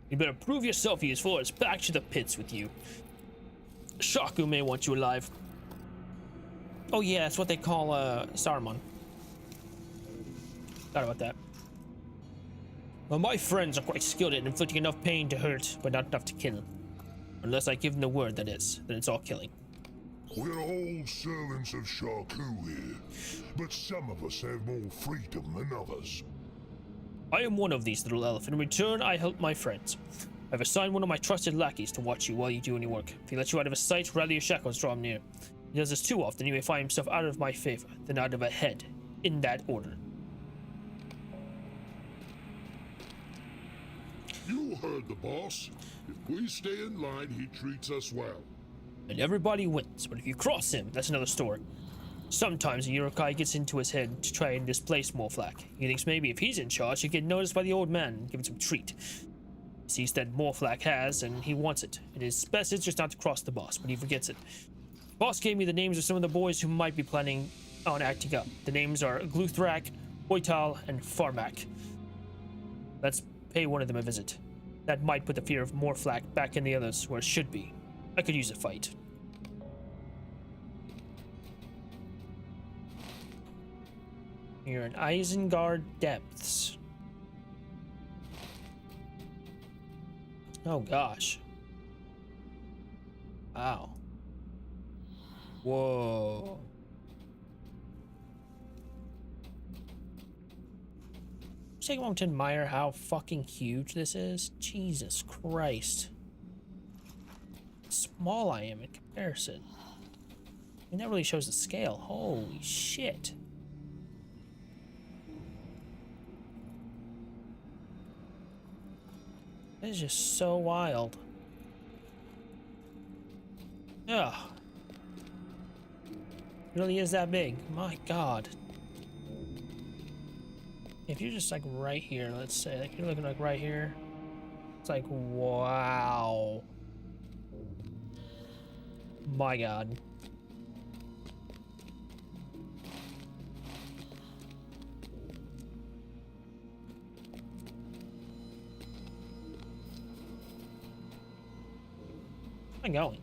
You better prove yourself, he is for us. Back to the pits with you. Shaku may want you alive. Oh yeah, that's what they call Saruman. Thought about that. Well, my friends are quite skilled at inflicting enough pain to hurt, but not enough to kill. Unless I give them the word, that is. Then it's all killing. We're all servants of Shaku here, but some of us have more freedom than others. I am one of these, little elf. In return, I help my friends. I've assigned one of my trusted lackeys to watch you while you do any work. If he lets you out of his sight, rally your shackles, draw him near. He does this too often, he may find himself out of my favor, then out of a head. In that order. heard the boss. If we stay in line, he treats us well. And everybody wins, but if you cross him, that's another story. Sometimes a Urukai gets into his head to try and displace Morflak. He thinks maybe if he's in charge, he'll get noticed by the old man and give him some treat. He sees that Morflak has, and he wants it. It is best it's just not to cross the boss, but he forgets it. Boss gave me the names of some of the boys who might be planning on acting up. The names are Gluthrak, Boital, and Farmak. Let's pay one of them a visit. That might put the fear of Morflak back in the others where it should be. I could use a fight. You're in Isengard Depths. Oh gosh. Wow. Whoa. Take a moment to admire how fucking huge this is. Jesus Christ. How small I am in comparison. I mean, that really shows the scale. Holy shit. This is just so wild. Ugh. It really is that big. My god. If you're just like right here, let's say, like you're looking like right here. It's like, wow. My god. Where am I going?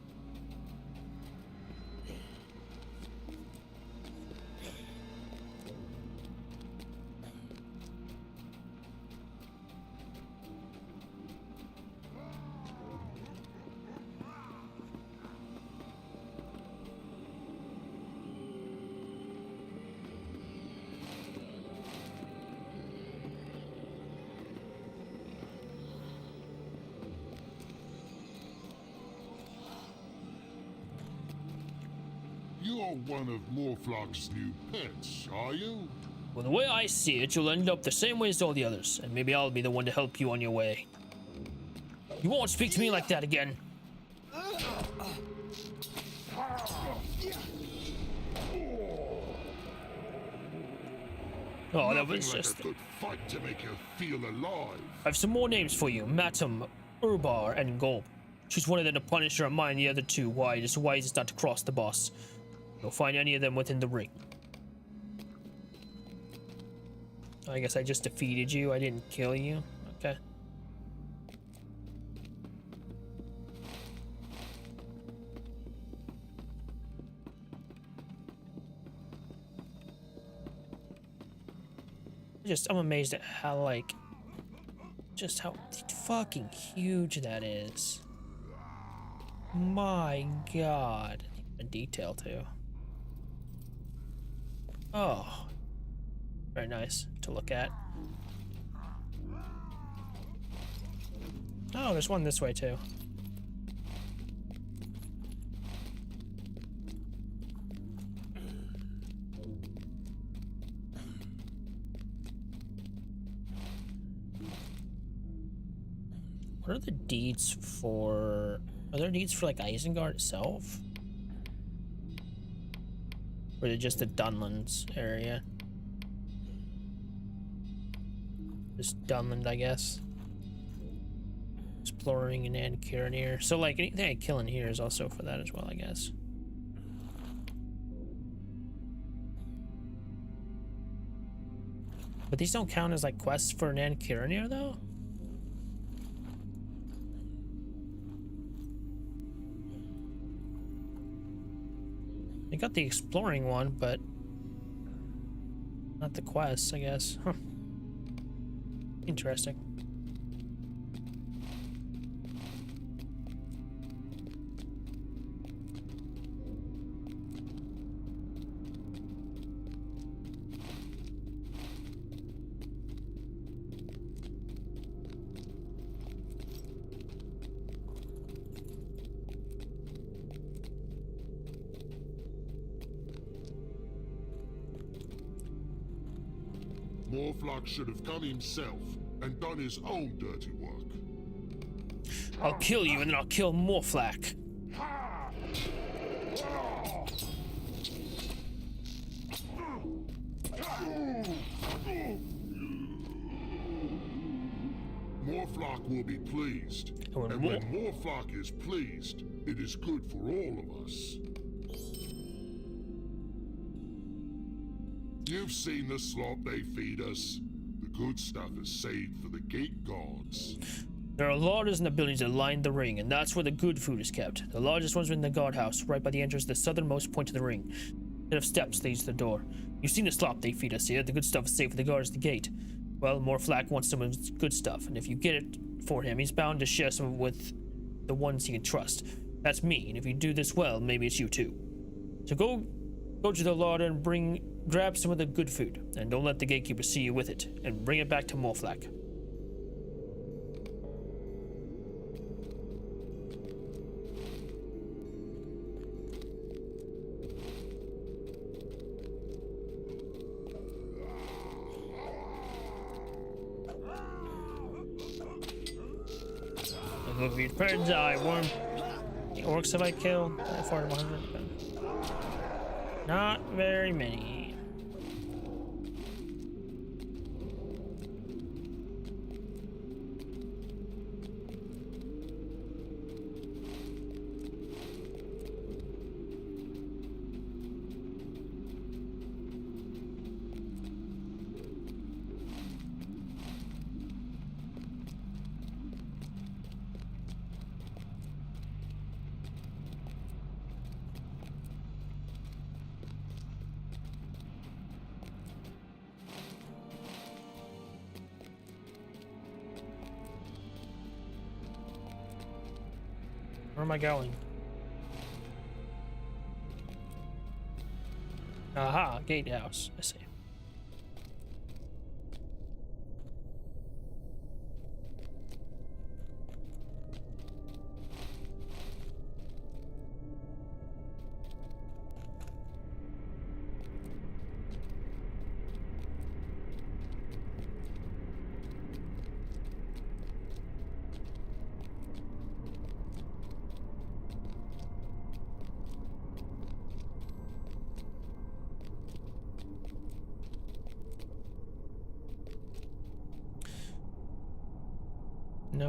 You're one of Morflak's new pets, are you? Well, the way I see it, you'll end up the same way as all the others, and maybe I'll be the one to help you on your way. You won't speak to me like that again. Oh, that was Nothing just... like a good fight to make you feel alive. I have some more names for you. Matum, Urbar, and Gulp. Choose one of them to punish or mine the other two. Why? It is wisest not to cross the boss. You'll find any of them within the ring. I guess I just defeated you. I didn't kill you. Okay. I'm amazed at how, like, just how fucking huge that is. My god. A detail too. Oh. Very nice to look at. Oh, there's one this way too. What are the deeds for... Are there deeds for, like, Isengard itself? Or is it just the Dunlands area? Just Dunland, I guess. Exploring in Ankiranir. So, like, anything I kill in here is also for that as well, I guess. But these don't count as, like, quests for Ankiranir, though? I got the exploring one, but not the quests, I guess. Huh. Interesting. Morflak should have come himself and done his own dirty work. I'll kill you and then I'll kill more flak. Morflock will be pleased. And when Morflock is pleased, it is good for all of us. You've seen the slop they feed us. The good stuff is saved for the gate guards. There are larders in the buildings that line the ring, and that's where the good food is kept. The largest ones are in the guardhouse, right by the entrance to the southernmost point of the ring. Set of steps leads to the door. You've seen the slop they feed us here. The good stuff is safe for the guards at the gate. Well, Morflack wants some of his good stuff, and if you get it for him, he's bound to share some with the ones he can trust. That's me, and if you do this well, maybe it's you too. So go to the larder and grab some of the good food, and don't let the gatekeeper see you with it, and bring it back to Morflack. Look at birds eye worm. The orcs have I killed? 400. Not very many. Where am I going? Aha, gatehouse. I see.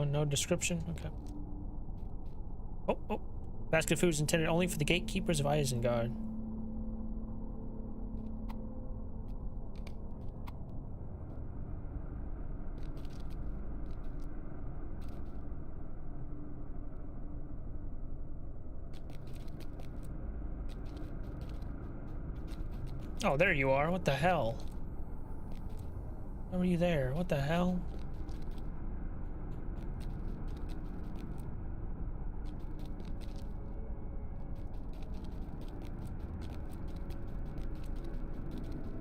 No description? Okay. Oh. Basket of food is intended only for the gatekeepers of Isengard. Oh, there you are. What the hell? How are you there? What the hell?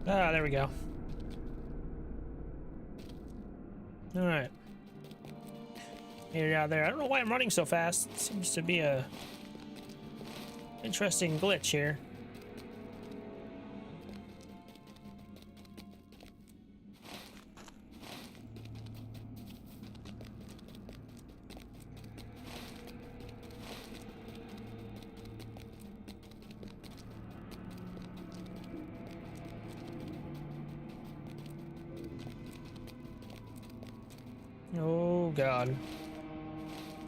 Ah, there we go. All right. Here, out there. I don't know why I'm running so fast. It seems to be a interesting glitch here. Oh god.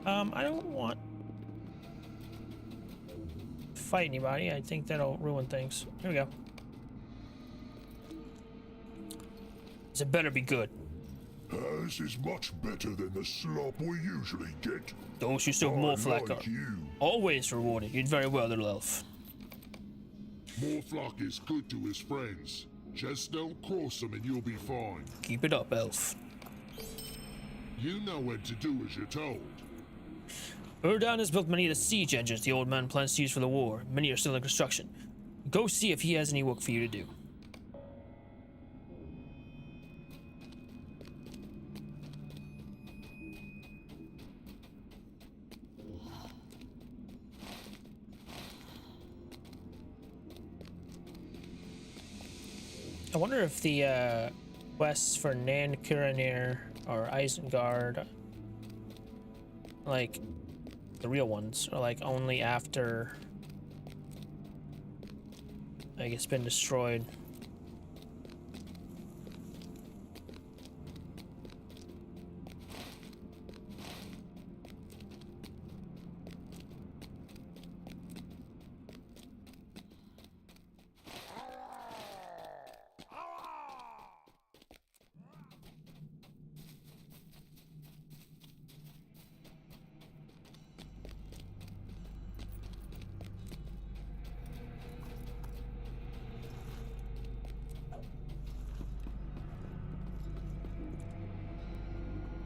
I don't want to fight anybody. I think that'll ruin things. Here we go. This had better be good. This is much better than the slop we usually get. Those who serve Morflack like are you. always rewarded. You did very well, little elf. Morflock is good to his friends. Just don't cross him and you'll be fine. Keep it up, elf. You know when to do as you're told. Erdan has built many of the siege engines the old man plans to use for the war. Many are still in construction. Go see if he has any work for you to do. I wonder if the quests for Nan Kiranir or Isengard like the real ones, are like only after like it's been destroyed.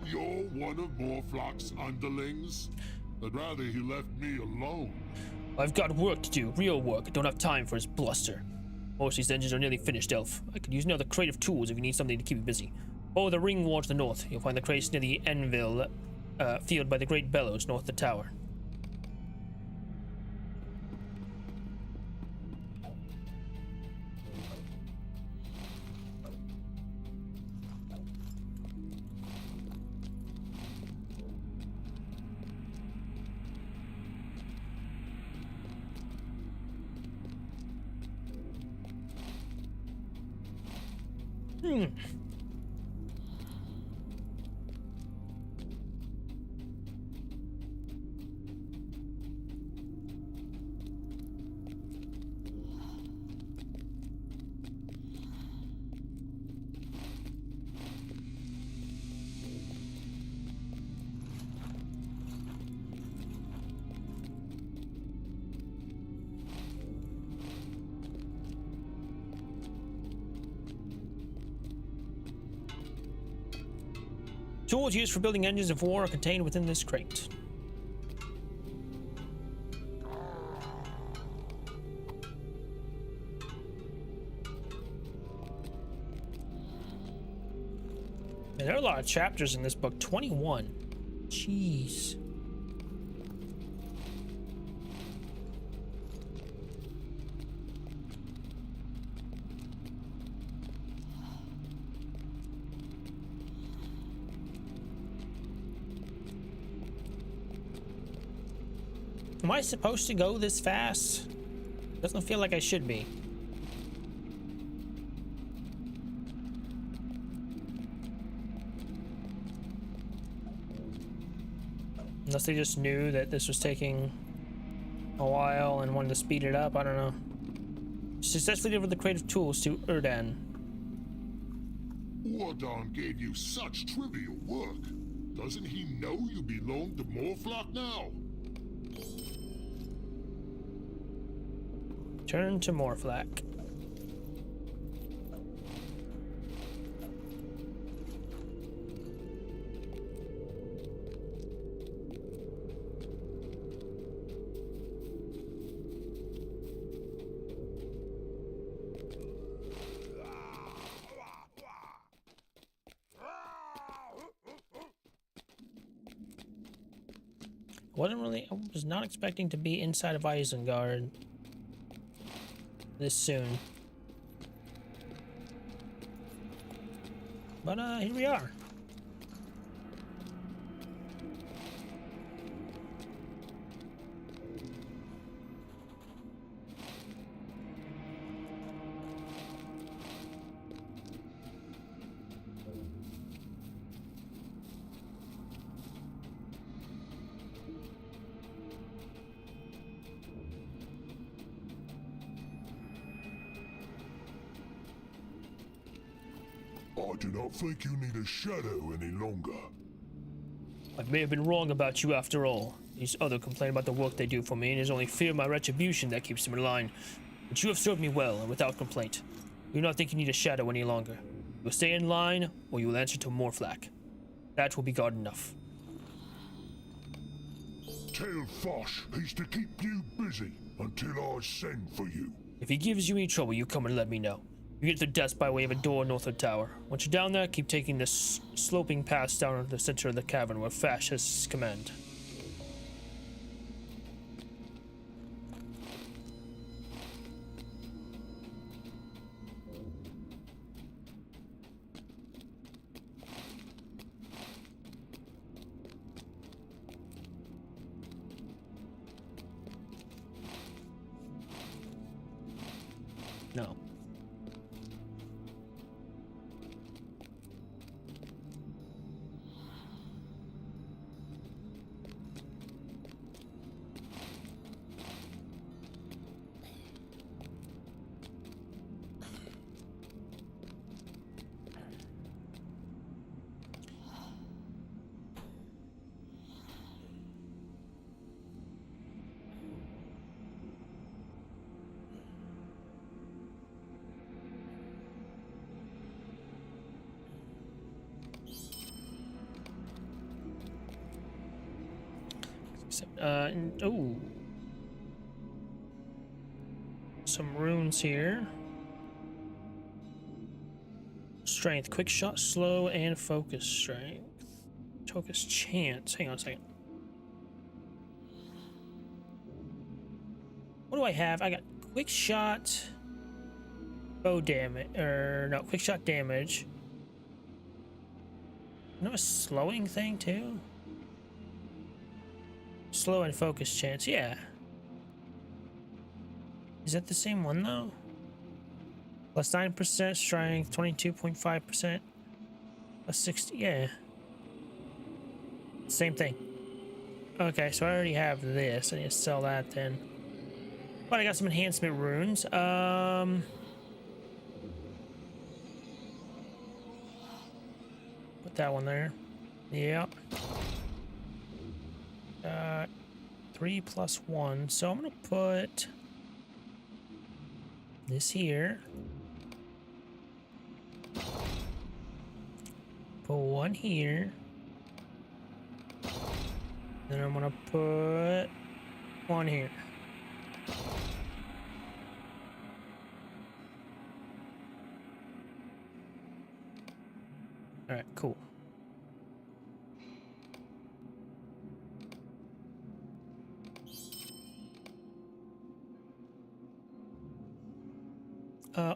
You're one of Morflock's underlings? I'd rather he left me alone. I've got work to do, real work. I don't have time for his bluster. Most of these engines are nearly finished, Elf. I could use another crate of tools if you need something to keep you busy. Follow the ring wall to the north. You'll find the crates near the Enville field by the Great Bellows, north of the tower. Tools used for building engines of war are contained within this crate. And there are a lot of chapters in this book. 21. Jeez. Am I supposed to go this fast? Doesn't feel like I should be. Unless they just knew that this was taking a while and wanted to speed it up, I don't know. Successfully delivered the crate of tools to Erdan. Wardon gave you such trivial work. Doesn't he know you belong to Morflock now? Turn to Morflack. I was not expecting to be inside of Isengard this soon. But here we are. I do not think you need a shadow any longer. I may have been wrong about you after all. These others complain about the work they do for me, and it is only fear of my retribution that keeps them in line. But you have served me well, and without complaint. You do not think you need a shadow any longer. You will stay in line, or you will answer to Morflack. That will be God enough. Tell Fosh he's to keep you busy until I send for you. If he gives you any trouble, you come and let me know. You get to the desk by way of a door north of the tower. Once you're down there, keep taking this sloping path down to the center of the cavern where Fash has his command. Oh. Some runes here. Strength, quick shot, slow, and focus strength. Focus chance. Hang on a second. What do I have? I got quick shot, bow damage, or no, quick shot damage. You know a slowing thing too? Slow and focus chance, yeah. Is that the same one though? Plus 9% strength, 22.5%. Plus 60, yeah. Same thing. Okay, so I already have this. I need to sell that then. But I got some enhancement runes. Put that one there. Yeah. 3 plus 1. So I'm gonna put this here. Put one here. Then I'm gonna put one here. All right, cool.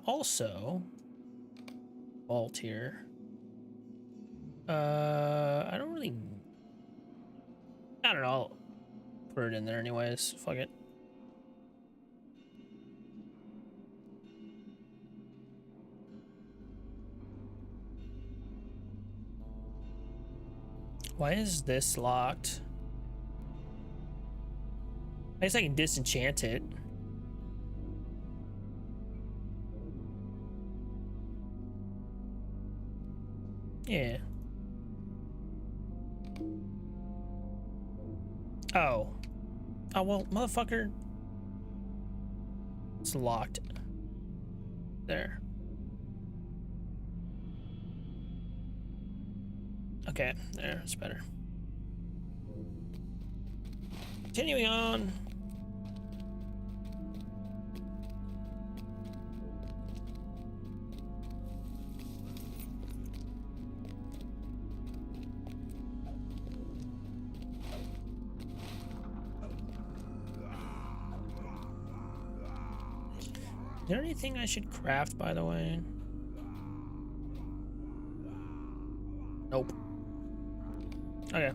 Also, vault here. I don't really. I don't know. I'll put it in there anyways. Fuck it. Why is this locked? I guess I can disenchant it. Yeah. Oh. Oh, well, motherfucker. It's locked. There. Okay, there, it's better. Continuing on. Is there anything I should craft, by the way? Nope. Okay.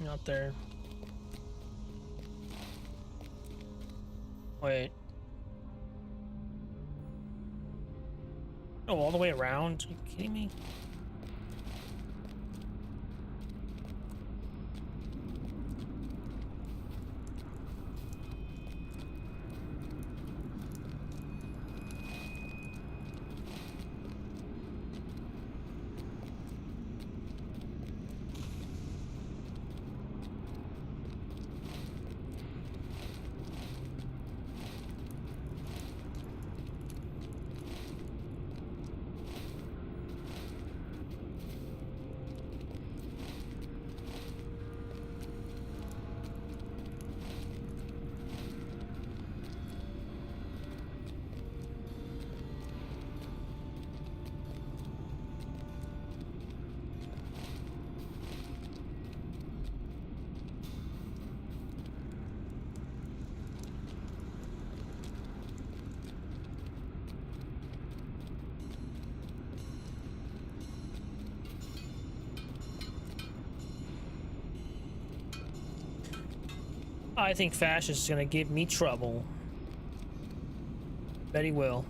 Not there. Wait. Oh, all the way around? Are you kidding me? I think Fascist is gonna give me trouble. Bet he will.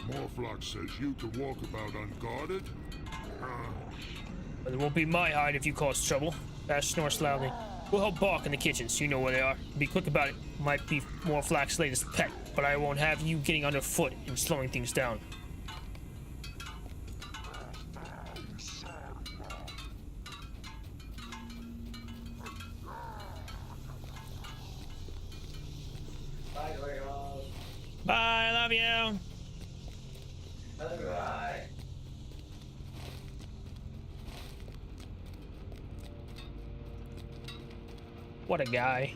Morphlock says you can walk about unguarded? But it won't be my hide if you cause trouble. Bash snorts loudly. We'll help Bark in the kitchens. You know where they are. Be quick about it. Might be Morphlock's latest pet, but I won't have you getting underfoot and slowing things down. Bye, I love you. Bye. What a guy.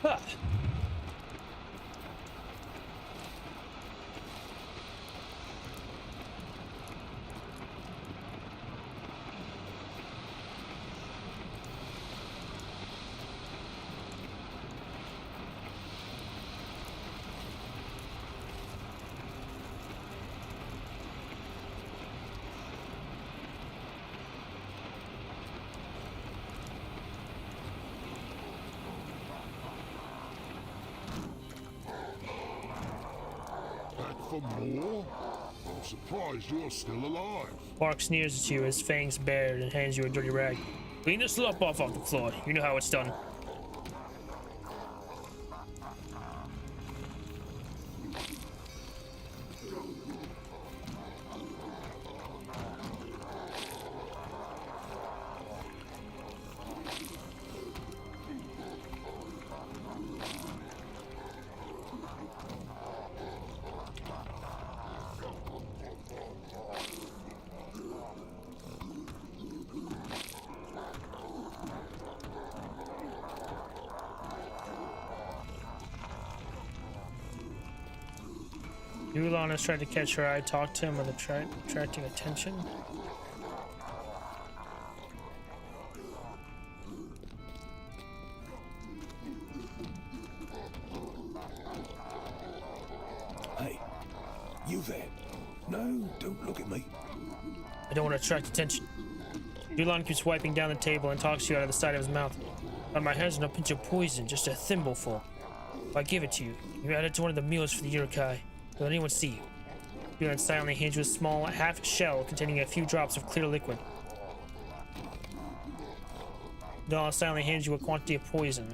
Huh. For more? I'm surprised you're still alive. Bark sneers at you, his fangs bared, and hands you a dirty rag. Clean the slop off the floor. You know how it's done. Yulon has tried to catch her eye, talk to him with attracting attention. Hey, you there? No, don't look at me. I don't want to attract attention. Yulon keeps wiping down the table and talks to you out of the side of his mouth. On my hands, no pinch of poison, just a thimbleful. If I give it to you, you add it to one of the meals for the Urukai. Don't let anyone see you. Yulon silently hands you a small half shell containing a few drops of clear liquid. Yulon silently hands you a quantity of poison.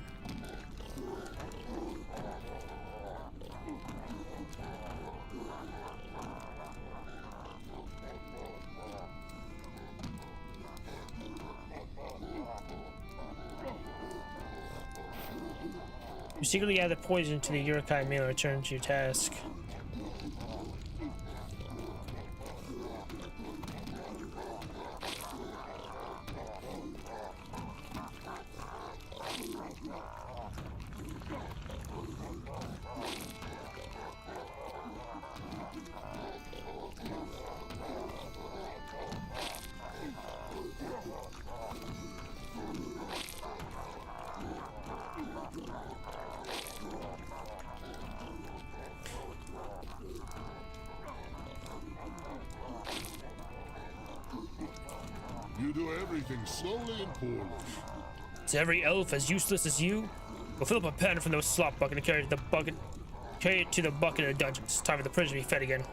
You secretly add the poison to the Urukai meal and return to your task. You do everything slowly and poorly. Is every elf as useless as you? We'll fill up a pan from those slop bucket and carry it to the bucket in the dungeons. Time for the prisoner to be fed again.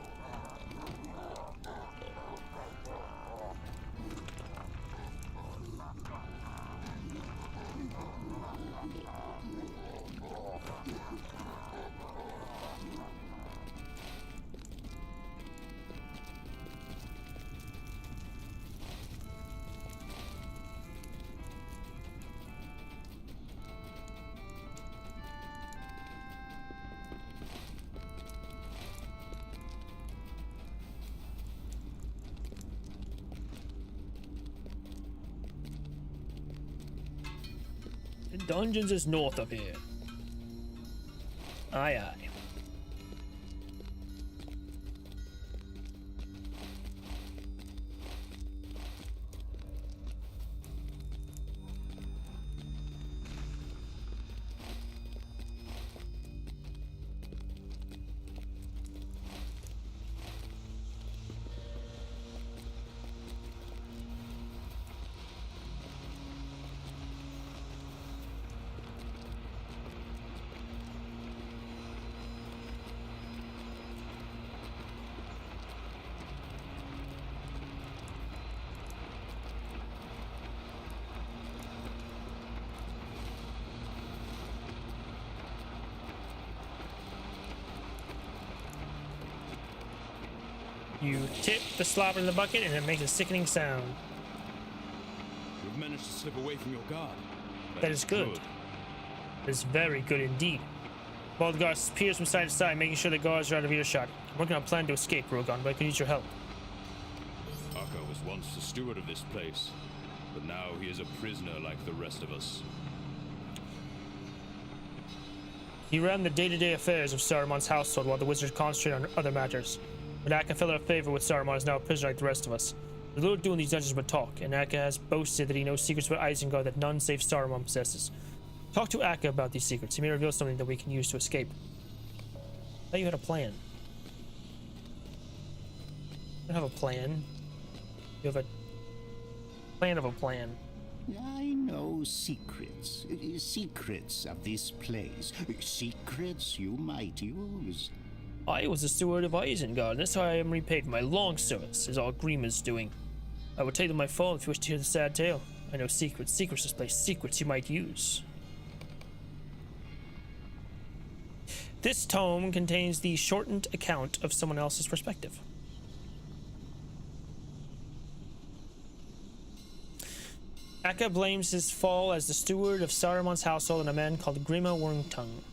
Dungeons is north of here. Aye, aye. You tip the slobber in the bucket and it makes a sickening sound. You've managed to slip away from your guard. That is good. That is very good indeed. While the guards peers from side to side, making sure the guards are out of earshot. I'm working on a plan to escape, Rugalgond, but I could use your help. Akka was once the steward of this place, but now he is a prisoner like the rest of us. He ran the day-to-day affairs of Saruman's household while the wizards concentrated on other matters. But Akka fell out of favor with Saruman is now a prisoner like the rest of us. There's little doing these dungeons but talk, and Akka has boasted that he knows secrets about Isengard that none save Saruman possesses. Talk to Akka about these secrets. He may reveal something that we can use to escape. I thought you had a plan. You don't have a plan. You have a plan of a plan. I know secrets. Secrets of this place. Secrets you might use. I was the steward of Isengard, and that's how I am repaid for my long service, is all Grima's doing. I will tell them my fall if you wish to hear the sad tale. I know secrets this place, secrets you might use. This tome contains the shortened account of someone else's perspective. Akka blames his fall as the steward of Saruman's household on a man called Grima Wormtongue.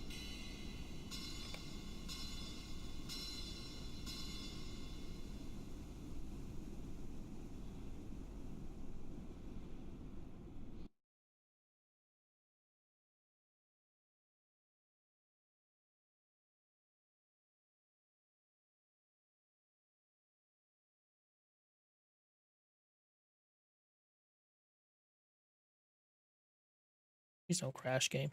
He's no crash game.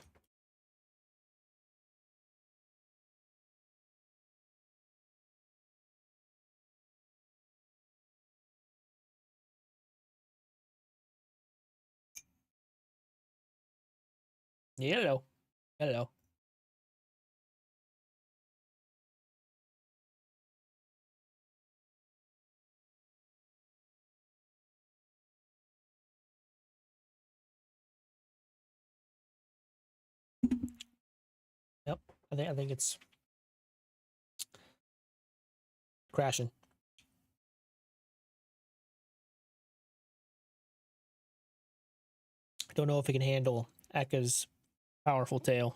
Hello. Hello. Yep, I think it's crashing. I don't know if it can handle Akka's powerful tail.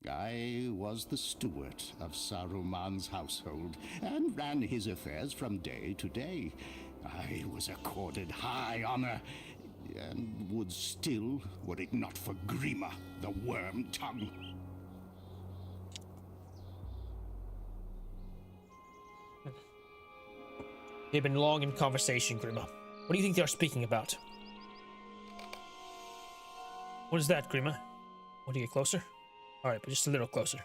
I was the steward of Saruman's household and ran his affairs from day to day. I was accorded high honor and would still were it not for Grima, the Wormtongue. They've been long in conversation, Grima. What do you think they are speaking about? What is that, Grima? Want to get closer? Alright, but just a little closer.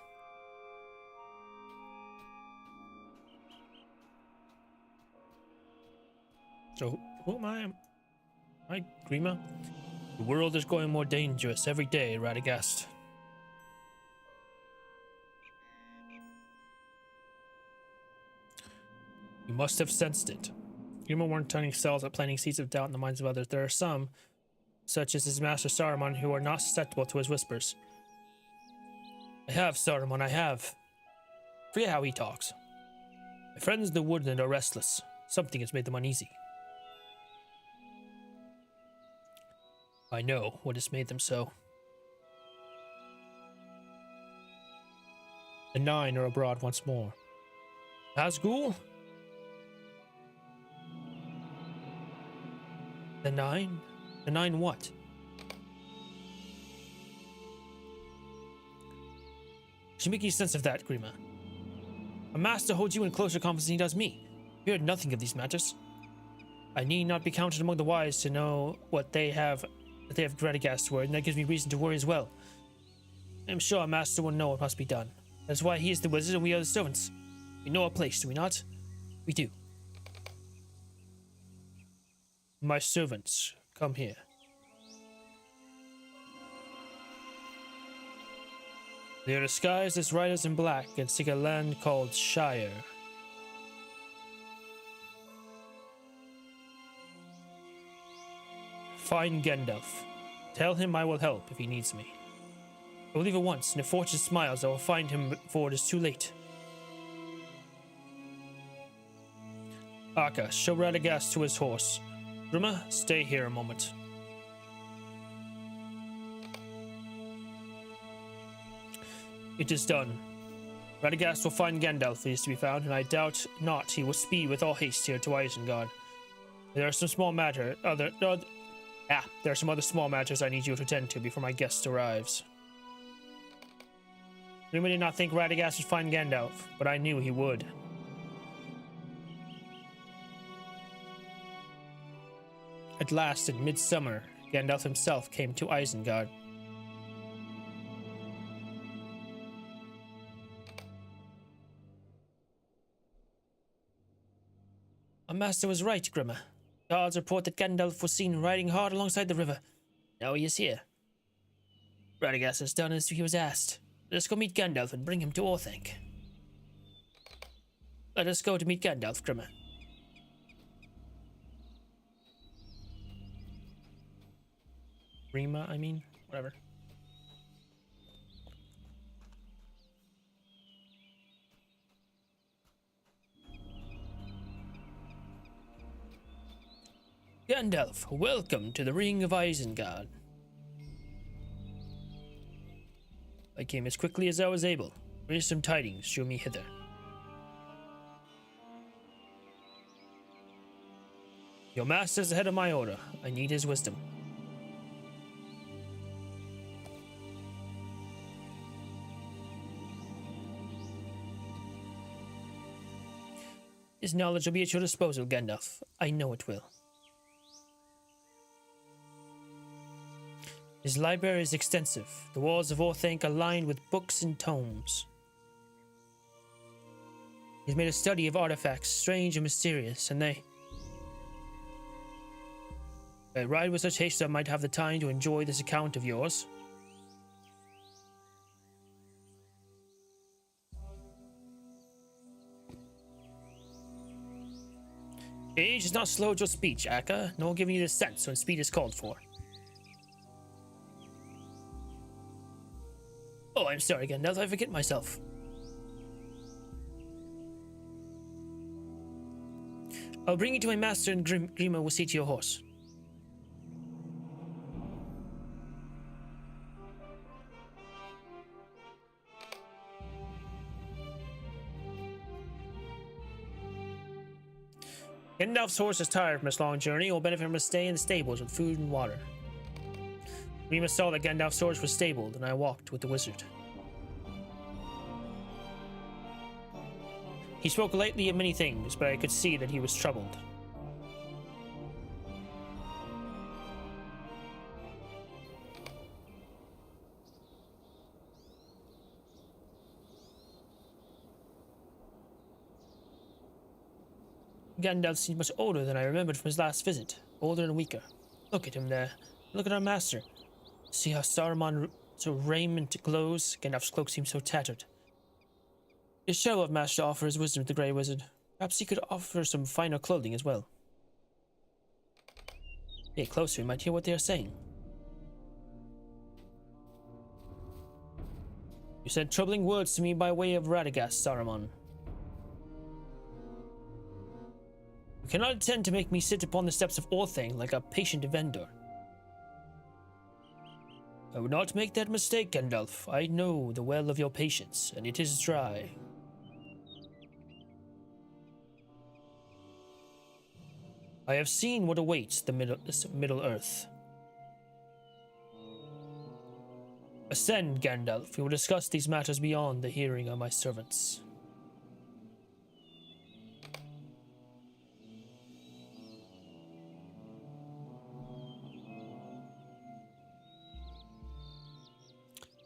So, who am I? Am I Grima? The world is going more dangerous every day, Radagast. You must have sensed it. Grima Wormtongue excels at planting seeds of doubt in the minds of others. There are some, such as his master Saruman, who are not susceptible to his whispers. I have, Saruman, I have. Forget how he talks. My friends in the woodland are restless. Something has made them uneasy. I know what has made them so. The 9 are abroad once more. Nazgul? The 9? The 9 what? Should make any sense of that, Grima. A master holds you in closer confidence than he does me. We heard nothing of these matters. I need not be counted among the wise to know that they have Radagast's word, and that gives me reason to worry as well. I am sure our master will know what must be done. That's why he is the wizard and we are the servants. We know our place, do we not? We do. My servants, come here. They are disguised as riders in black and seek a land called Shire. Find Gandalf. Tell him I will help if he needs me. I will leave at once, and if fortune smiles, I will find him before it is too late. Akka, show Radagast to his horse. Grima, stay here a moment. It is done. Radagast will find Gandalf if he is to be found, and I doubt not he will speed with all haste here to Isengard. There are some other small matters I need you to attend to before my guest arrives. Grima did not think Radagast would find Gandalf, but I knew he would. At last, in midsummer, Gandalf himself came to Isengard. Our master was right, Grima. Guards report that Gandalf was seen riding hard alongside the river. Now he is here. Radagast has done as he was asked. Let us go meet Gandalf and bring him to Orthanc. Let us go to meet Gandalf, Grima. Grima, I mean? Whatever. Gandalf, welcome to the Ring of Isengard. I came as quickly as I was able. Bring some tidings, show me hither. Your master is ahead of my order. I need his wisdom. His knowledge will be at your disposal, Gandalf. I know it will. His library is extensive. The walls of Orthanc are lined with books and tomes. He's made a study of artifacts, strange and mysterious, and I ride with such haste that I might have the time to enjoy this account of yours. Age has not slowed your speech, Akka, nor given you the sense when speed is called for. Oh, I'm sorry, Gandalf, I forget myself. I'll bring you to my master, and Grima will see to your horse. Gandalf's horse is tired from his long journey. It will benefit from a stay in the stables with food and water. Grima saw that Gandalf's horse was stabled, and I walked with the wizard. He spoke lightly of many things, but I could see that he was troubled. Gandalf seemed much older than I remembered from his last visit. Older and weaker. Look at him there. Look at our master. See how Saruman's raiment glows? Gandalf's cloak seems so tattered. Is Shell of Master to offer his wisdom to the Grey Wizard? Perhaps he could offer some finer clothing as well. Get closer, we might hear what they are saying. You said troubling words to me by way of Radagast, Saruman. You cannot intend to make me sit upon the steps of Orthanc like a patient vendor. I would not make that mistake, Gandalf. I know the well of your patience, and it is dry. I have seen what awaits the Middle Earth. Ascend, Gandalf. We will discuss these matters beyond the hearing of my servants.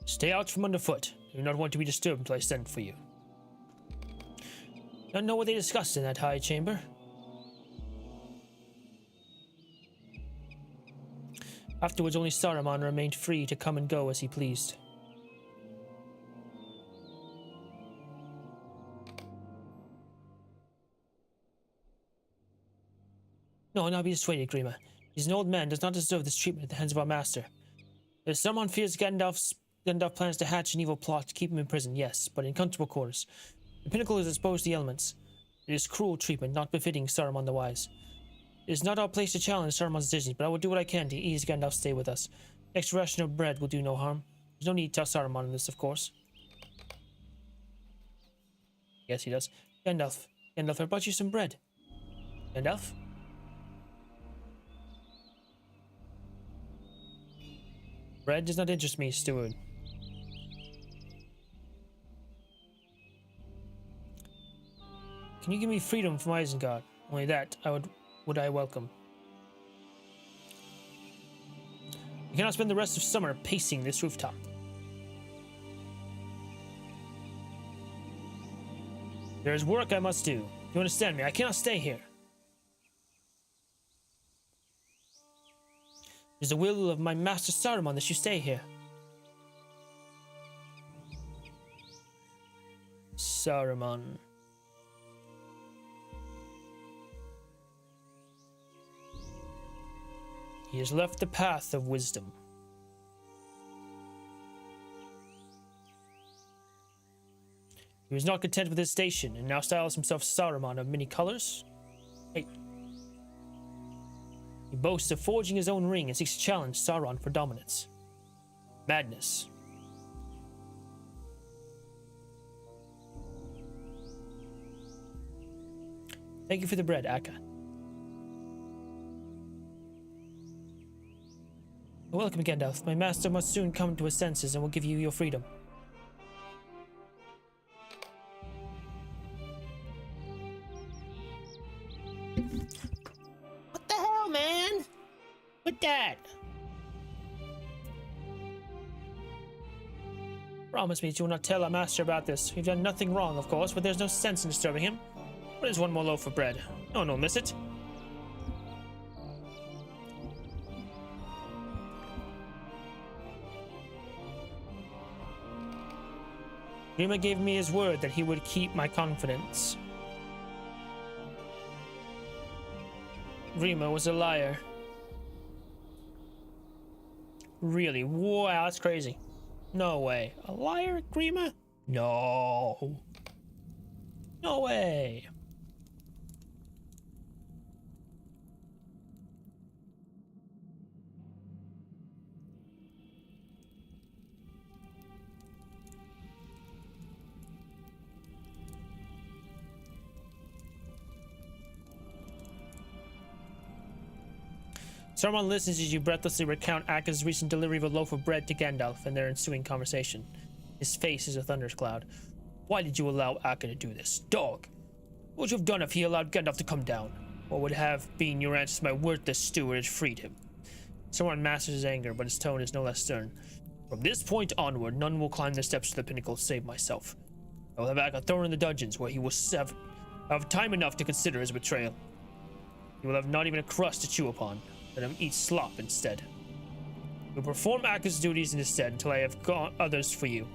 Stay out from underfoot. You do not want to be disturbed until I send for you. Don't know what they discussed in that high chamber. Afterwards, only Saruman remained free to come and go as he pleased. No, not be dissuaded, Grima. He's an old man, does not deserve this treatment at the hands of our master. If Saruman fears Gandalf plans to hatch an evil plot to keep him in prison, yes, but in comfortable quarters. The pinnacle is exposed to the elements. It is cruel treatment, not befitting Saruman the Wise. It is not our place to challenge Saruman's decisions, but I will do what I can to ease Gandalf's stay with us. Extra ration of bread will do no harm. There's no need to tell Saruman in this, of course. Yes, he does. Gandalf, I brought you some bread. Gandalf? Bread does not interest me, steward. Can you give me freedom from Isengard? Only that would I welcome. You cannot spend the rest of summer pacing this rooftop. There is work I must do. You understand me? I cannot stay here. It is the will of my master Saruman that you stay here. Saruman. He has left the path of wisdom. He was not content with his station, and now styles himself Saruman of many colors. Hey. He boasts of forging his own ring and seeks to challenge Sauron for dominance. Madness. Thank you for the bread, Akka. Welcome, Gandalf. My master must soon come to his senses and will give you your freedom. What the hell, man? Quit that! Promise me you will not tell our master about this. We've done nothing wrong, of course, but there's no sense in disturbing him. What is one more loaf of bread? No one will miss it. Grima gave me his word that he would keep my confidence. Grima was a liar. Really? Wow, that's crazy. No way. A liar, Grima? No. No way. Saruman listens as you breathlessly recount Akka's recent delivery of a loaf of bread to Gandalf and their ensuing conversation. His face is a thundercloud. Why did you allow Akka to do this? Dog! What would you have done if he allowed Gandalf to come down? What would have been your answer to my worthless steward had freed him? Saruman masters his anger, but his tone is no less stern. From this point onward, none will climb the steps to the pinnacle save myself. I will have Akka thrown in the dungeons where he will have time enough to consider his betrayal. He will have not even a crust to chew upon. Let him eat slop instead. You'll perform Akka's duties instead until I have got others for you.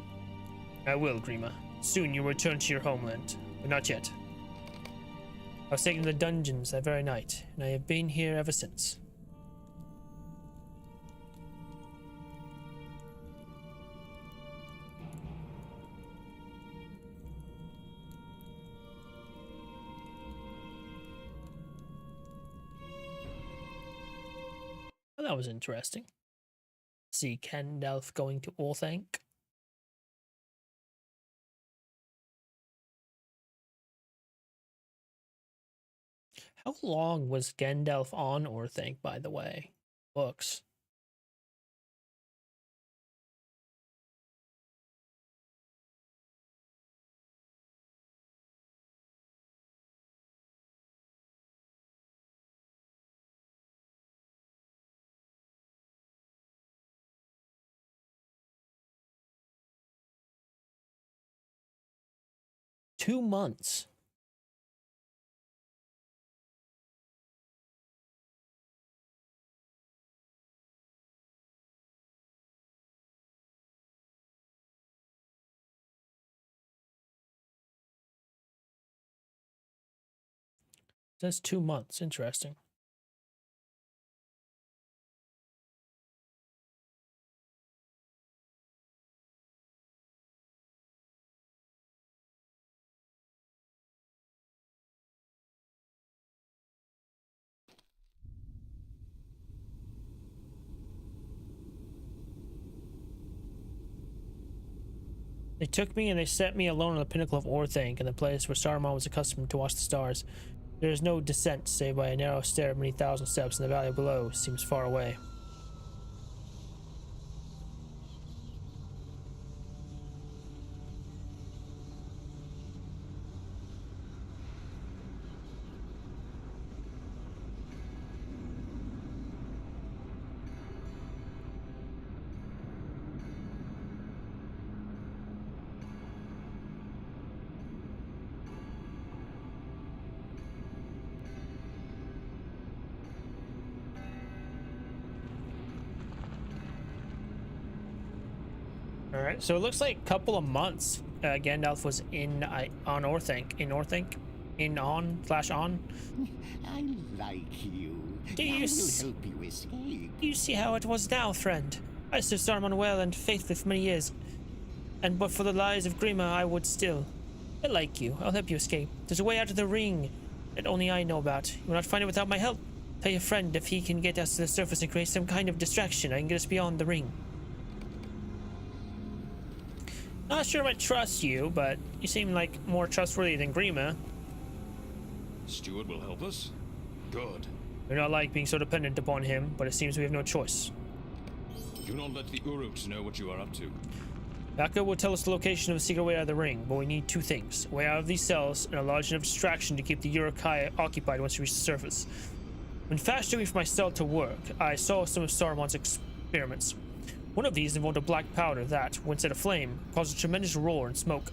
I will, Grima. Soon you'll return to your homeland, but not yet. I was taken to the dungeons that very night, and I have been here ever since. That was interesting. See Gandalf going to Orthanc. How long was Gandalf on Orthanc, by the way? Books. Two months. Says 2 months. Interesting. They took me and they set me alone on the pinnacle of Orthanc, in the place where Saruman was accustomed to watch the stars. There is no descent save by a narrow stair many thousand steps, and the valley below seems far away. All right, so it looks like a couple of months Gandalf was on Orthanc. In Orthanc? On. I like you. Do I you will help you escape. You see how it was now, friend. I served Saruman well and faithfully for many years, and but for the lies of Grima, I would still. I like you. I'll help you escape. There's a way out of the ring that only I know about. You will not find it without my help. Tell your friend if he can get us to the surface and create some kind of distraction, I can get us beyond the ring. Not sure I trust you, but you seem like more trustworthy than Grima. Steward will help us? Good. We're not like being so dependent upon him, but it seems we have no choice. Do not let the Uruks know what you are up to. Baka will tell us the location of a secret way out of the ring, but we need two things. A way out of these cells, and a large enough distraction to keep the Urukai occupied once we reach the surface. When fast away from my cell to work, I saw some of Saruman's experiments. One of these involved a black powder that, when set aflame, caused a tremendous roar and smoke.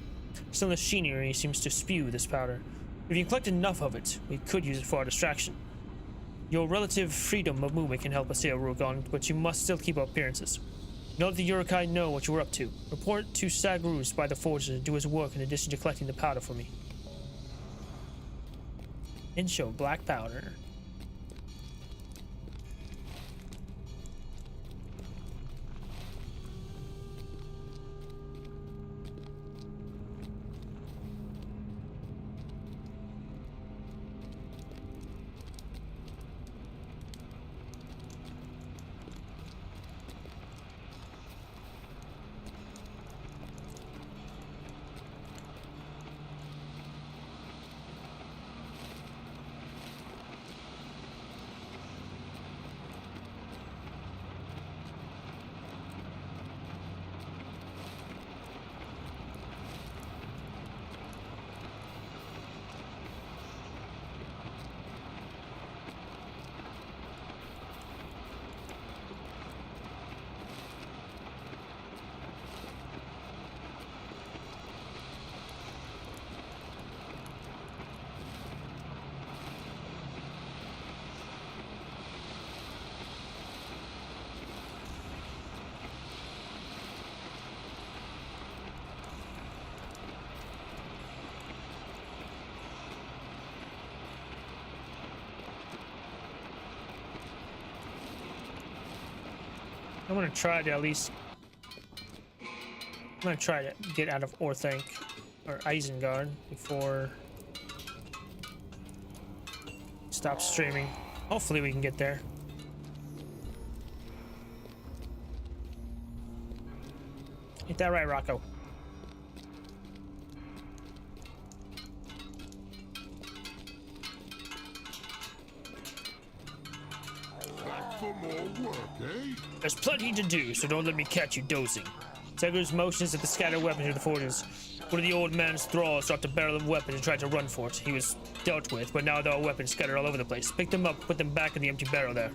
Some machinery seems to spew this powder. If you collect enough of it, we could use it for our distraction. Your relative freedom of movement can help us sail Rugalgond, but you must still keep up appearances. Know that the Urukai know what you were up to. Report to Sagruz by the forges and do his work in addition to collecting the powder for me. And show black powder. I'm gonna try to at least. I'm gonna try to get out of Orthanc or Isengard before stop streaming. Hopefully we can get there. that right, Rocco. Back for more work, eh? There's plenty to do, so don't let me catch you dozing. Zegler's motions at the scattered weapons of the forges. One of the old man's thralls dropped a barrel of weapons and tried to run for it. He was dealt with, but now there are weapons scattered all over the place. Pick them up, put them back in the empty barrel there.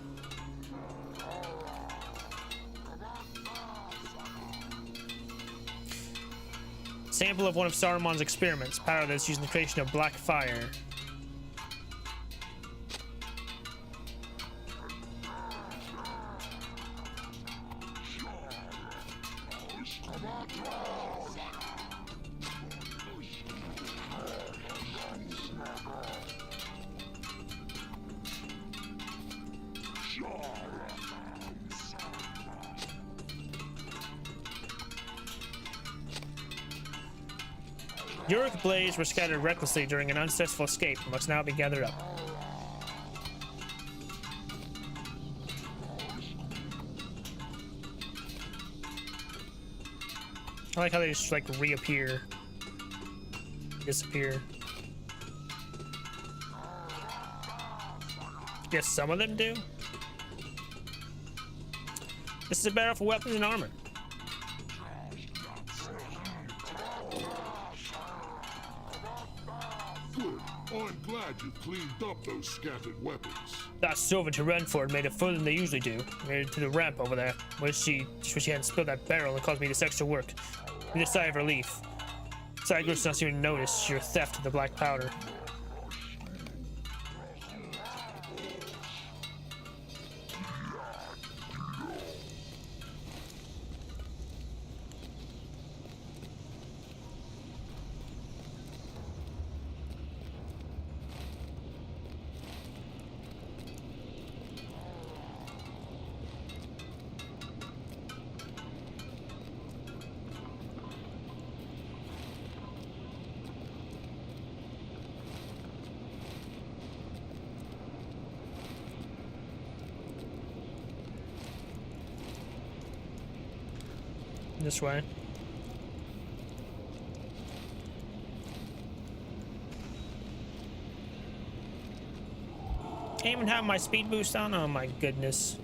Sample of one of Saruman's experiments. Power that's used in the creation of black fire. Uric blades were scattered recklessly during an unsuccessful escape and must now be gathered up. I like how they just like reappear, disappear. Guess some of them do. This is a barrel for weapons and armor. Good. I'm glad you cleaned up those scattered weapons. That servant who ran for it made it further than they usually do. Made it to the ramp over there. Wish she hadn't spilled that barrel and caused me this extra work. With a sigh of relief. Cyrus doesn't even notice your theft of the black powder. This way. Can't even have my speed boost on? Oh my goodness.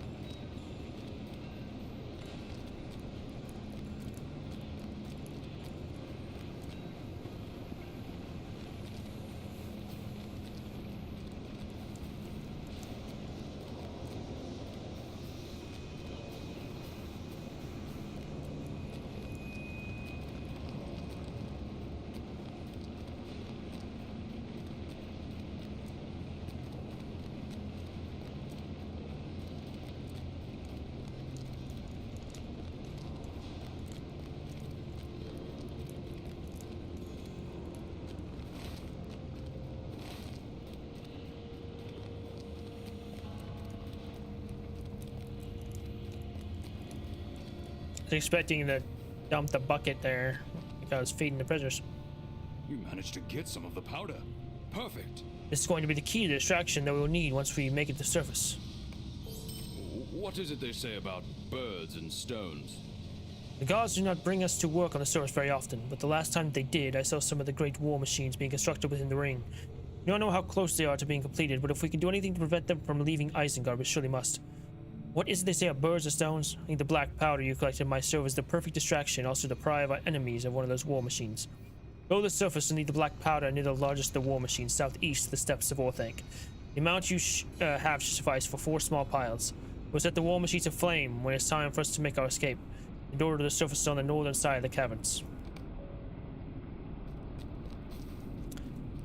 Expecting to dump the bucket there because feeding the prisoners. You managed to get some of the powder. Perfect. This is going to be the key to the distraction that we will need once we make it to the surface. What is it they say about birds and stones? The gods do not bring us to work on the surface very often, but the last time they did, I saw some of the great war machines being constructed within the ring. We don't know how close they are to being completed, but if we can do anything to prevent them from leaving Isengard, we surely must. What is it they say about birds or stones? I think the black powder you collected might serve as the perfect distraction, also to deprive our enemies of one of those war machines. Go to the surface and leave the black powder near the largest of the war machines, southeast of the steppes of Orthanc. The amount you have should suffice for 4 small piles. We'll set the war machines aflame when it's time for us to make our escape. The door to the surface is on the northern side of the caverns.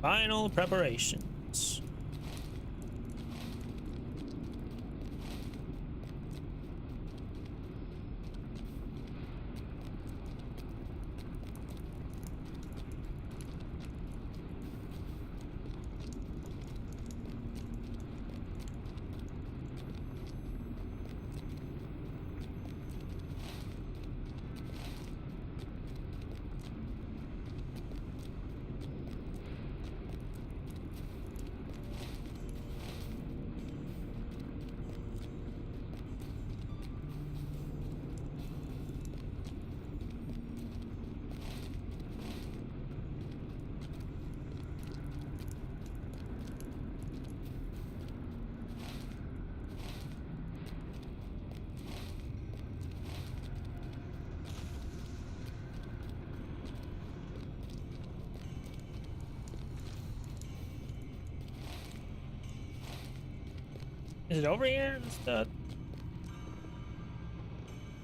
Final preparations. Is it over here? Is that...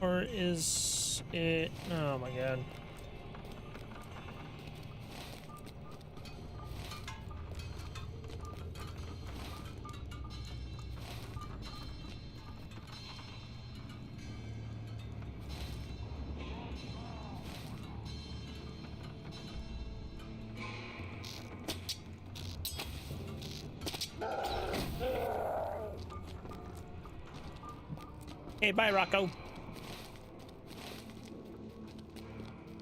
Or is it... Oh my god. Hey, bye, Rocco.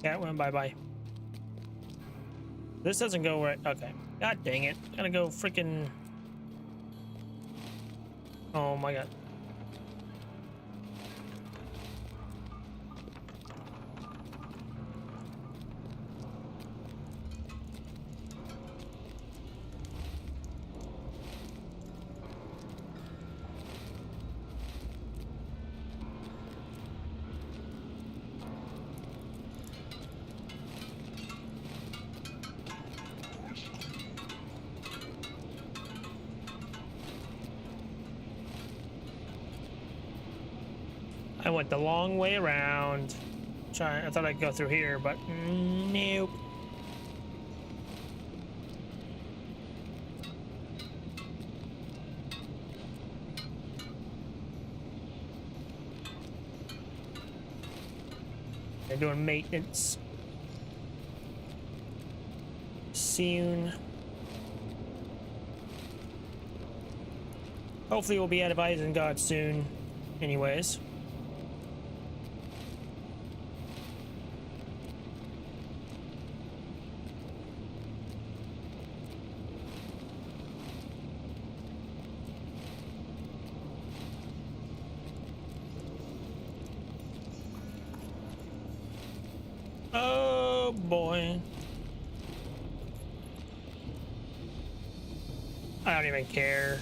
Cat went bye-bye. This doesn't go right. Okay. God dang it. Gotta go freaking... Oh my god. I went the long way around. I thought I'd go through here, but nope. They're doing maintenance soon. Hopefully we'll be out of Isengard soon. Anyways. Oh boy. I don't even care.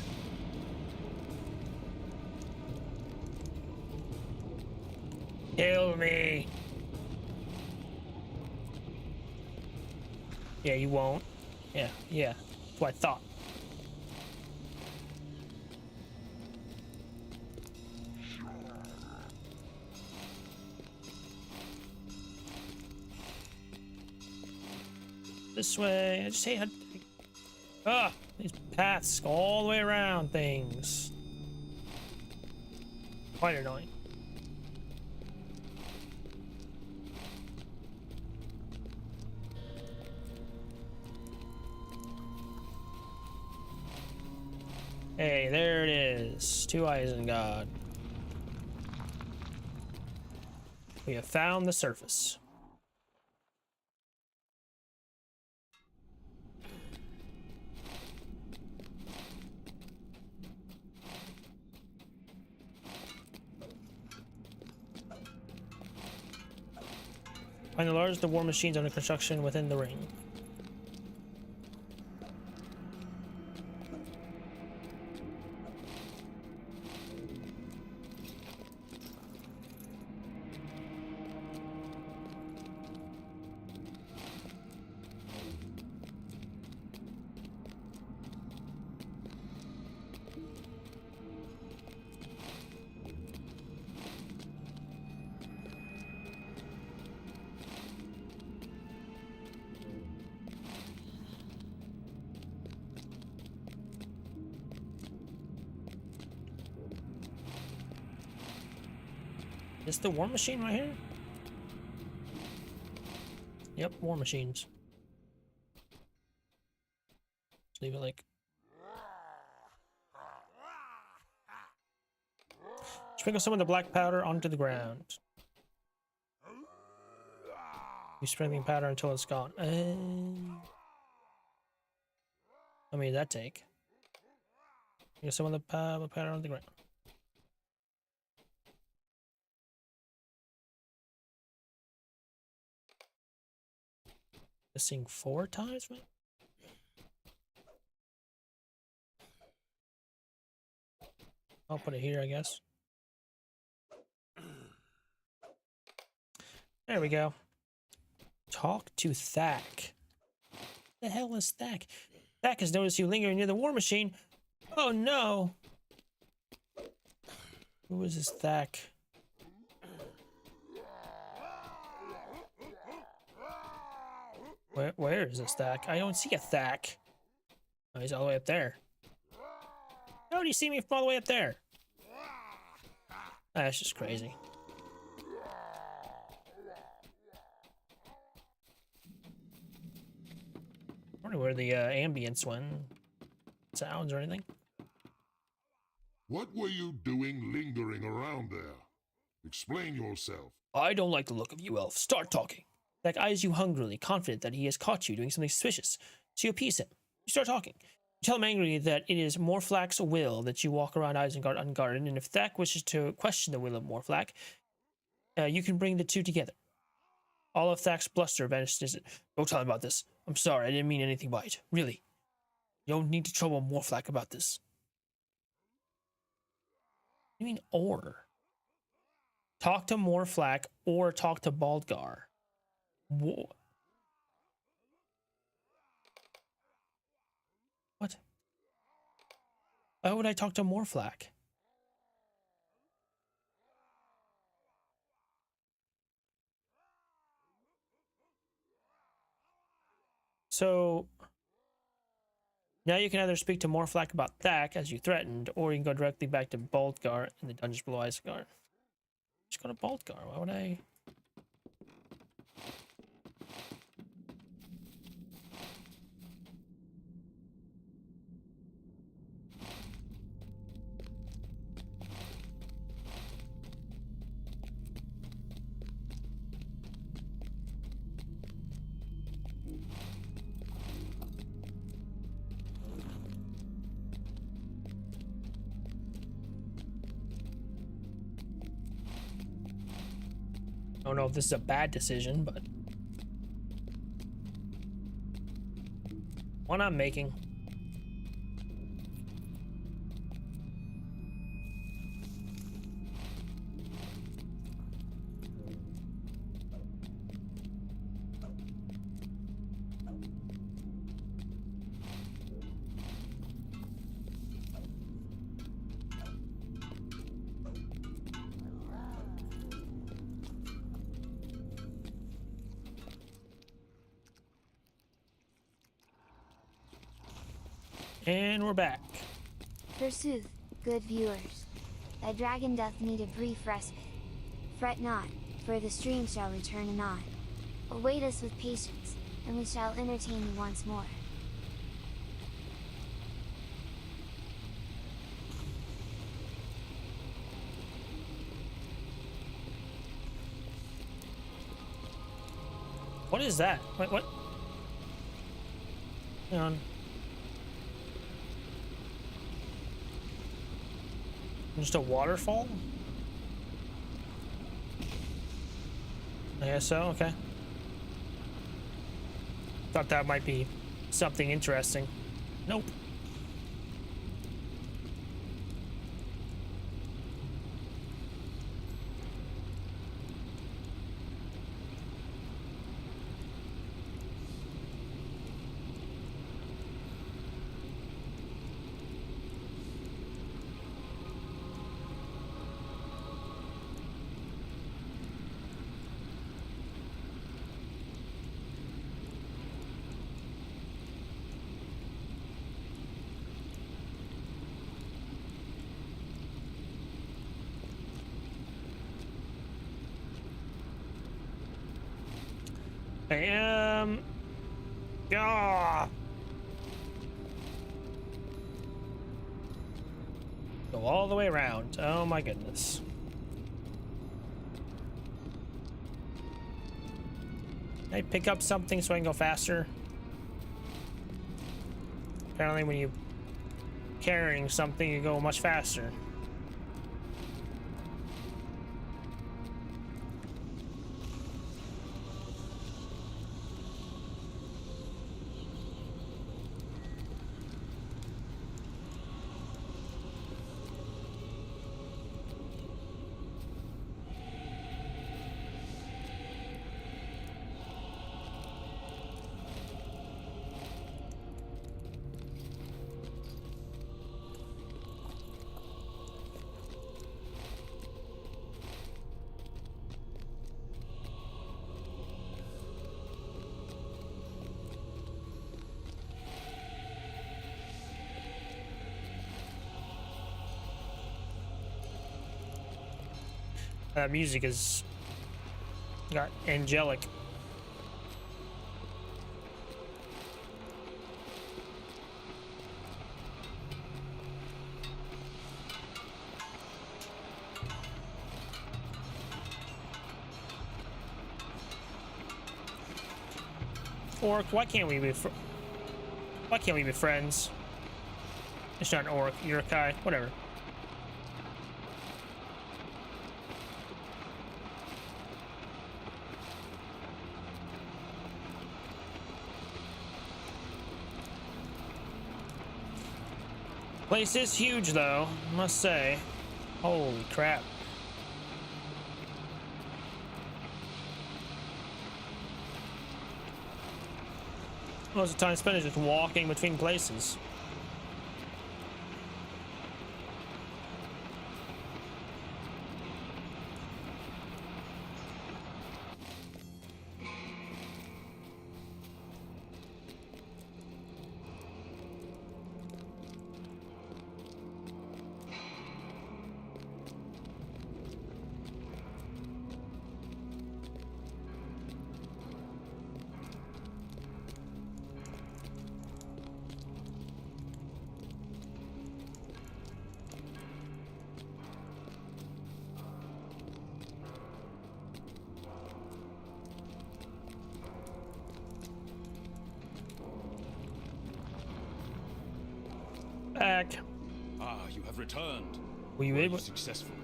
Kill me. Yeah, you won't. Yeah. That's what I thought. This way. I just hate how... these paths go all the way around things. Quite annoying. Hey, there it is. To Isengard. We have found the surface. Find the largest of war machines under construction within the ring. Is the war machine right here? Yep, war machines. Just leave it like... Sprinkle some of the black powder onto the ground. Use sprinkling powder until it's gone. How many did that take? Use some of the powder on the ground. Missing 4 times, man? I'll put it here, I guess. There we go. Talk to Thack. The hell is Thack? Thack has noticed you lingering near the war machine. Oh no! Who is this Thack? Where is this Thack? I don't see a Thack. Oh, he's all the way up there. How do you see me from all the way up there? That's just crazy. I wonder where the ambience went. Sounds or anything. What were you doing lingering around there? Explain yourself. I don't like the look of you, elf. Start talking. Thack eyes you hungrily, confident that he has caught you doing something suspicious. So you appease him. You start talking. You tell him angrily that it is Morflack's will that you walk around Isengard unguarded, and if Thack wishes to question the will of Morflack, you can bring the two together. All of Thack's bluster vanishes. Don't tell him about this. I'm sorry, I didn't mean anything by it. Really. You don't need to trouble Morflack about this. What do you mean, or? Talk to Morflack or talk to Baldgar. What? Why would I talk to Morflack? So now you can either speak to Morflack about Thack as you threatened, or you can go directly back to Baldgar in the dungeons below Isengard. Just go to Baldgar. Why would I? I don't know if this is a bad decision, but one I'm making. And we're back. Forsooth, good viewers, thy dragon doth need a brief respite. Fret not, for the stream shall return anon. Await us with patience, and we shall entertain you once more. What is that? Wait, what? Hang on. Just a waterfall? I guess so, okay. Thought that might be something interesting. Nope. Go all the way around. Oh my goodness. Can I pick up something so I can go faster? Apparently when you're carrying something, you go much faster. That music is got angelic. Orc, why can't we be friends? It's not an orc, you're a Kai, whatever. Place is huge though, I must say. Holy crap. Most of the time spent is just walking between places. Back. Ah, you have returned. Were you able? Successful.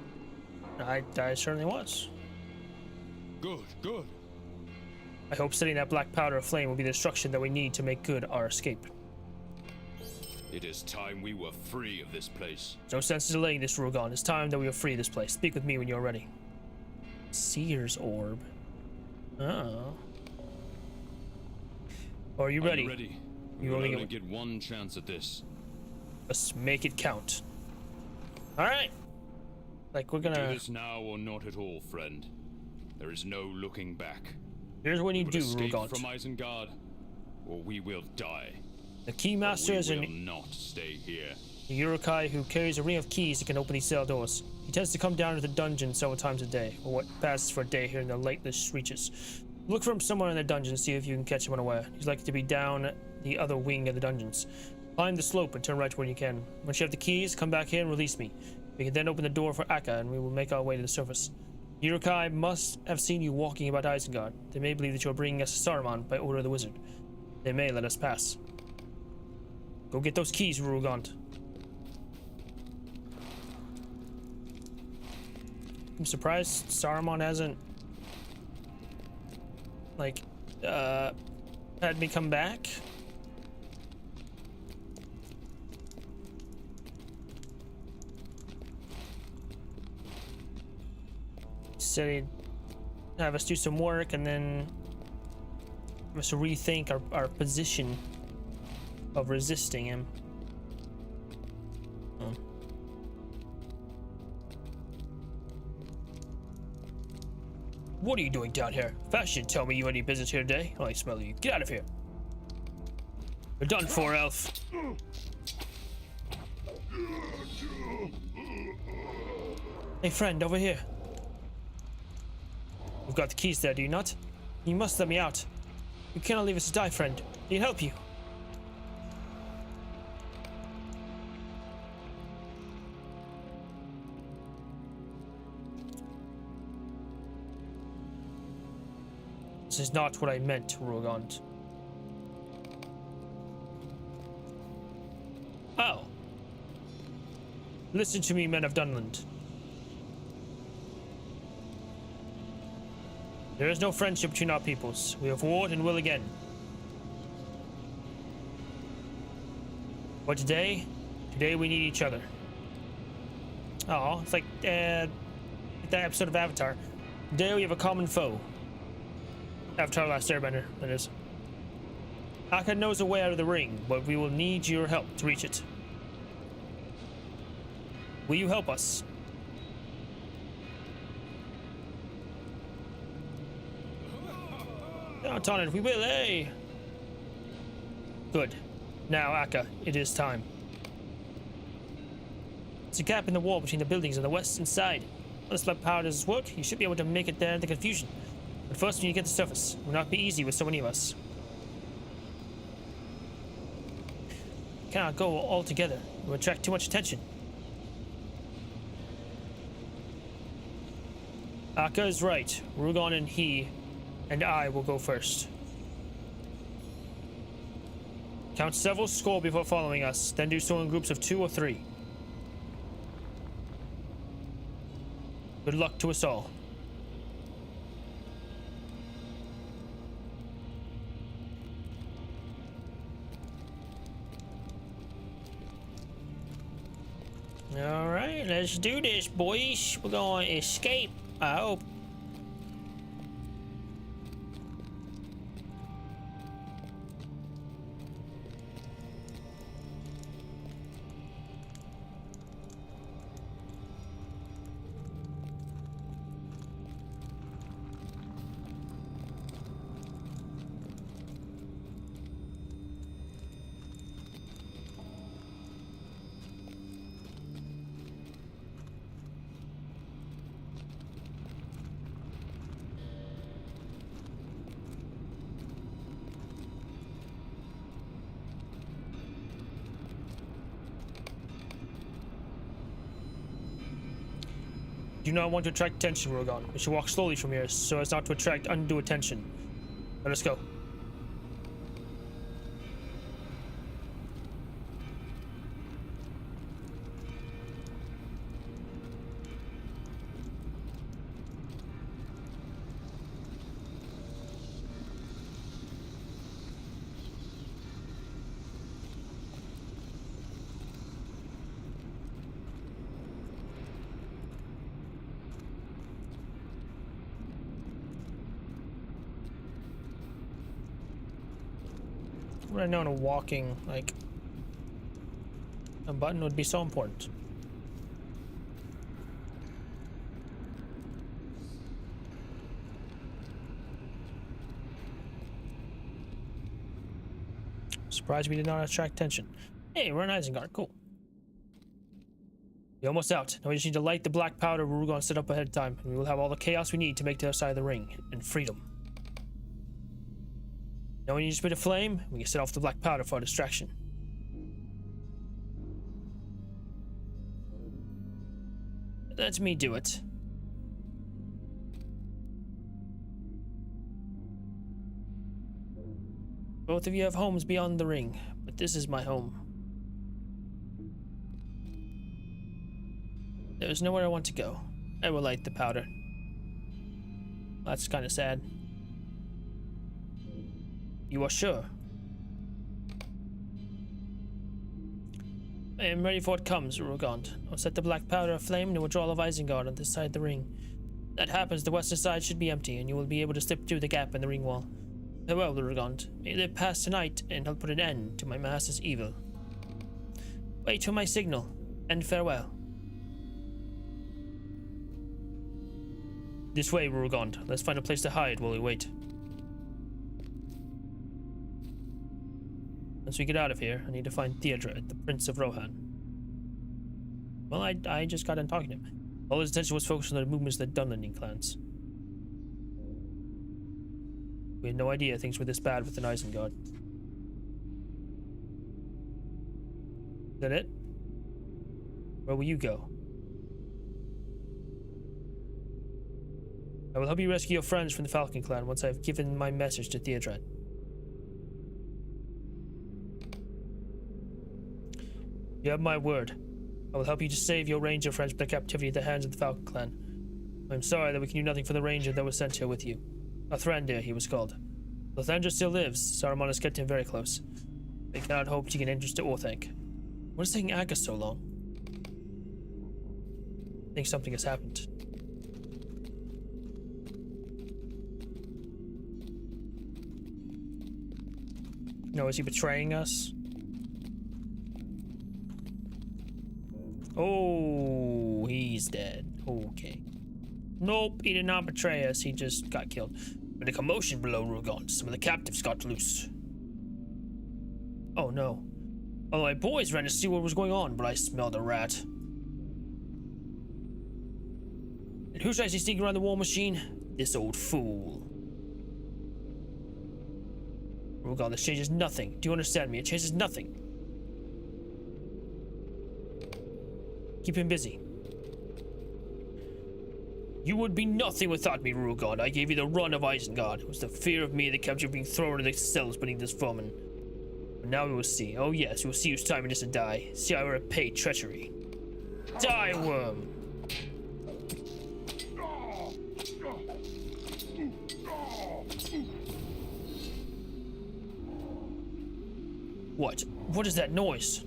I certainly was. Good, good. I hope setting that black powder aflame will be the instruction that we need to make good our escape. It is time we were free of this place. No sense in delaying this, Rugalgond. It's time that we are free of this place. Speak with me when you're ready. Seer's orb. Oh. Are you ready? Ready. We will only get one chance at this. Let's make it count. Alright. Like, we're gonna... Do this now or not at all, friend. There is no looking back. Here's what you do, escape Rugalgond. From Isengard, or we will die. The Keymaster is we will not stay here. The Urukai who carries a ring of keys that can open these cell doors. He tends to come down to the dungeon several times a day, or what passes for a day here in the lightless reaches. Look for him somewhere in the dungeon and see if you can catch him unaware. He's likely to be down the other wing of the dungeons. Climb the slope and turn right when you can. Once you have the keys, come back here and release me. We can then open the door for Akka and we will make our way to the surface. Urukai must have seen you walking about Isengard. They may believe that you are bringing us to Saruman by order of the wizard. They may let us pass. Go get those keys, Rugalgond. I'm surprised Saruman hasn't, like, had me come back. Said he'd have us do some work and then have us rethink our position of resisting him. Oh. What are you doing down here? Fast should tell me you had any business here today. Oh, I smell you. Get out of here. You're done for, elf. Hey, friend, over here. You've got the keys there, do you not? You must let me out. You cannot leave us to die, friend. I can help you. This is not what I meant, Rugalgond. Oh. Listen to me, men of Dunland. There is no friendship between our peoples. We have warred and will again. But today we need each other. Oh, it's like that episode of Avatar. Today we have a common foe. Avatar: Last Airbender, that is. Akka knows a way out of the ring, but we will need your help to reach it. Will you help us? Count on it, we will, eh? Good. Now, Akka, it is time. There's a gap in the wall between the buildings on the western side. Let's let powders work. You should be able to make it there in the confusion. But first, we need to get to the surface. It will not be easy with so many of us. Cannot go all together. It will attract too much attention. Akka is right. Rugalgond and he and I will go first. Count several score before following us, then do so in groups of 2 or 3. Good luck to us all. Alright, let's do this, boys. We're going to escape, I hope. Do not want to attract attention, Rugalgond. We should walk slowly from here so as not to attract undue attention. Let us go. Would I know a walking, like, a button would be so important. Surprised we did not attract attention. Hey, we're in Isengard, cool. We're almost out. Now we just need to light the black powder Rugalgond set up ahead of time, and we will have all the chaos we need to make to the other side of the ring, and freedom. Now we need just a bit of flame, we can set off the black powder for a distraction. Let me do it. Both of you have homes beyond the ring, but this is my home. There is nowhere I want to go. I will light the powder. That's kind of sad. You are sure? I am ready for what comes, Rugalgond. I'll set the black powder aflame and it will draw all of Isengard on this side of the ring. If that happens, the western side should be empty, and you will be able to slip through the gap in the ring wall. Farewell, Rugalgond. May you live past tonight, and help put an end to my master's evil. Wait for my signal, and farewell. This way, Rugalgond. Let's find a place to hide while we wait. Once we get out of here, I need to find Theodred, the Prince of Rohan. Well, I just got done talking to him. All his attention was focused on the movements of the Dunlending clans. We had no idea things were this bad within Isengard. Is that it? Where will you go? I will help you rescue your friends from the Falcon clan once I have given my message to Theodred. You have my word. I will help you to save your ranger friends from the captivity at the hands of the Falcon clan. I am sorry that we can do nothing for the ranger that was sent here with you. Lathander, he was called. Lathander still lives. Saruman has kept him very close. They cannot hope to get interest to Orthanc. What is taking Aga so long? I think something has happened. No, is he betraying us? Oh, he's dead. Okay. Nope, he did not betray us. He just got killed. But a commotion below Rugalgond. Some of the captives got loose. Oh no. All my boys ran to see what was going on, but I smelled a rat. Who should I see sneaking around the war machine? This old fool. Rugalgond, this changes nothing. Do you understand me? It changes nothing. Keep him busy. You would be nothing without me, Rugalgond. I gave you the run of Isengard. It was the fear of me that kept you being thrown into the cells beneath this vermin. But now we will see. Oh yes, we will see whose time it is to die. See how I repay treachery. Die, worm! What? What is that noise?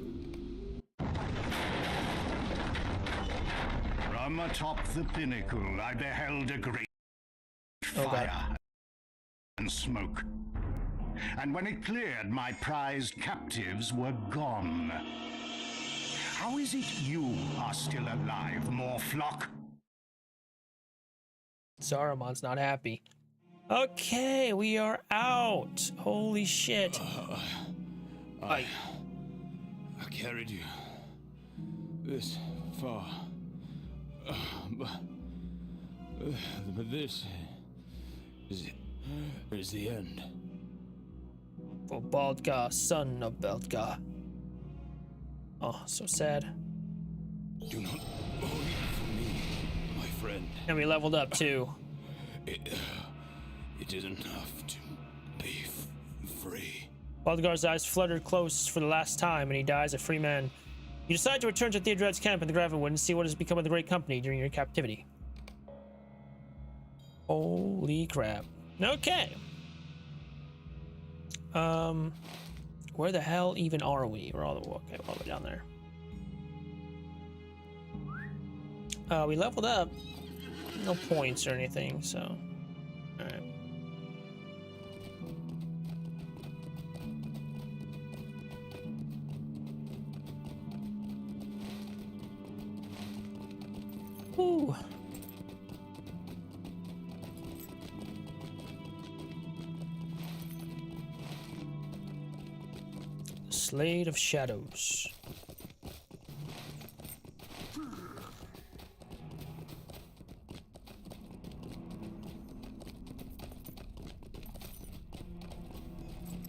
From atop the pinnacle, I beheld a great fire and smoke. And when it cleared, my prized captives were gone. How is it you are still alive, Morflock? Saruman's not happy. Okay, we are out. Holy shit. I carried you this far. But this is the end. For Baldgar, son of Baldgar. Oh, so sad. Do not worry for me, my friend. And we leveled up too. It is enough to be free. Baldgar's eyes fluttered close for the last time, and he dies a free man. You decide to return to Theodred's camp in the Gravenwood and see what has become of the great company during your captivity. Holy crap. Okay. Where the hell even are we? We're all the way down there. We leveled up. No points or anything, so. Alright. Woo. Slade of Shadows.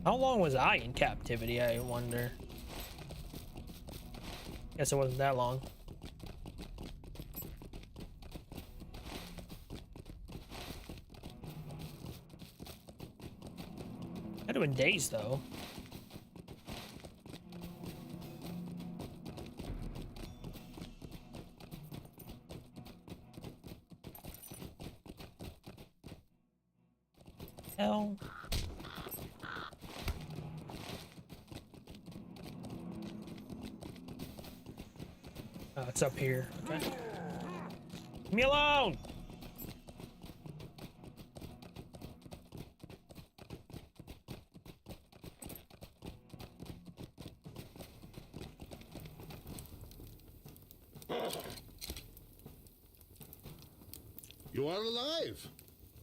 How long was I in captivity, I wonder? Guess it wasn't that long. Had to have been days, though. Hell. Oh, it's up here. Okay. Leave me alone! You are alive.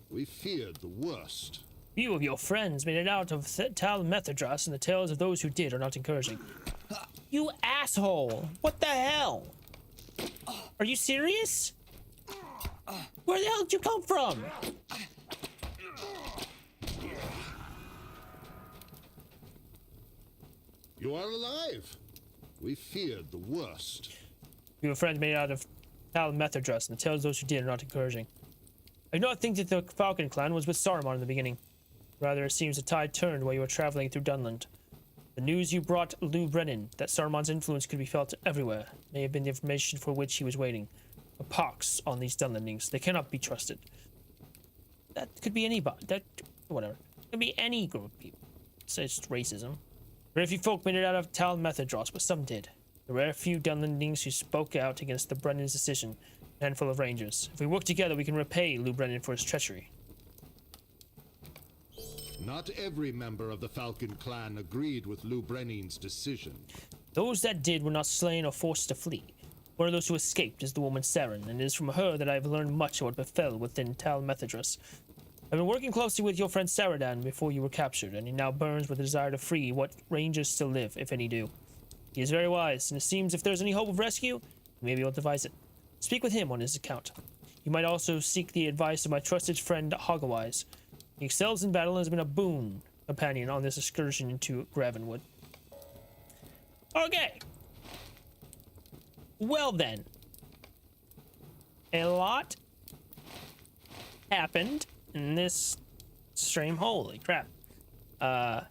We feared the worst. Few of your friends made it out of Tal Methadras, and the tales of those who did are not encouraging. You asshole! What the hell? Are you serious? Where the hell did you come from? You are alive. We feared the worst. Your friends made out of Tal Methadras, and the tales of those who did are not encouraging. I do not think that the Falcon clan was with Saruman in the beginning. Rather, it seems the tide turned while you were traveling through Dunland. The news you brought Lou Brennan, that Saruman's influence could be felt everywhere, may have been the information for which he was waiting. A pox on these Dunlandings. They cannot be trusted. That could be anybody. Whatever. It could be any group of people. It's just racism. Very few folk made it out of Tal Methadros, but some did. The rare few Dunlandings who spoke out against the Brennan's decision. A handful of rangers. If we work together, we can repay Lou Brennan for his treachery. Not every member of the Falcon clan agreed with Lou Brennan's decision. Those that did were not slain or forced to flee. One of those who escaped is the woman Saren, and it is from her that I have learned much of what befell within Tal Methadras. I've been working closely with your friend Saradan before you were captured, and he now burns with the desire to free what rangers still live, if any do. He is very wise, and it seems if there's any hope of rescue, he may be able to devise it. Speak with him on his account. You might also seek the advice of my trusted friend Hogwise. He excels in battle and has been a boon companion on this excursion into Gravenwood. Okay. Well then. A lot happened in this stream. Holy crap. I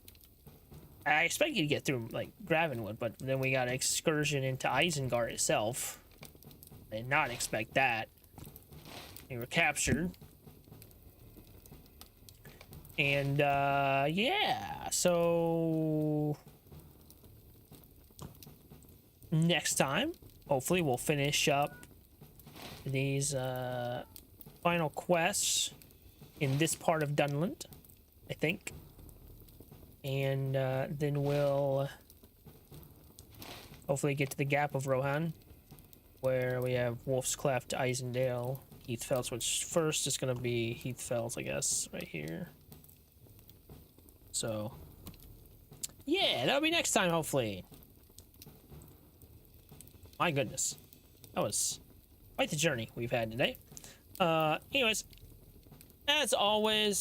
expected to get through, like, Gravenwood, but then we got an excursion into Isengard itself. I did not expect that. We were captured. And, yeah, so... next time, hopefully we'll finish up these, final quests in this part of Dunland, I think. And, then we'll hopefully get to the Gap of Rohan, where we have Wolf's Cleft, Isendale, Heathfells, which first is going to be Heathfells, I guess, right here. So, yeah, that'll be next time, hopefully. My goodness. That was quite the journey we've had today. Anyways, as always,